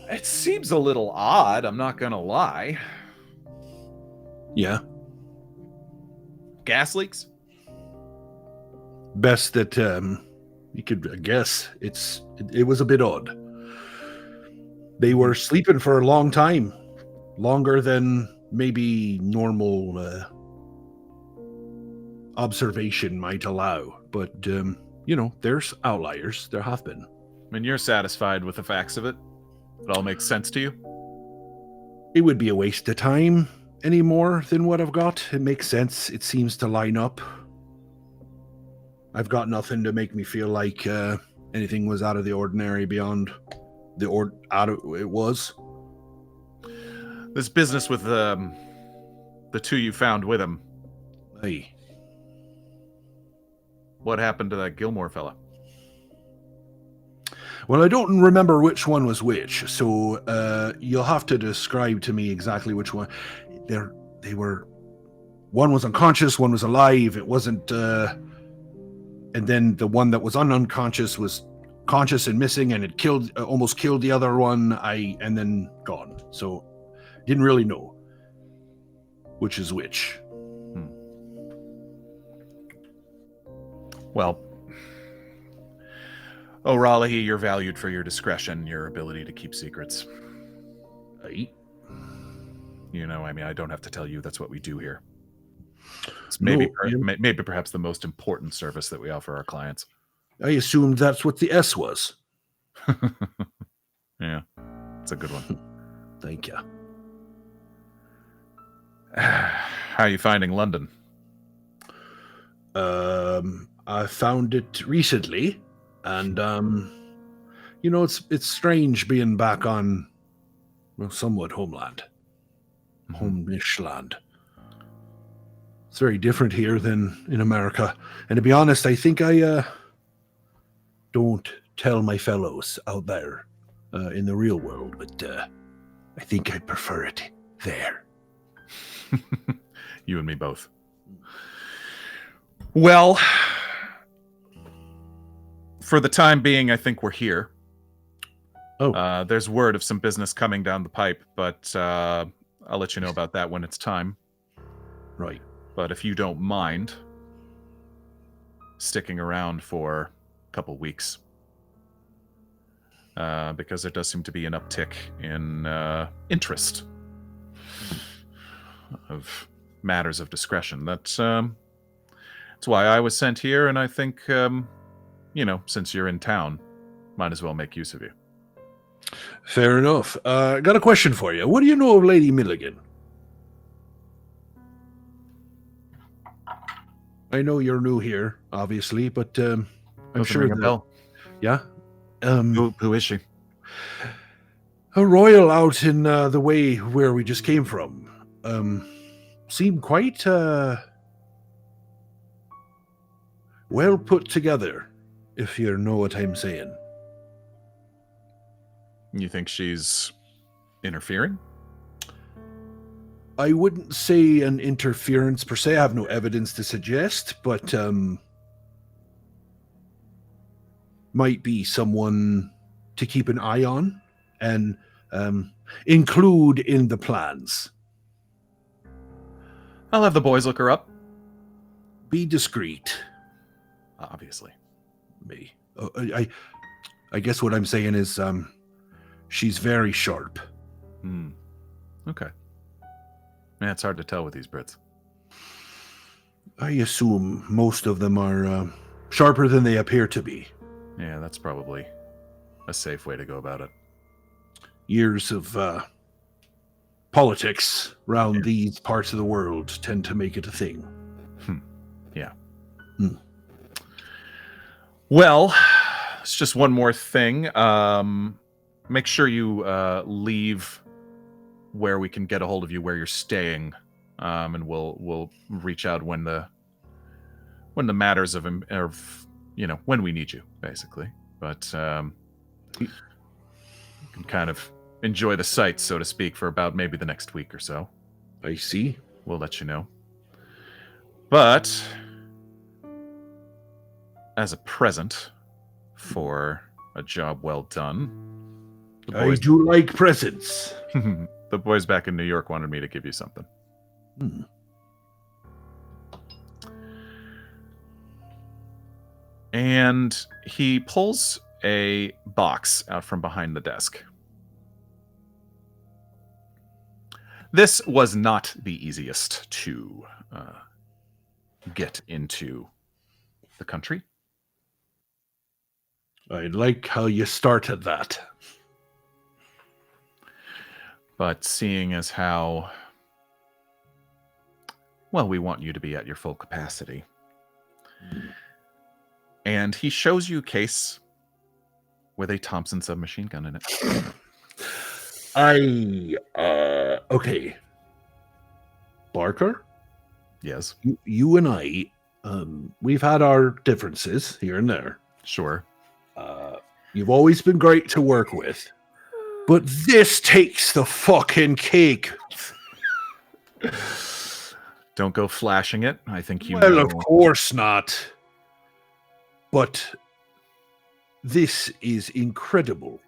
It seems a little odd, I'm not gonna lie. Yeah. Gas leaks? Best that you could guess. It was a bit odd. They were sleeping for a long time. Longer than maybe normal observation might allow. But, there's outliers. There have been. I mean, you're satisfied with the facts of it? It all makes sense to you? It would be a waste of time any more than what I've got. It makes sense. It seems to line up. I've got nothing to make me feel like anything was out of the ordinary beyond it was. This business with the two you found with him. Hey. What happened to that Gilmore fella? Well, I don't remember which one was which, so you'll have to describe to me exactly which one. They were. One was unconscious, one was alive. It wasn't. And then the one that was unconscious was conscious and missing, and it almost killed the other one. And then gone. So didn't really know which is which. Well, O'Reilly, you're valued for your discretion, your ability to keep secrets. Right. I don't have to tell you that's what we do here. It's maybe perhaps the most important service that we offer our clients. I assumed that's what the S was. Yeah, it's a good one. Thank you. How are you finding London? I found it recently, and it's strange being back on, somewhat homeland, home-ish land. It's very different here than in America, and to be honest, I think I don't tell my fellows out there in the real world, but I think I prefer it there. You and me both. Well, for the time being, I think we're here. Oh. There's word of some business coming down the pipe, but I'll let you know about that when it's time. Right. But if you don't mind sticking around for a couple weeks, because there does seem to be an uptick in interest of matters of discretion. That's why I was sent here, and I think, since you're in town, might as well make use of you. Fair enough. I got a question for you. What do you know of Lady Milligan? I know you're new here, obviously, but I'm sure ring a bell. Yeah? Who is she? A royal out in the way where we just came from. seem quite well put together, if you know what I'm saying. You think she's interfering? I wouldn't say an interference per se. I have no evidence to suggest, but might be someone to keep an eye on and include in the plans. I'll have the boys look her up. Be discreet. Obviously. Me. I guess what I'm saying is she's very sharp. Okay. Man, it's hard to tell with these Brits. I assume most of them are sharper than they appear to be. Yeah, that's probably a safe way to go about it. Years of politics around these parts of the world tend to make it a thing. Yeah. Well, it's just one more thing. Make sure you leave where we can get a hold of you, where you're staying, and we'll reach out when the matters of when we need you, basically. But you can kind of enjoy the sights, so to speak, for about maybe the next week or so. I see. We'll let you know. But as a present for a job well done, I do like presents. The boys back in New York wanted me to give you something. And he pulls a box out from behind the desk. This was not the easiest to get into the country. I like how you started that. But seeing as how, well, we want you to be at your full capacity. And he shows you a case with a Thompson submachine gun in it. Okay. Barker? Yes. You and I, we've had our differences here and there. Sure. You've always been great to work with. But this takes the fucking cake. Don't go flashing it. I think you know. know. Of course not. But this is incredible.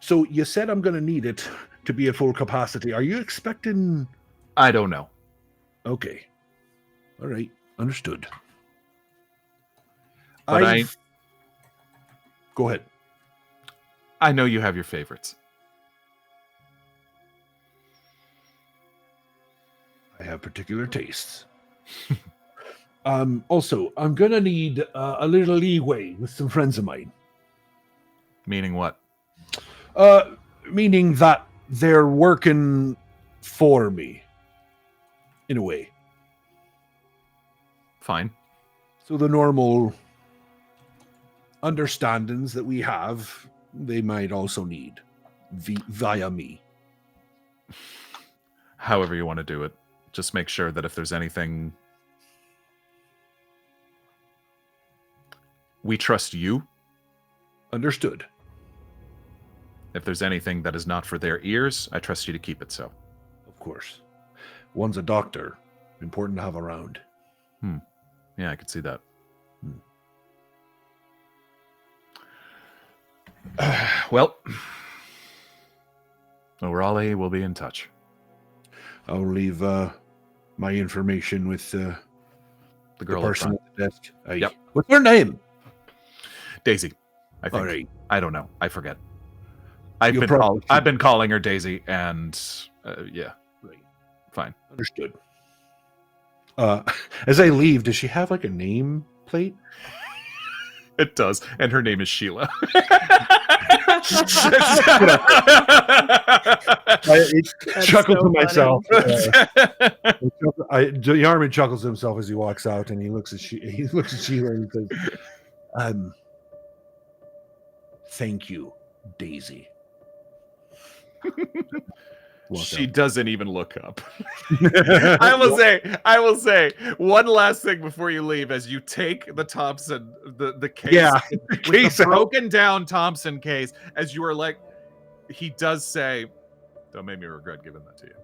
So you said I'm going to need it to be at full capacity. Are you expecting... I don't know. Okay. All right. Understood. But Go ahead. I know you have your favorites. I have particular tastes. Also, I'm going to need a little leeway with some friends of mine. Meaning what? Meaning that they're working for me. In a way. Fine. So the normal understandings that we have, they might also need via me. However you want to do it. Just make sure that if there's anything... We trust you. Understood. If there's anything that is not for their ears, I trust you to keep it so. Of course. One's a doctor. Important to have around. Yeah, I could see that. Well, Lorelei will be in touch. I'll leave my information with the girl person at the desk. Yep. What's her name? Daisy, I think. All right. I don't know. I forget. I've been calling her Daisy, and yeah. Right. Fine. Understood. As I leave, does she have like a name plate? It does, and her name is Sheila. I chuckle to myself. Diarmuid chuckles to himself as he walks out, and he looks at Sheila and he says, "Thank you, Daisy." walk She out. doesn't even look up. I will say one last thing before you leave. As you take the Thompson, the case, Yeah, with case the out. broken down Thompson case, as you are like, he does say, "Don't make me regret giving that to you."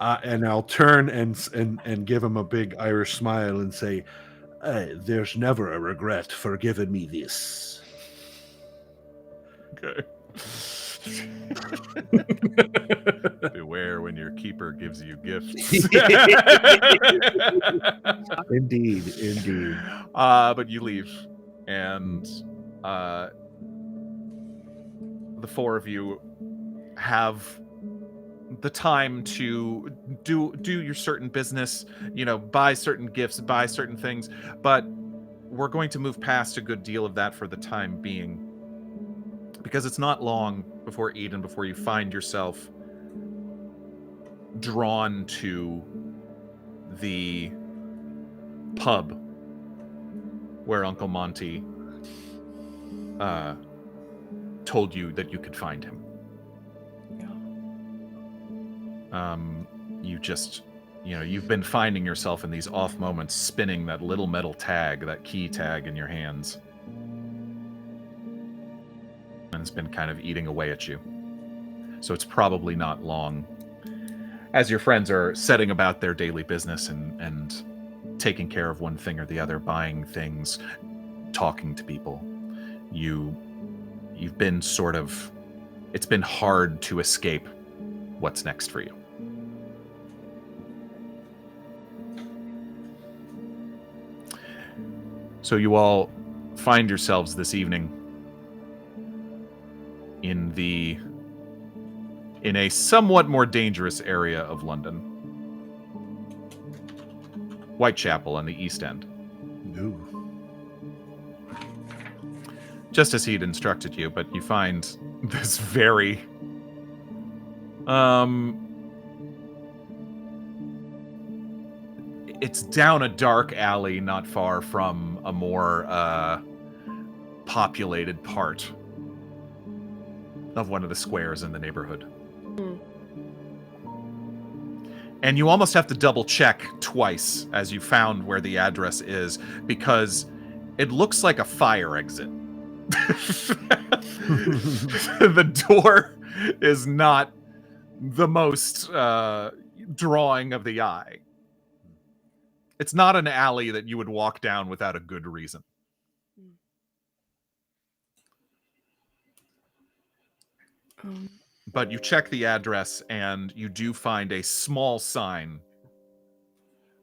And I'll turn and give him a big Irish smile and say, "There's never a regret for giving me this." Okay. Beware when your keeper gives you gifts. Indeed. But you leave, and the four of you have the time to do your certain business, buy certain gifts, buy certain things, but we're going to move past a good deal of that for the time being, because it's not long before you find yourself drawn to the pub where Uncle Monty told you that you could find him. You've been finding yourself in these off moments spinning that little metal tag, that key tag in your hands. And it's been kind of eating away at you. So it's probably not long. As your friends are setting about their daily business and taking care of one thing or the other, buying things, talking to people, you've been it's been hard to escape what's next for you. So you all find yourselves this evening in a somewhat more dangerous area of London. Whitechapel on the East End. No. Just as he'd instructed you, but you find this very it's down a dark alley not far from a more populated part of one of the squares in the neighborhood. And you almost have to double check twice as you found where the address is, because it looks like a fire exit. The door is not the most drawing of the eye. It's not an alley that you would walk down without a good reason. But you check the address and you do find a small sign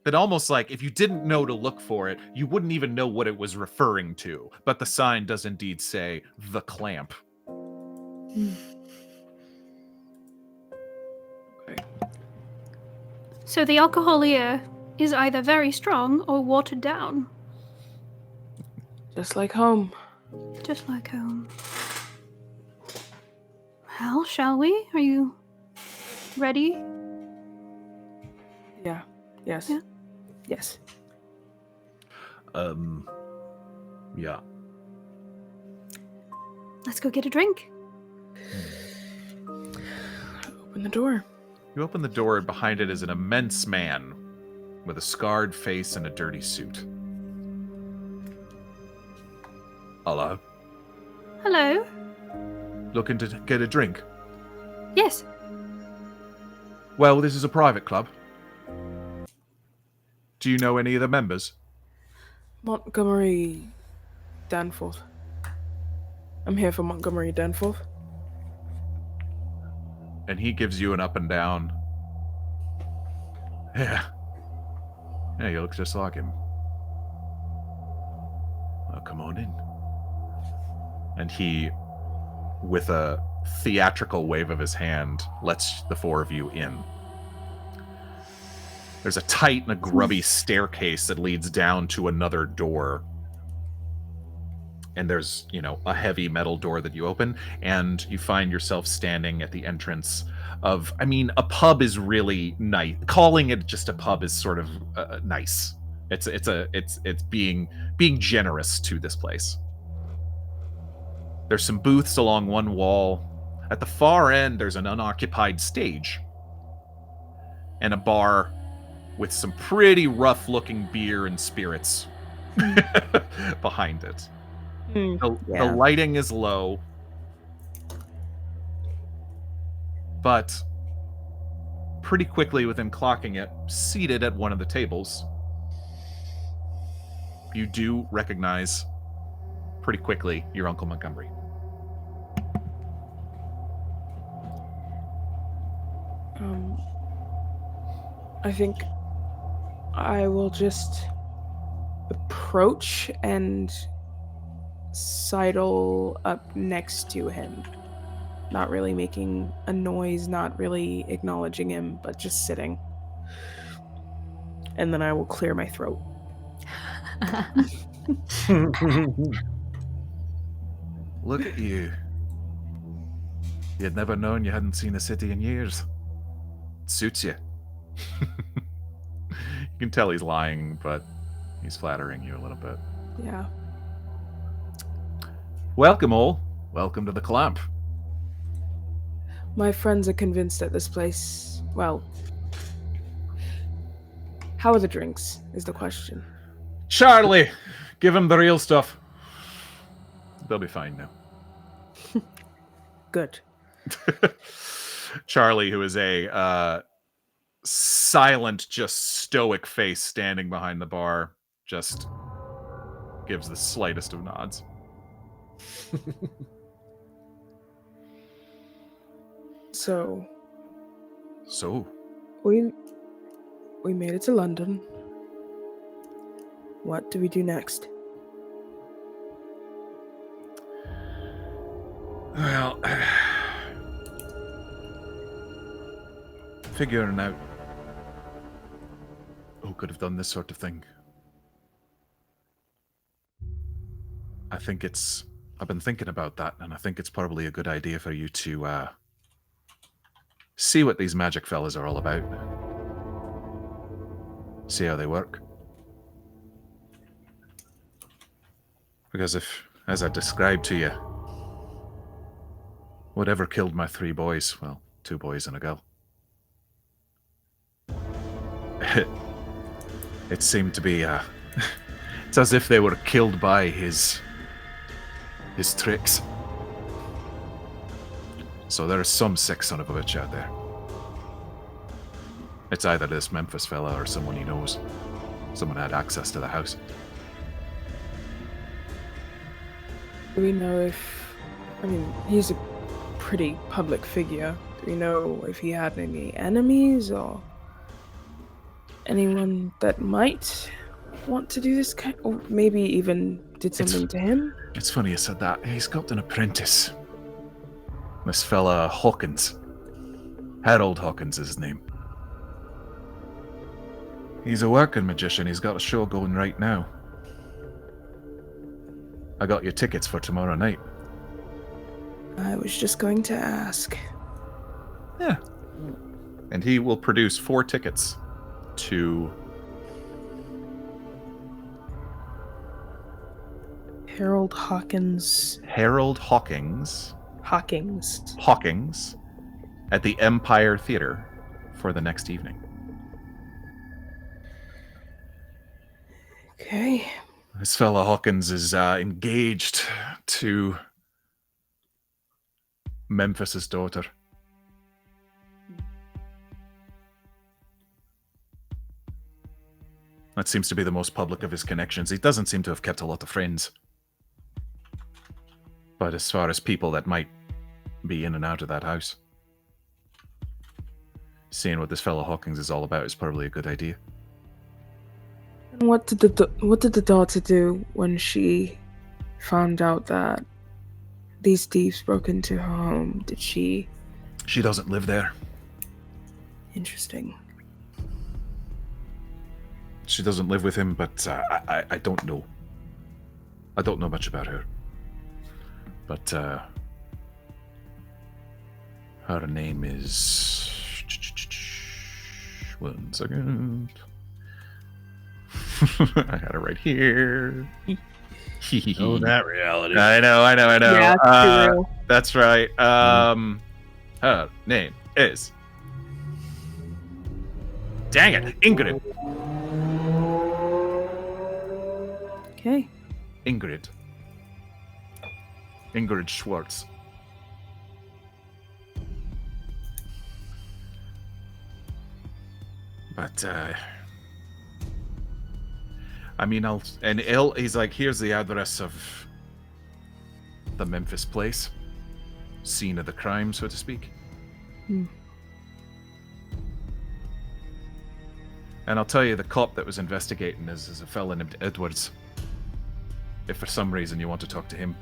that almost like if you didn't know to look for it, you wouldn't even know what it was referring to. But the sign does indeed say The Clamp. So the alcohol here is either very strong or watered down. Just like home. Just like home. Well, shall we? Are you ready? Yeah. Yes. Yeah. Yes. Yeah. Let's go get a drink. Open the door. You open the door, and behind it is an immense man with a scarred face and a dirty suit. Hello? Hello? Looking to get a drink? Yes. Well, this is a private club. Do you know any of the members? Montgomery Danforth. I'm here for Montgomery Danforth. And he gives you an up and down. Yeah. Yeah, you look just like him. Well, come on in. And he, with a theatrical wave of his hand, lets the four of you in. There's a tight and a grubby staircase that leads down to another door. And there's, a heavy metal door that you open, and you find yourself standing at the entrance of, a pub is really nice. Calling it just a pub is sort of nice. It's being generous to this place. There's some booths along one wall. At the far end, there's an unoccupied stage and a bar with some pretty rough-looking beer and spirits behind it. The lighting is low, but pretty quickly within clocking it, seated at one of the tables, you do recognize pretty quickly your Uncle Montgomery. I think I will just approach and sidle up next to him. Not really making a noise, not really acknowledging him, but just sitting. And then I will clear my throat. Look at you. You'd never known you hadn't seen a city in years. It suits you. You can tell he's lying, but he's flattering you a little bit. Yeah. Welcome, all. Welcome to the clamp. My friends are convinced that this place, well, how are the drinks, is the question. Charlie, give him the real stuff. They'll be fine now. Good. Charlie, who is a silent, just stoic face standing behind the bar, just gives the slightest of nods. So we made it to London. What do we do next? Well, figuring out who could have done this sort of thing. I've been thinking about that, and I think it's probably a good idea for you to see what these magic fellas are all about. See how they work. Because if, as I described to you, whatever killed my 3 boys, well, 2 boys and a girl, it seemed to be, it's as if they were killed by his tricks. So there is some sick son of a bitch out there. It's either this Memphis fella or someone he knows. Someone had access to the house. Do we know if... I mean, he's a pretty public figure. Do we know if he had any enemies or anyone that might want to do this kind, or maybe even did something to him? It's funny you said that. He's got an apprentice. This fella Hawkins. Harold Hawkins is his name. He's a working magician. He's got a show going right now. I got your tickets for tomorrow night. I was just going to ask. Yeah. And he will produce 4 tickets to... Harold Hawkins. Harold Hawkins. Hawkins. At the Empire Theater for the next evening. Okay. This fella Hawkins is engaged to Memphis's daughter. That seems to be the most public of his connections. He doesn't seem to have kept a lot of friends. But as far as people that might be in and out of that house, seeing what this fellow Hawkins is all about is probably a good idea. And what did the daughter do when she found out that these thieves broke into her home? Did she... She doesn't live there. Interesting. She doesn't live with him, but I don't know. I don't know much about her. But her name is... One second. I got it right here. Oh, that reality. I know. Yeah, That's right. Her name is... Dang it, Ingrid. Okay. Ingrid Schwartz. But, I mean, he's like, here's the address of the Memphis place. Scene of the crime, so to speak. Hmm. And I'll tell you, the cop that was investigating is a fella named Edwards. If for some reason you want to talk to him.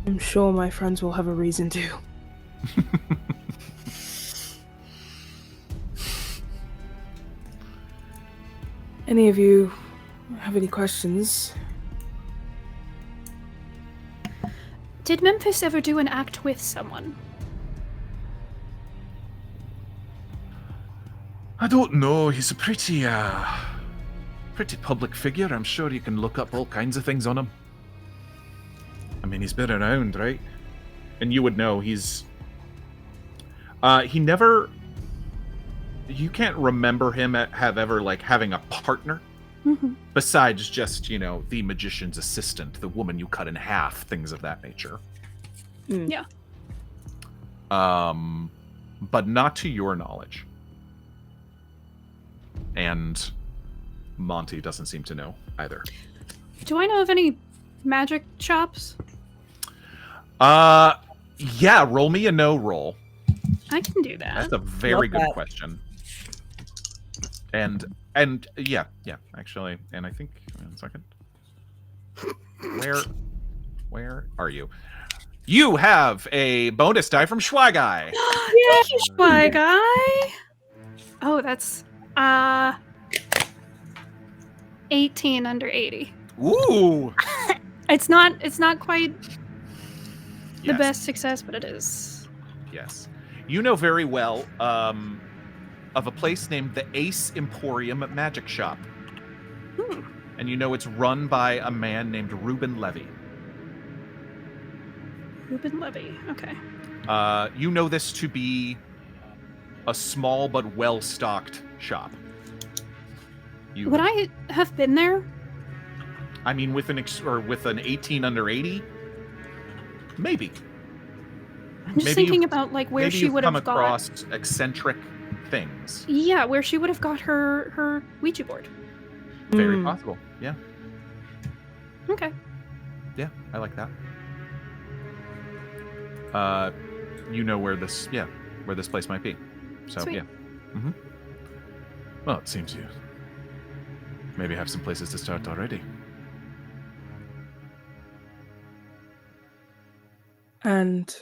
I'm sure my friends will have a reason to. Any of you have any questions? Did Memphis ever do an act with someone? I don't know. He's a pretty public figure. I'm sure you can look up all kinds of things on him. I mean, he's been around, right? And you would know he's... he never... You can't remember him having a partner. Mm-hmm. Besides just, the magician's assistant, the woman you cut in half, things of that nature. Mm. Yeah. But not to your knowledge. And Monty doesn't seem to know either. Do I know of any magic shops? Yeah, roll me a no roll. I can do that. That's a very Love good that. question. And yeah, actually, and I think, 1 second. Where are you? You have a bonus die from Schweigai. Thank you, Spy Guy. Oh, that's 18 under 80. Ooh. It's not quite the Yes. best success, but it is. Yes. You know very well of a place named the Ace Emporium Magic Shop. And you know it's run by a man named Reuben Levy. Reuben Levy. Okay. You know this to be a small but well-stocked shop. Would I have been there? I mean, with an 18 under 80, maybe. I'm just Maybe thinking you- about where Maybe she you've would come have got. across eccentric things. Yeah, where she would have got her Ouija board. Very Mm. possible. Yeah, Okay. yeah, I like that. You know where this place might be. So Sweet. yeah. Mm-hmm. Well, it seems you maybe have some places to start already. And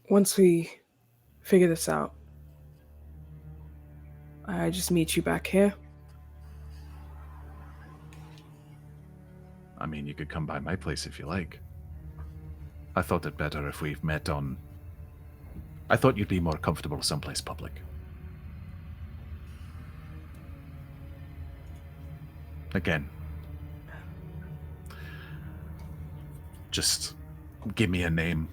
once we figure this out, I just meet you back here. I mean, you could come by my place if you like. I thought it better if we met on... I thought you'd be more comfortable someplace public. Again. Just give me a name.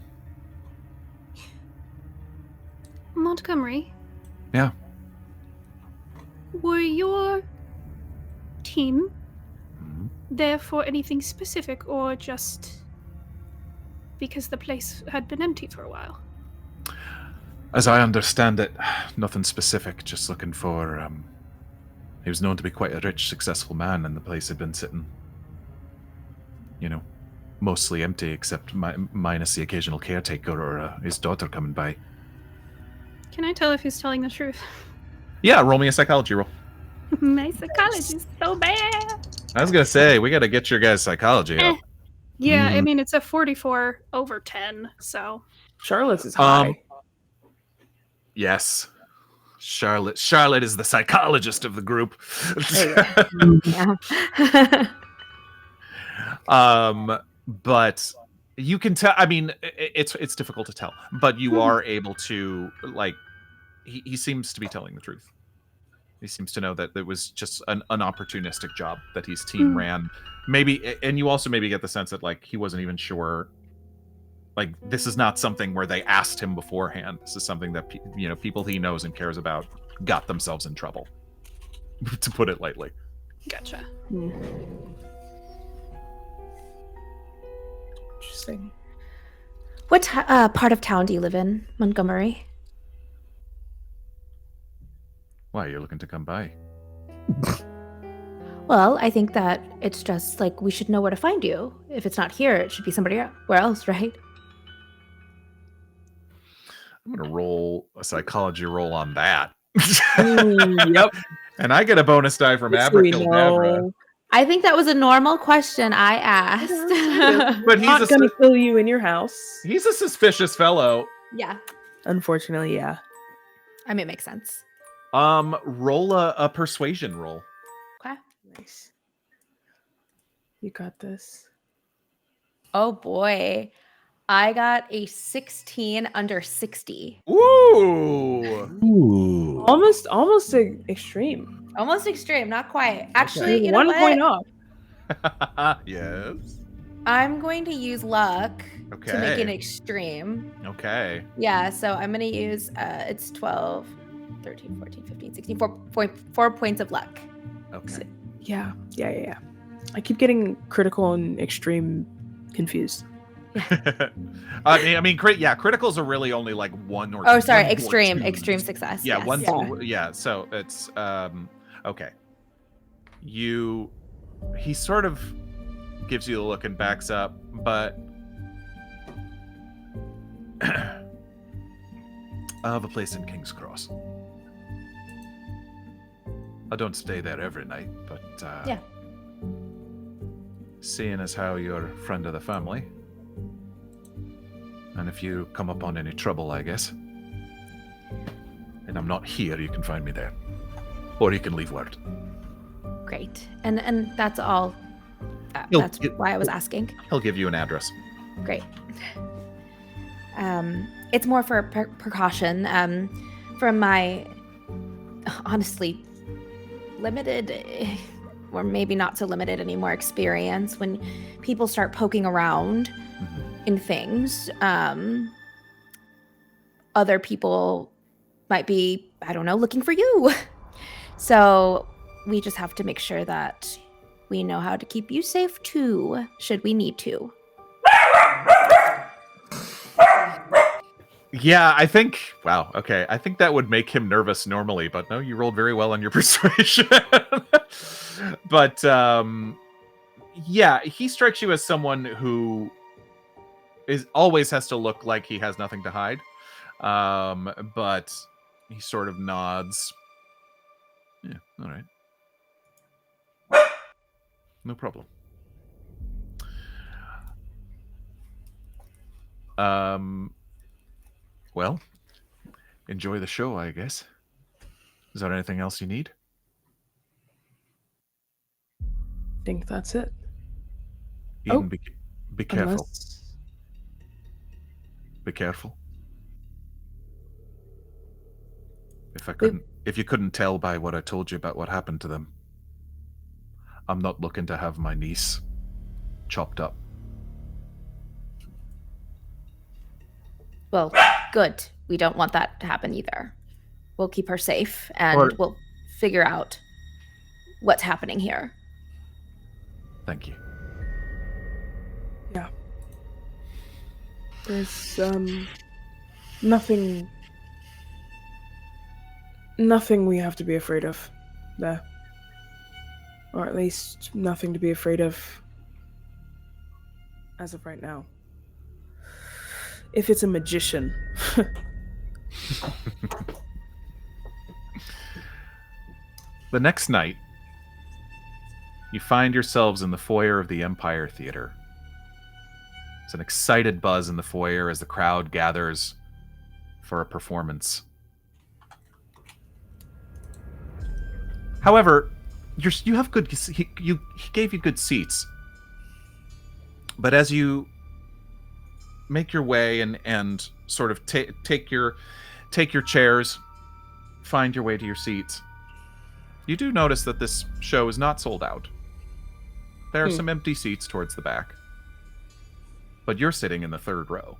Montgomery, Yeah. were your team Mhm. there for anything specific, or just because the place had been empty for a while? As I understand it, nothing specific, just looking for, he was known to be quite a rich, successful man, and the place had been sitting, mostly empty, except minus the occasional caretaker or his daughter coming by. Can I tell if he's telling the truth? Yeah, roll me a psychology roll. My psychology is so bad. I was gonna say, we gotta get your guys' psychology up. Yeah, I mean, it's a 44 over 10, so... Charlotte's is high. Yes. Charlotte is the psychologist of the group. Yeah. But you can tell, I mean, it's difficult to tell, but you are able to, he seems to be telling the truth. He seems to know that it was just an opportunistic job that his team ran. Maybe, and you also maybe get the sense that like he wasn't even sure. Like this is not something where they asked him beforehand. This is something that people he knows and cares about got themselves in trouble, to put it lightly. Gotcha. Interesting. What part of town do you live in, Montgomery? Why, you're looking to come by? Well, I think that it's just like we should know where to find you. If it's not here, it should be somewhere else, right? I'm going to roll a psychology roll on that. Yep. And I get a bonus die from Abracadabra. I think that was a normal question I asked. But he's not going to kill you in your house. He's a suspicious fellow. Yeah. Unfortunately, yeah. I mean, it makes sense. Roll a persuasion roll. Okay. Nice. You got this. Oh boy. I got a 16 under 60. Ooh. Almost extreme. Almost extreme, not quite. Actually, you know 1 what? point off. Yes. I'm going to use luck to make it Okay. extreme. Okay. Yeah, so I'm going to use it's 12, 13, 14, 15, 16, 4 points of luck. Okay. Yeah. I keep getting critical and extreme confused. I mean, criticals are really only like one or. Oh, sorry, one or extreme twos. success. Yeah, yes. one. Yeah. Yeah, so it's okay. He sort of gives you a look and backs up, but I have a place in King's Cross. I don't stay there every night, but Yeah. seeing as how you're a friend of the family, and if you come upon any trouble, I guess, and I'm not here, you can find me there, or you can leave word. Great. And that's all. You'll That's get- why I was asking. He'll give you an address. Great. It's more for precaution. From my honestly limited, or maybe not so limited anymore, experience, when people start poking around in things, other people might be, I don't know, looking for you. So we just have to make sure that we know how to keep you safe too, should we need to. Yeah, I think. Wow. Okay, I think that would make him nervous normally, but no, you rolled very well on your persuasion. But yeah, he strikes you as someone who always has to look like he has nothing to hide. But he sort of nods. Yeah. All right. No problem. Well, enjoy the show, I guess. Is there anything else you need? I think that's it. Eden, be careful. Unless... Be careful. We- If you couldn't tell by what I told you about what happened to them, I'm not looking to have my niece chopped up. Well, good. We don't want that to happen either. We'll keep her safe, and Or- we'll figure out what's happening here. Thank you. Yeah. There's nothing we have to be afraid of there. Or at least nothing to be afraid of as of right now. If it's a magician. The next night, you find yourselves in the foyer of the Empire Theater. There's an excited buzz in the foyer as the crowd gathers for a performance. However, you have good. He gave you good seats, but as you make your way and sort of take your chairs, find your way to your seats, You do notice that this show is not sold out. There are some empty seats towards the back. But you're sitting in the third row.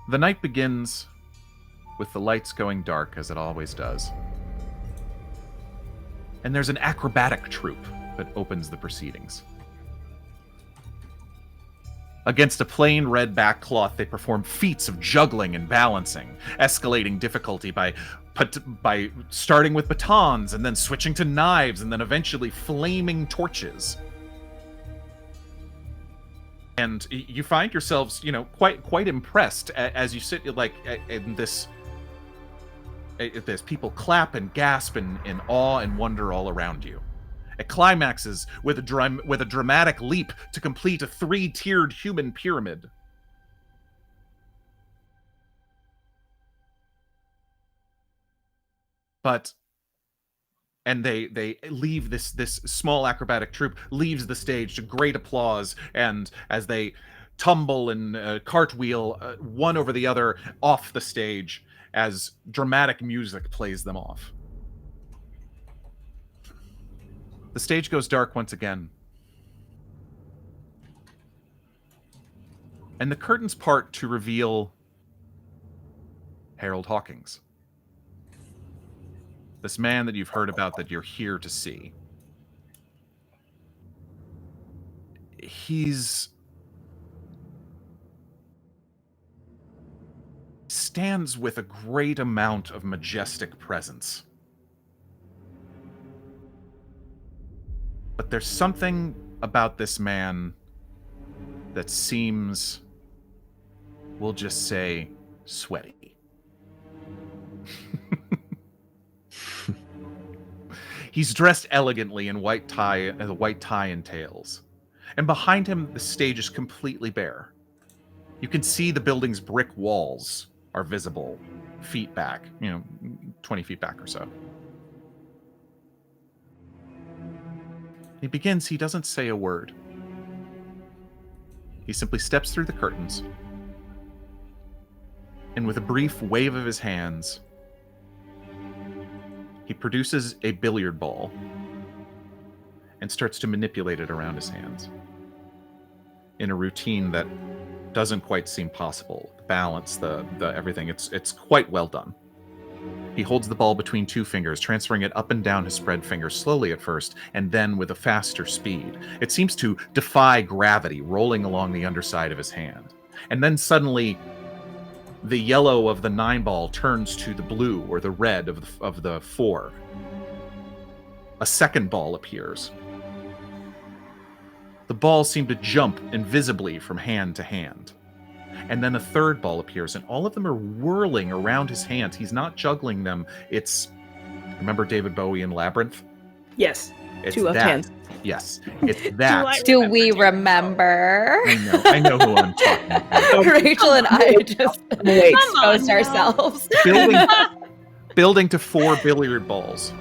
The night begins with the lights going dark, as it always does. And there's an acrobatic troupe that opens the proceedings. Against a plain red backcloth, they perform feats of juggling and balancing, escalating difficulty by starting with batons and then switching to knives and then eventually flaming torches. And you find yourselves, quite impressed as you sit in this. There's people clap and gasp in awe and wonder all around you. It climaxes with a dramatic leap to complete a 3-tiered human pyramid. And they leave this small acrobatic troupe leaves the stage to great applause, and as they tumble and cartwheel one over the other off the stage as dramatic music plays them off. The stage goes dark once again. And the curtains part to reveal Harold Hawkins. This man that you've heard about, that you're here to see. He's stands with a great amount of majestic presence. But there's something about this man that seems, we'll just say, sweaty. He's dressed elegantly in white tie and tails. And behind him, the stage is completely bare. You can see the building's brick walls are visible feet back, 20 feet back or so. He begins, he doesn't say a word. He simply steps through the curtains, and with a brief wave of his hands, he produces a billiard ball and starts to manipulate it around his hands in a routine that doesn't quite seem possible. The balance, the everything, it's quite well done. He holds the ball between 2 fingers, transferring it up and down his spread fingers slowly at first, and then with a faster speed. It seems to defy gravity, rolling along the underside of his hand. And then suddenly, the yellow of the 9 ball turns to the blue or the red of the 4. A second ball appears. The balls seem to jump invisibly from hand to hand. And then a third ball appears, and all of them are whirling around his hands. He's not juggling them. Remember David Bowie in Labyrinth? Yes. It's 2 left hands. Yes, it's that. Do we remember? I know who I'm talking about. Rachel and I just exposed ourselves. Building to 4 billiard balls.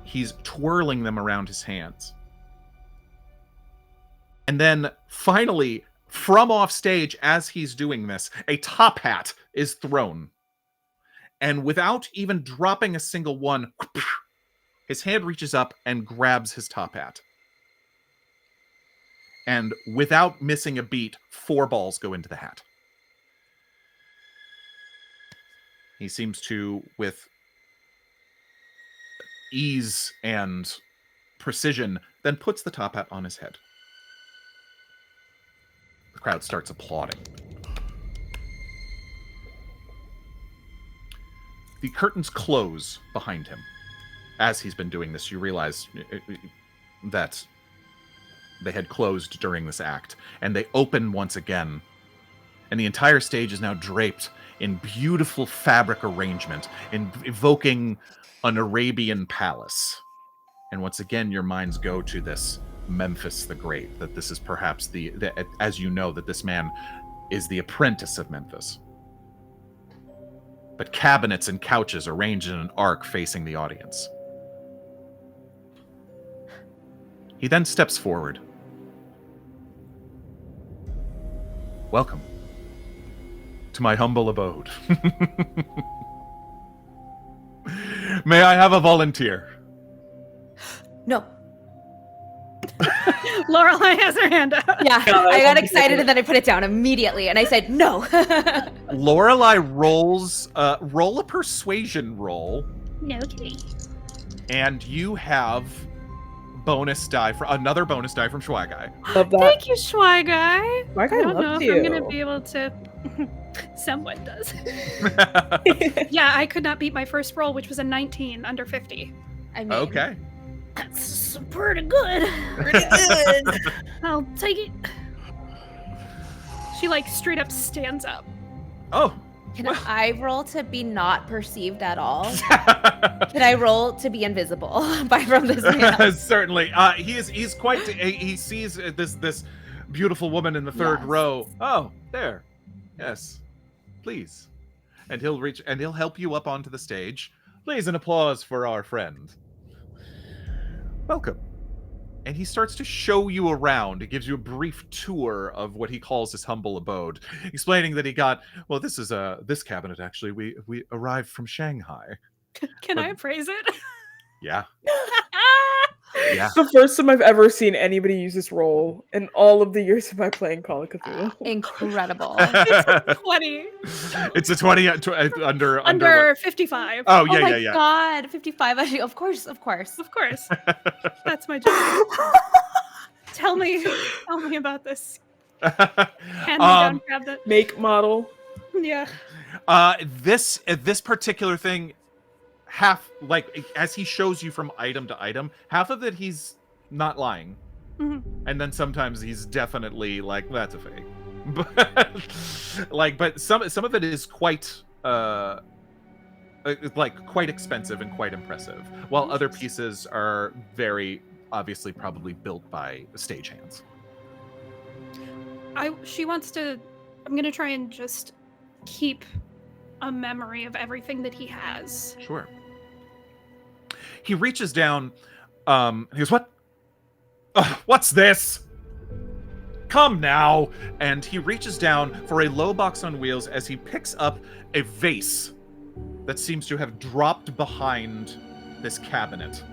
He's twirling them around his hands. And then, finally, from off stage, as he's doing this, a top hat is thrown. And without even dropping a single one, his hand reaches up and grabs his top hat. And without missing a beat, 4 balls go into the hat. He seems to, with ease and precision, then puts the top hat on his head. The crowd starts applauding. The curtains close behind him. As he's been doing this, you realize that they had closed during this act, and they open once again, and the entire stage is now draped in beautiful fabric arrangement, evoking an Arabian palace. And once again, your minds go to this Memphis the Great, that this is perhaps as you know, that this man is the apprentice of Memphis. But cabinets and couches arranged in an arc facing the audience. He then steps forward. Welcome. to my humble abode. May I have a volunteer? No. Lorelei has her hand out. Yeah, I got excited and then I put it down immediately and I said no. Lorelei rolls, roll a persuasion roll. No kidding. And you have another bonus die from Schwagai. Love that. Thank you, Schwagai. Schwagai I don't know loves if I'm you. gonna be able to. Someone does. Yeah, I could not beat my first roll, which was a 19 under 50. I mean, Okay. That's pretty good. Pretty good. I'll take it. She like straight up stands up. Oh. Can I roll to be not perceived at all? Can I roll to be invisible from this man? Certainly. He's quite. He sees this beautiful woman in the third row. Oh, there. Yes, please. And he'll reach and he'll help you up onto the stage. Please, an applause for our friend. Welcome. And he starts to show you around. He gives you a brief tour of what he calls his humble abode, explaining that he got, well, this is this cabinet actually. We arrived from Shanghai. Can I appraise it? Yeah. Yeah. It's the first time I've ever seen anybody use this role in all of the years of my playing Call of Cthulhu. Incredible. It's a 20. It's a 20 under Under 55. Oh, Oh yeah, my yeah, yeah. god, 55. Of course. Of course. That's my job. Tell me about this. Hand me down, grab that. Make, model. Yeah. This particular thing, half, like, as he shows you from item to item, half of it he's not lying. Mm-hmm. And then sometimes he's definitely like, that's a fake. But some of it is quite quite expensive and quite impressive, while other pieces are very obviously probably built by stagehands. She wants to. I'm gonna try and just keep a memory of everything that he has. Sure. He reaches down. He goes, "What? What's this? Come now!" And he reaches down for a low box on wheels as he picks up a vase that seems to have dropped behind this cabinet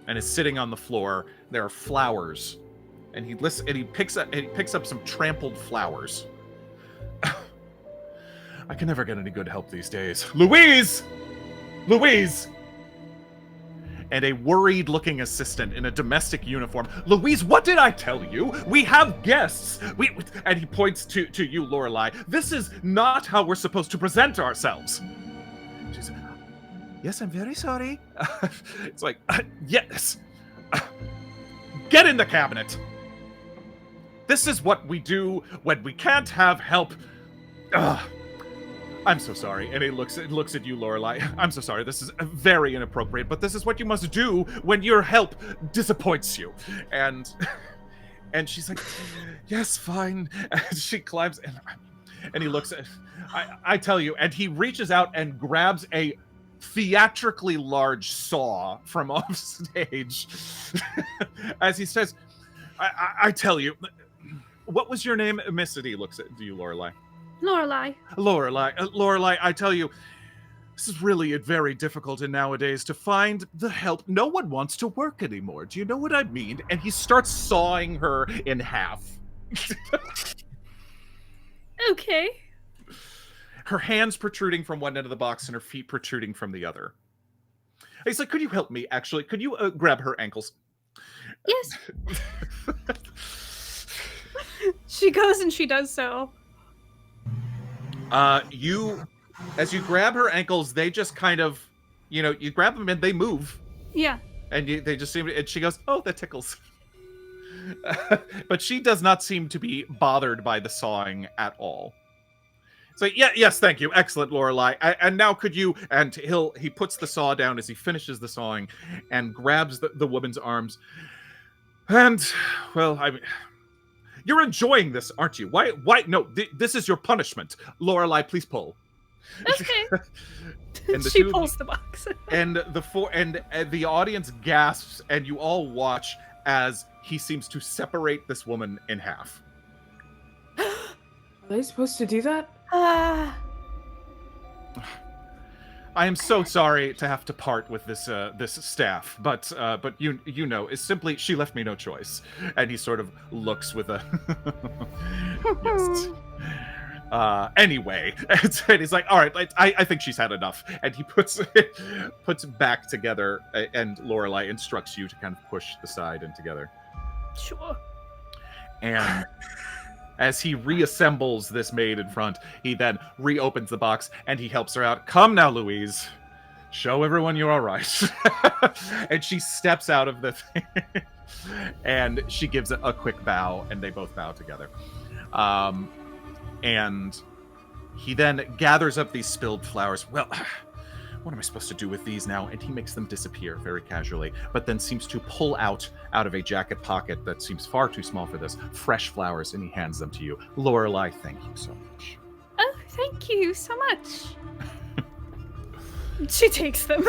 and is sitting on the floor. There are flowers, and he picks up some trampled flowers. I can never get any good help these days. Louise! And a worried-looking assistant in a domestic uniform. Louise, what did I tell you? We have guests. And he points to you, Lorelei. This is not how we're supposed to present ourselves. She's, yes, I'm very sorry. It's like, yes. Get in the cabinet. This is what we do when we can't have help. I'm so sorry. And he looks at you, Lorelei. I'm so sorry. This is very inappropriate, but this is what you must do when your help disappoints you. And she's like, yes, fine. And she climbs and he looks at, I tell you, and he reaches out and grabs a theatrically large saw from off stage. As he says, I tell you, what was your name? Missity looks at you, Lorelei. Lorelei, I tell you, this is really very difficult nowadays to find the help. No one wants to work anymore. Do you know what I mean? And he starts sawing her in half. Okay. Her hands protruding from one end of the box and her feet protruding from the other. He's like, could you help me, actually? Could you grab her ankles? Yes. She goes and she does so. As you grab her ankles, they just kind of, you grab them and they move. Yeah. And they just seem to, and she goes, oh, that tickles. But she does not seem to be bothered by the sawing at all. So yes, thank you. Excellent, Lorelei. And now could you, and he puts the saw down as he finishes the sawing and grabs the woman's arms. And, well, I mean, you're enjoying this, aren't you? Why? No, this is your punishment. Lorelei, please pull. Okay. And She pulls the box. And the audience gasps, and you all watch as he seems to separate this woman in half. Are they supposed to do that? I am so sorry to have to part with this this staff, but you know, it's simply she left me no choice. And he sort of looks with a yes. Anyway, and he's like, all right, I think she's had enough. And he puts back together, and Lorelei instructs you to kind of push the side and together. Sure. And as he reassembles this maid in front, he then reopens the box and he helps her out. Come now, Louise. Show everyone you're all right. And she steps out of the thing. And she gives a quick bow, and they both bow together. And he then gathers up these spilled flowers. Well, what am I supposed to do with these now? And he makes them disappear very casually, but then seems to pull out of a jacket pocket that seems far too small for this, fresh flowers, and he hands them to you. Lorelei, thank you so much. Oh, thank you so much. She takes them.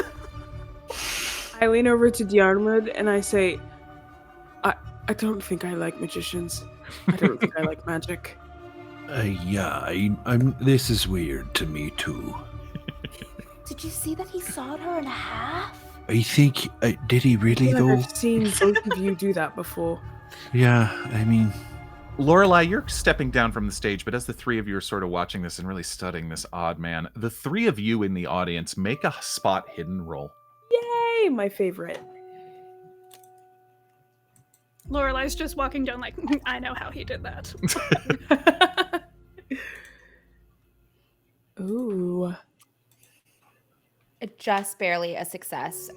I lean over to Diarmuid and I say, I don't think I like magicians. I don't think I like magic. Yeah, I'm. This is weird to me too. Did you see that he sawed her in half? I think. Did he really though? I've seen both of you do that before. Yeah, I mean. Lorelei, you're stepping down from the stage, but as the three of you are sort of watching this and really studying this odd man, the three of you in the audience make a spot hidden roll. Yay, my favorite. Lorelei's just walking down like, I know how he did that. Ooh. Just barely a success.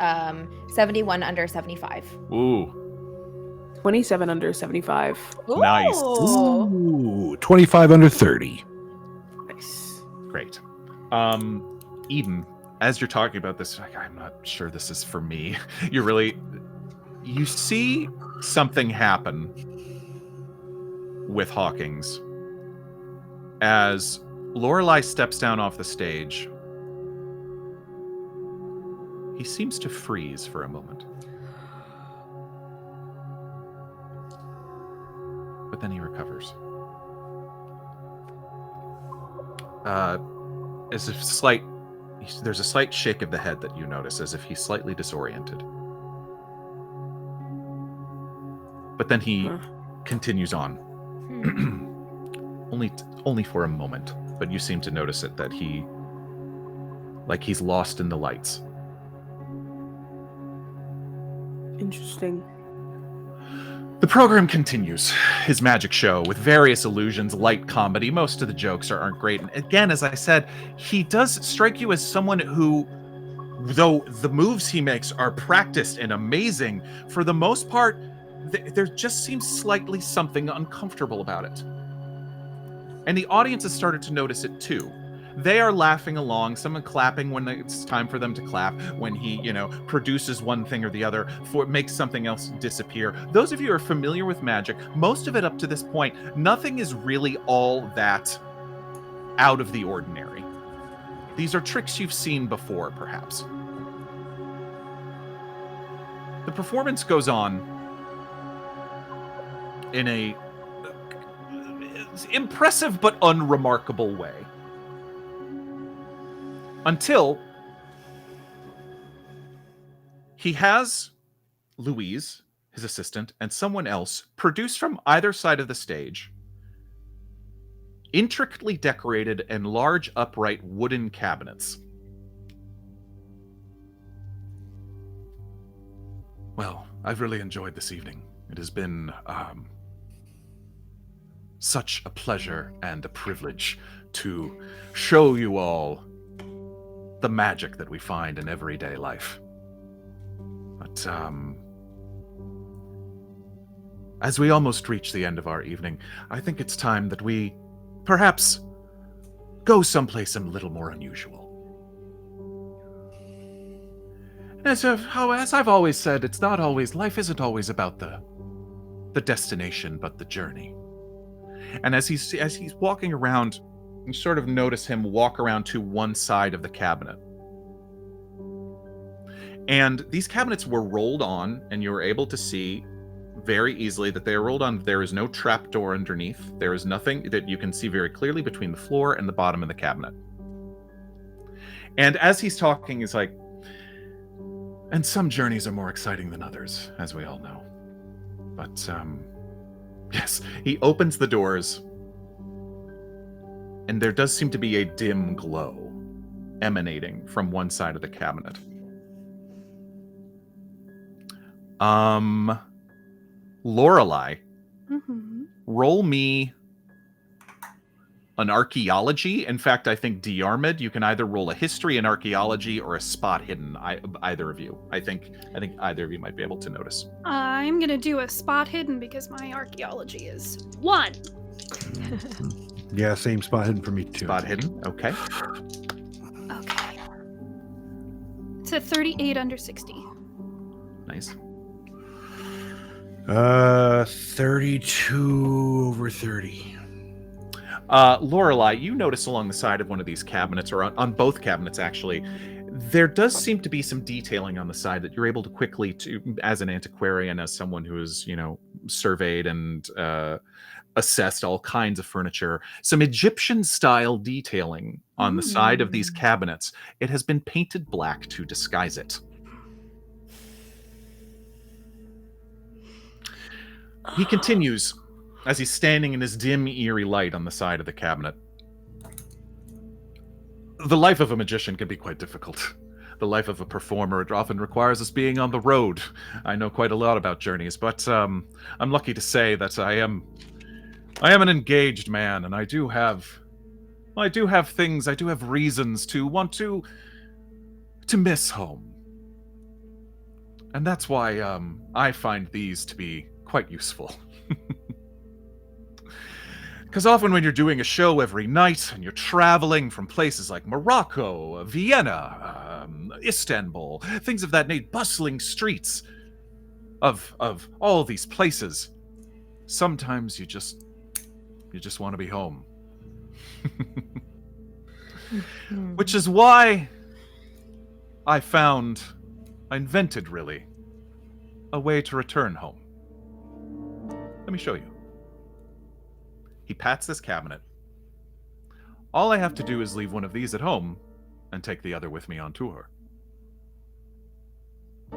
71 under 75. Ooh. 27 under 75. Nice. Ooh, 25 under 30. Nice. Great. Eden, as you're talking about this, like, I'm not sure this is for me. You see something happen with Hawkins as Lorelei steps down off the stage. He seems to freeze for a moment. But then he recovers. As if there's a slight shake of the head that you notice, as if he's slightly disoriented. But then he continues on. Only for a moment, but you seem to notice it, that he's lost in the lights. Interesting. The program continues. His magic show with various illusions, light comedy. Most of the jokes aren't great. And again, as I said, he does strike you as someone who, though the moves he makes are practiced and amazing, for the most part, there just seems slightly something uncomfortable about it. And the audience has started to notice it too. They are laughing along, someone clapping when it's time for them to clap, when he, produces one thing or the other, makes something else disappear. Those of you who are familiar with magic, most of it up to this point, nothing is really all that out of the ordinary. These are tricks you've seen before, perhaps. The performance goes on in a impressive but unremarkable way. Until he has Louise, his assistant, and someone else produce from either side of the stage intricately decorated and large upright wooden cabinets. Well, I've really enjoyed this evening. It has been such a pleasure and a privilege to show you all the magic that we find in everyday life. But as we almost reach the end of our evening, I think it's time that we perhaps go someplace a little more unusual. As I've always said, life isn't always about the destination, but the journey. And as he's walking around, you sort of notice him walk around to one side of the cabinet. And these cabinets were rolled on, and you were able to see very easily that they are rolled on. There is no trapdoor underneath. There is nothing that you can see very clearly between the floor and the bottom of the cabinet. And as he's talking, he's like, and some journeys are more exciting than others, as we all know. But, yes, he opens the doors, and there does seem to be a dim glow emanating from one side of the cabinet. Lorelei, roll me an archaeology. In fact, I think Diarmuid, you can either roll a history, an archaeology, or a spot hidden. Either of you. I think either of you might be able to notice. I'm gonna do a spot hidden because my archaeology is 1. Yeah, same spot hidden for me too. Spot hidden. Okay. Okay. It's a 38 under 60. Nice. 32 over 30. Lorelei, you notice along the side of one of these cabinets, or on both cabinets actually, there does seem to be some detailing on the side that you're able to quickly, as an antiquarian, as someone who has, surveyed and assessed all kinds of furniture, some Egyptian-style detailing on the side of these cabinets. It has been painted black to disguise it. He continues as he's standing in his dim, eerie light on the side of the cabinet. The life of a magician can be quite difficult. The life of a performer, it often requires us being on the road. I know quite a lot about journeys, but I'm lucky to say that I am an engaged man, and I do have reasons to want to miss home. And that's why I find these to be quite useful. Because often when you're doing a show every night and you're traveling from places like Morocco, Vienna, Istanbul, things of that nature, bustling streets of all these places, sometimes you just want to be home. Which is why I invented really a way to return home. Let me show you. He pats this cabinet. All I have to do is leave one of these at home and take the other with me on tour.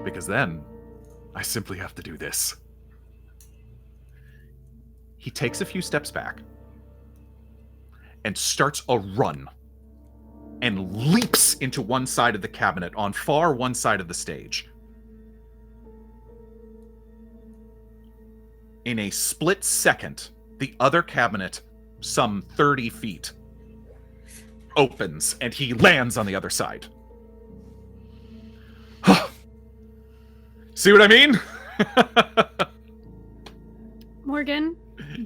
Because then, I simply have to do this. He takes a few steps back and starts a run and leaps into one side of the cabinet on far one side of the stage. In a split second, the other cabinet, some 30 feet, opens, and he lands on the other side. See what I mean? Morgan?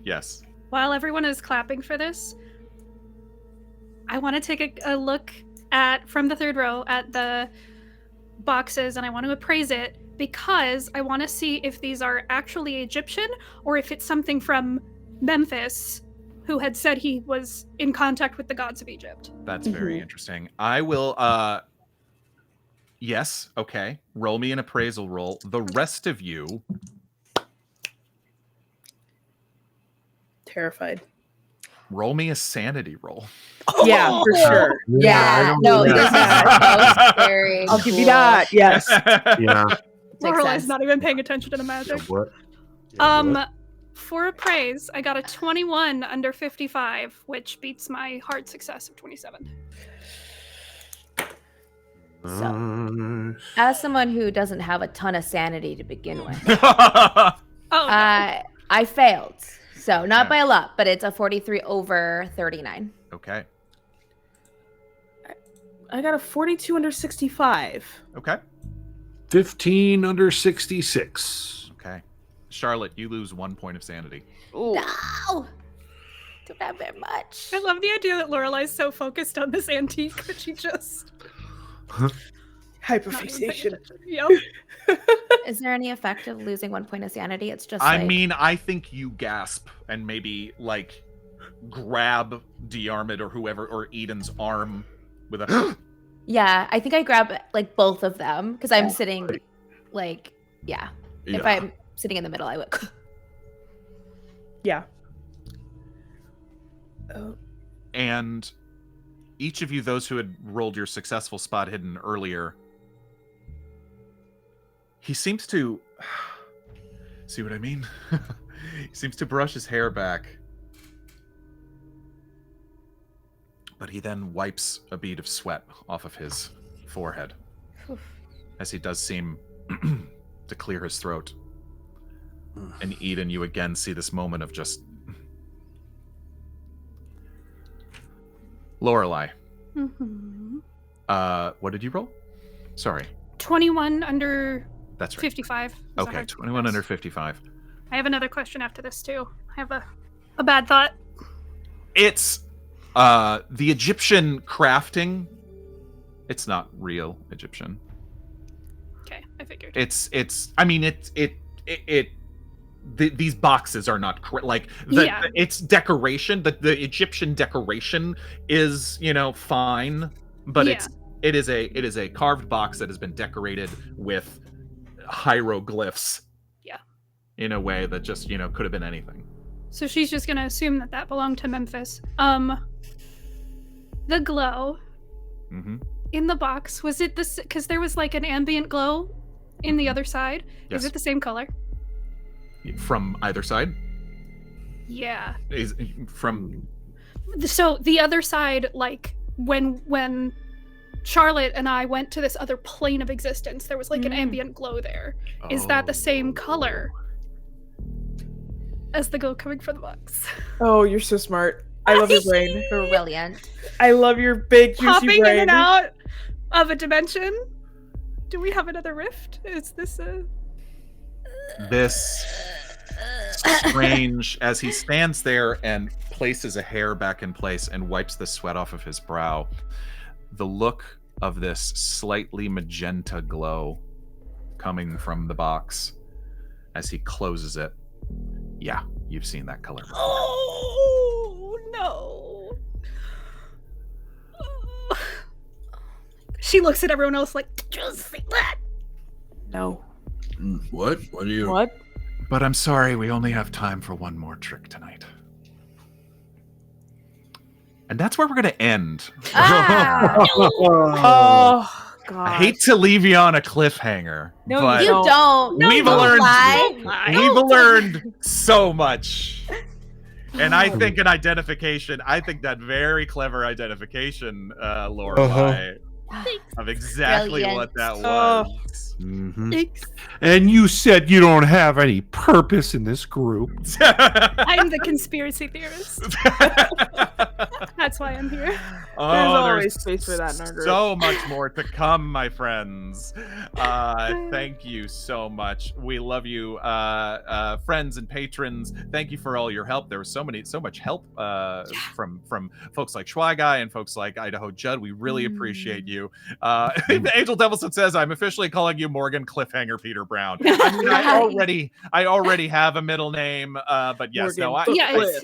Yes. While everyone is clapping for this, I want to take a look from the third row at the boxes, and I want to appraise it, because I want to see if these are actually Egyptian or if it's something from Memphis, who had said he was in contact with the gods of Egypt. That's very interesting. I will, yes, okay. Roll me an appraisal roll. The rest of you... Terrified. Roll me a sanity roll. Yeah, for sure. Yeah, no, this is so scary. I'll give you that. Yes. Yeah. Lorelei's not even paying attention to the magic. What? For appraise, I got a 21 under 55, which beats my hard success of 27. So, as someone who doesn't have a ton of sanity to begin with, I failed. So, not by a lot, but it's a 43 over 39. Okay. I got a 42 under 65. Okay. 15 under 66. Okay. Charlotte, you lose 1 point of sanity. Ooh. No! Don't have very much. I love the idea that Lorelei's so focused on this antique that she just... Hyperfixation. Yep. Is there any effect of losing 1 point of sanity? It's just I mean, I think you gasp and maybe, like, grab Diarmuid or whoever, or Eden's arm with a... Yeah, I think I grab, like, both of them, because I'm sitting, like, yeah. If I'm sitting in the middle, I would. Yeah. And each of you, those who had rolled your successful spot hidden earlier, he seems to... See what I mean? He seems to brush his hair back. But he then wipes a bead of sweat off of his forehead. As he does seem to clear his throat. And Eden, you again see this moment of just... Lorelei. Mm-hmm. What did you roll? Sorry. 21 under That's right. 55. Okay, 21 under 55. I have another question after this, too. I have a bad thought. It's the Egyptian crafting. It's not real Egyptian. Okay, I figured. These boxes are not it's decoration. The Egyptian decoration is, fine, but it is a carved box that has been decorated with hieroglyphs. Yeah. In a way that just, could have been anything. So she's just gonna assume that belonged to Memphis. The glow in the box, was it this? Because there was like an ambient glow in the other side. Yes. Is it the same color? From either side? Yeah. Is from... So the other side, like when Charlotte and I went to this other plane of existence, there was like an ambient glow there. Is that the same color as the glow coming from the box? Oh, you're so smart. I love your brain. Brilliant. I love your big juicy Popping brain. in and out of a dimension. Do we have another rift? Is this this strange, as he stands there and places a hair back in place and wipes the sweat off of his brow, the look of this slightly magenta glow coming from the box as he closes it. Yeah, you've seen that color before. Oh no. She looks at everyone else like, did you see that? No. What? What are you... What? But I'm sorry, we only have time for one more trick tonight. And that's where we're going to end. Oh, God. I hate to leave you on a cliffhanger. No, but You don't. No, we've don't learned lie. we've learned so much. And I think that very clever identification, Lorelei, of exactly what that was. And you said you don't have any purpose in this group. I'm the conspiracy theorist. That's why I'm here. Oh, There's always space for that in our group. So much more to come, my friends. Thank you so much. We love you, friends and patrons. Thank you for all your help. There was so much help from folks like Schweigai and folks like Idaho Judd. We really appreciate you. Angel Devilson says, "I'm officially calling you Morgan Cliffhanger Peter Brown." I mean, I already have a middle name, but yes, Morgan,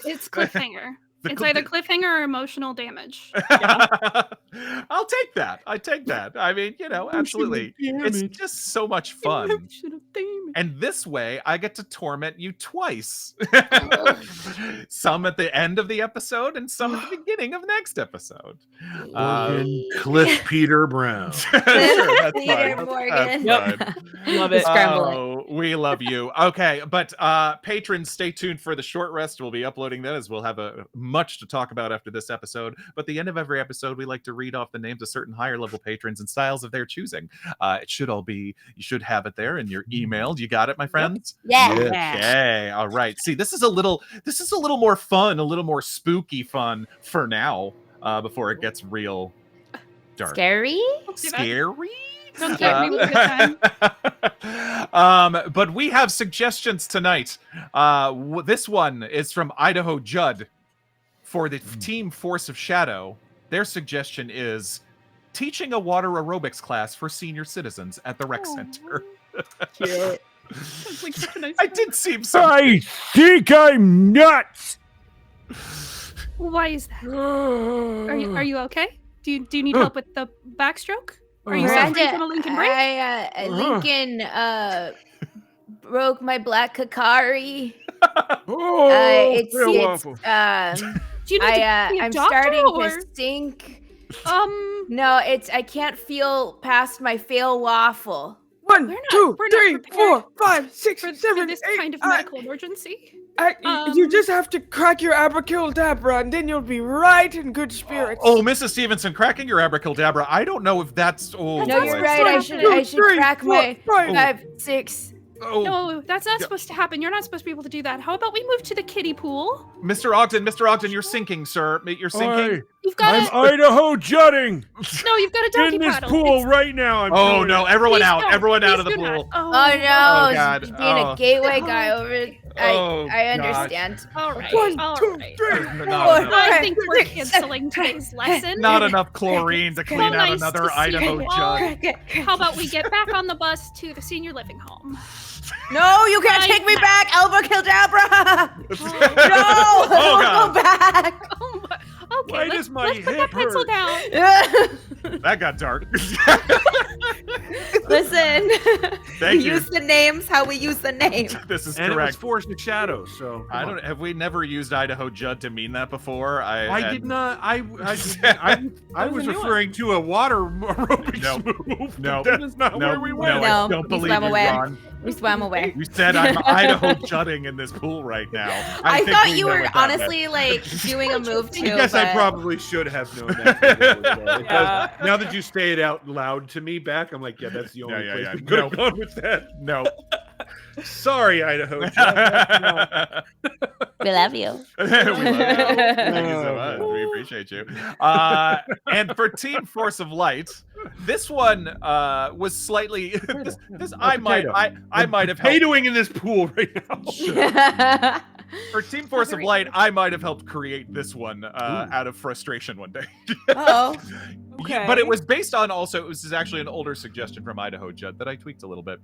it's Cliffhanger. It's either cliffhanger or emotional damage. I'll take that. I take that. I mean, absolutely. It's just so much fun. And this way, I get to torment you twice. Some at the end of the episode and some at the beginning of next episode. Cliff Peter Brown. Sure, that's Peter fine. Morgan. That's fine. Love it. Oh, we love you. Okay, but patrons, stay tuned for the short rest. We'll be uploading that as we'll have much to talk about after this episode. But at the end of every episode, we like to read off the names of certain higher level patrons and styles of their choosing. You should have it there in your email. You got it, my friends? Yeah. Okay. All right. See, this is a little more fun, a little more spooky fun for now, before it gets real dark. Scary? Scary? Don't get me with a good time. But we have suggestions tonight. This one is from Idaho Judd for the team Force of Shadow. Their suggestion is teaching a water aerobics class for senior citizens at the rec center. Cute. Sounds like such a nice I time. did seem so. I think I'm nuts. Why is that? Are you okay? Do you need help with the backstroke? Are you suffering from a Lincoln break? Lincoln broke my black Kakari. Oh, It's real waffle. Do you need to see a I'm doctor, starting or? to stink. No, I can't feel past my fail waffle. 1, We're 2, not 3, prepared 4, 5, 6, for 7, this 8. kind of medical emergency. You just have to crack your abracadabra, and then you'll be right in good spirits. Oh, Mrs. Stevenson, cracking your abracadabra. I don't know if that's. Oh, No, boy. you're right. I should crack my 5, 6. Oh. No, that's not supposed to happen. You're not supposed to be able to do that. How about we move to the kiddie pool? Mr. Ogden, you're sinking, sir. You're sinking. You've got I'm Idaho jutting No, you've got a doggy in this paddle. pool right now. I'm Oh doing no! it. Everyone Please out! don't. Everyone out of the Please do pool! not. Oh no! Oh, God. Being Oh. a gateway guy over. Oh, I God. understand. All right. 1, all 2, right. 3, Not enough. I think we're canceling today's lesson. Not enough chlorine to clean out nice another to see Idaho you all. jug. How about we get back on the bus to the senior living home? No, you can't Right take me now. back, Abracadabra! Oh, No, God. go back. Oh my. Okay, Why let's does my put that hip pencil hurt? down. That got dark. Listen, Thank we you. use the names how we use the name. This is And it was correct. Forest of Shadows, so I don't. Have we never used Idaho Judd to mean that before? I did not. I was a new referring to a water aerobics No. move. No. That is not No, where we went. no, I No, don't we believe swam you, away. Ron. We swam away. You said I'm Idaho Judding in this pool right now. I think thought we you know were what that meant. honestly like doing a move too. I guess I but- probably should have known that. Because now that you say it out loud to me back, I'm like, yeah, that's the only place we could have gone with that. No. Sorry, Idaho. Judd, that's not- We love you. We love you. Thank you so much. We appreciate you. And for Team Force of Light, this one was slightly. this I might have helped. Potatoing in this pool right now. For Team Force of Light, I might have helped create this one out of frustration one day. Oh, Okay. But it was based on it was actually an older suggestion from Idaho Judd that I tweaked a little bit.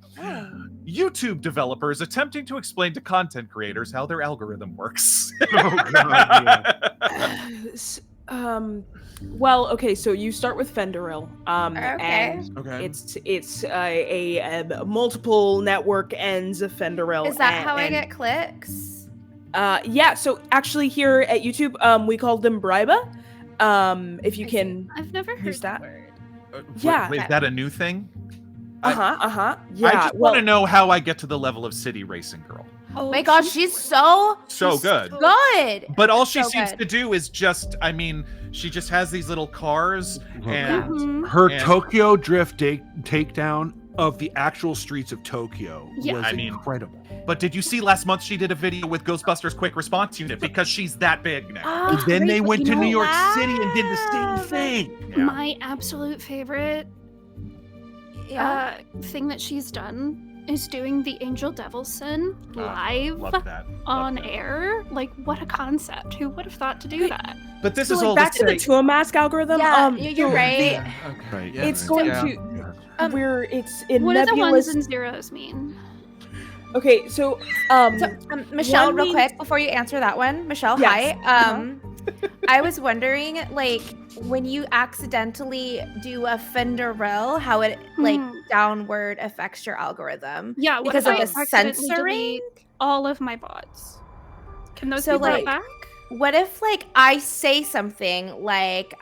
YouTube developers attempting to explain to content creators how their algorithm works. Oh, God, Well, okay, so you start with Fenderil. Okay. And Okay. it's a multiple network ends of Fenderil. Is that how I get clicks? Yeah, so actually here at YouTube, we call them Briba. If you can I've never heard use that. word. Yeah. Wait, is that a new thing? Yeah, I just want to know how I get to the level of City Racing Girl. Oh my god, she's so good. good. But all she So seems good. to do is she just has these little cars and Mhm. Her And- Tokyo Drift takedown of the actual streets of Tokyo Yeah. was I mean- incredible. But did you see last month she did a video with Ghostbusters Quick Response Unit because she's that big now? And then they great, went you to New know York City and did the same thing. Yeah. My absolute favorite thing that she's done is doing the Angel Devil Sin live Love that. on Love that. air. Like, what a concept! Who would have thought to do that? But this So is like all back to to the say. Tua Mask algorithm. Yeah, you're so right. Right. It's going to where it's in What do the nebulous. ones and zeros mean? Okay, so Michelle, one real means- quick, before you answer that one, Michelle, Yes. hi. I was wondering, like, when you accidentally do a Fenderil, how it like downward affects your algorithm. Yeah, what because if of I the accidentally censoring. delete all of my bots? Can those So, be brought like, back? What if like I say something like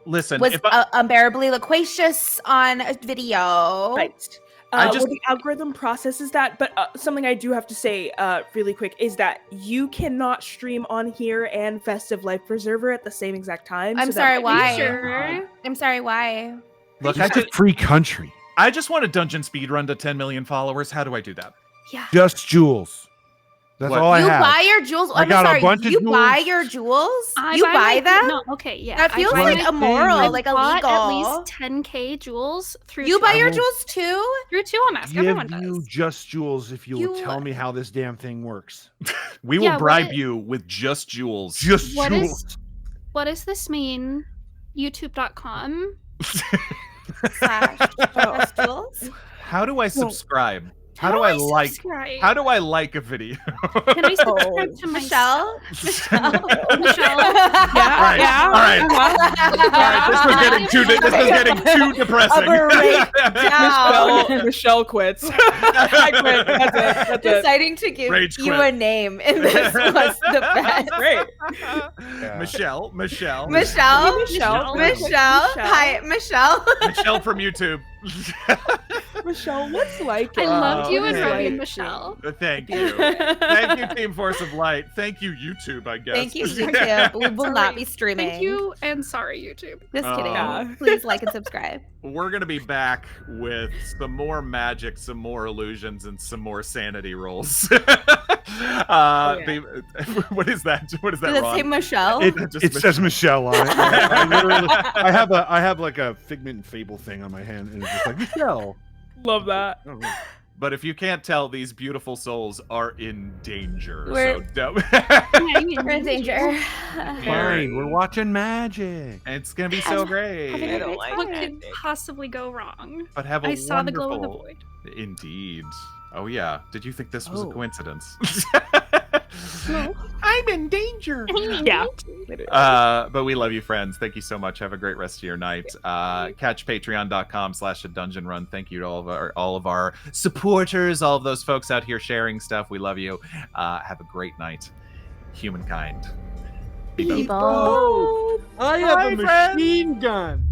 Listen, was if I, unbearably loquacious on a video? Right. I just- well, the algorithm processes that, but something I do have to say really quick is that you cannot stream on here and Festive Life Preserver at the same exact time. I'm so that sorry, way- why? Sure. I'm sorry, why? look, It's a free country. I just want a dungeon speed run to 10 million followers. How do I do that? Yeah. Just jewels. That's What? all I You have. buy your jewels? I I'm got a sorry, bunch of you buy jewels. your jewels? I You buy buy my- them? No, okay, yeah. That I feels buy like my- immoral, I've like bought illegal. at least 10k jewels through. You buy your Tuamask. jewels too? Through Tuamask. Everyone Give does. you just jewels if you will You- tell me how this damn thing works. We will Yeah, what bribe it- you with just jewels. Just What jewels. What does this mean? YouTube.com. / jewels? How do I subscribe? How do I like? subscribe? How do I like a video? Can I subscribe to my Michelle? Michelle? All right. Yeah. All right. All right. This was getting too depressing. Michelle quits. I quit. That's it. Deciding to give Rage you quit. a name in this was the best. Great. Michelle. Michelle. Hi, Michelle. Michelle from YouTube. Michelle, what's like I it? loved you okay. and Robbie and Michelle. Thank you. Thank you, Team Force of Light. Thank you, YouTube, I guess. Thank you, YouTube. We will not Sorry. be streaming. Thank you, and sorry, YouTube. Just kidding. Yeah. Please like and subscribe. We're going to be back with some more magic, some more illusions, and some more sanity rolls. What is that? What is that, Does it Ron? say Michelle? It says Michelle on it. I have like a Figment and Fable thing on my hand, and it's just like Michelle. Love that. But if you can't tell, these beautiful souls are in danger. We're- So We're in danger. Fine, we're watching magic. it's gonna be so great. Having a don't great like what it. could possibly go wrong? But have a I saw the glow of the wonderful- void. Indeed. Oh yeah. Did you think this was a Oh. coincidence? No. I'm in danger. Yeah. But we love you, friends. Thank you so much. Have a great rest of your night. Catch patreon.com/adungeonrun. Thank you to all of our supporters, all of those folks out here sharing stuff. We love you. Have a great night, humankind. People. I have a machine gun.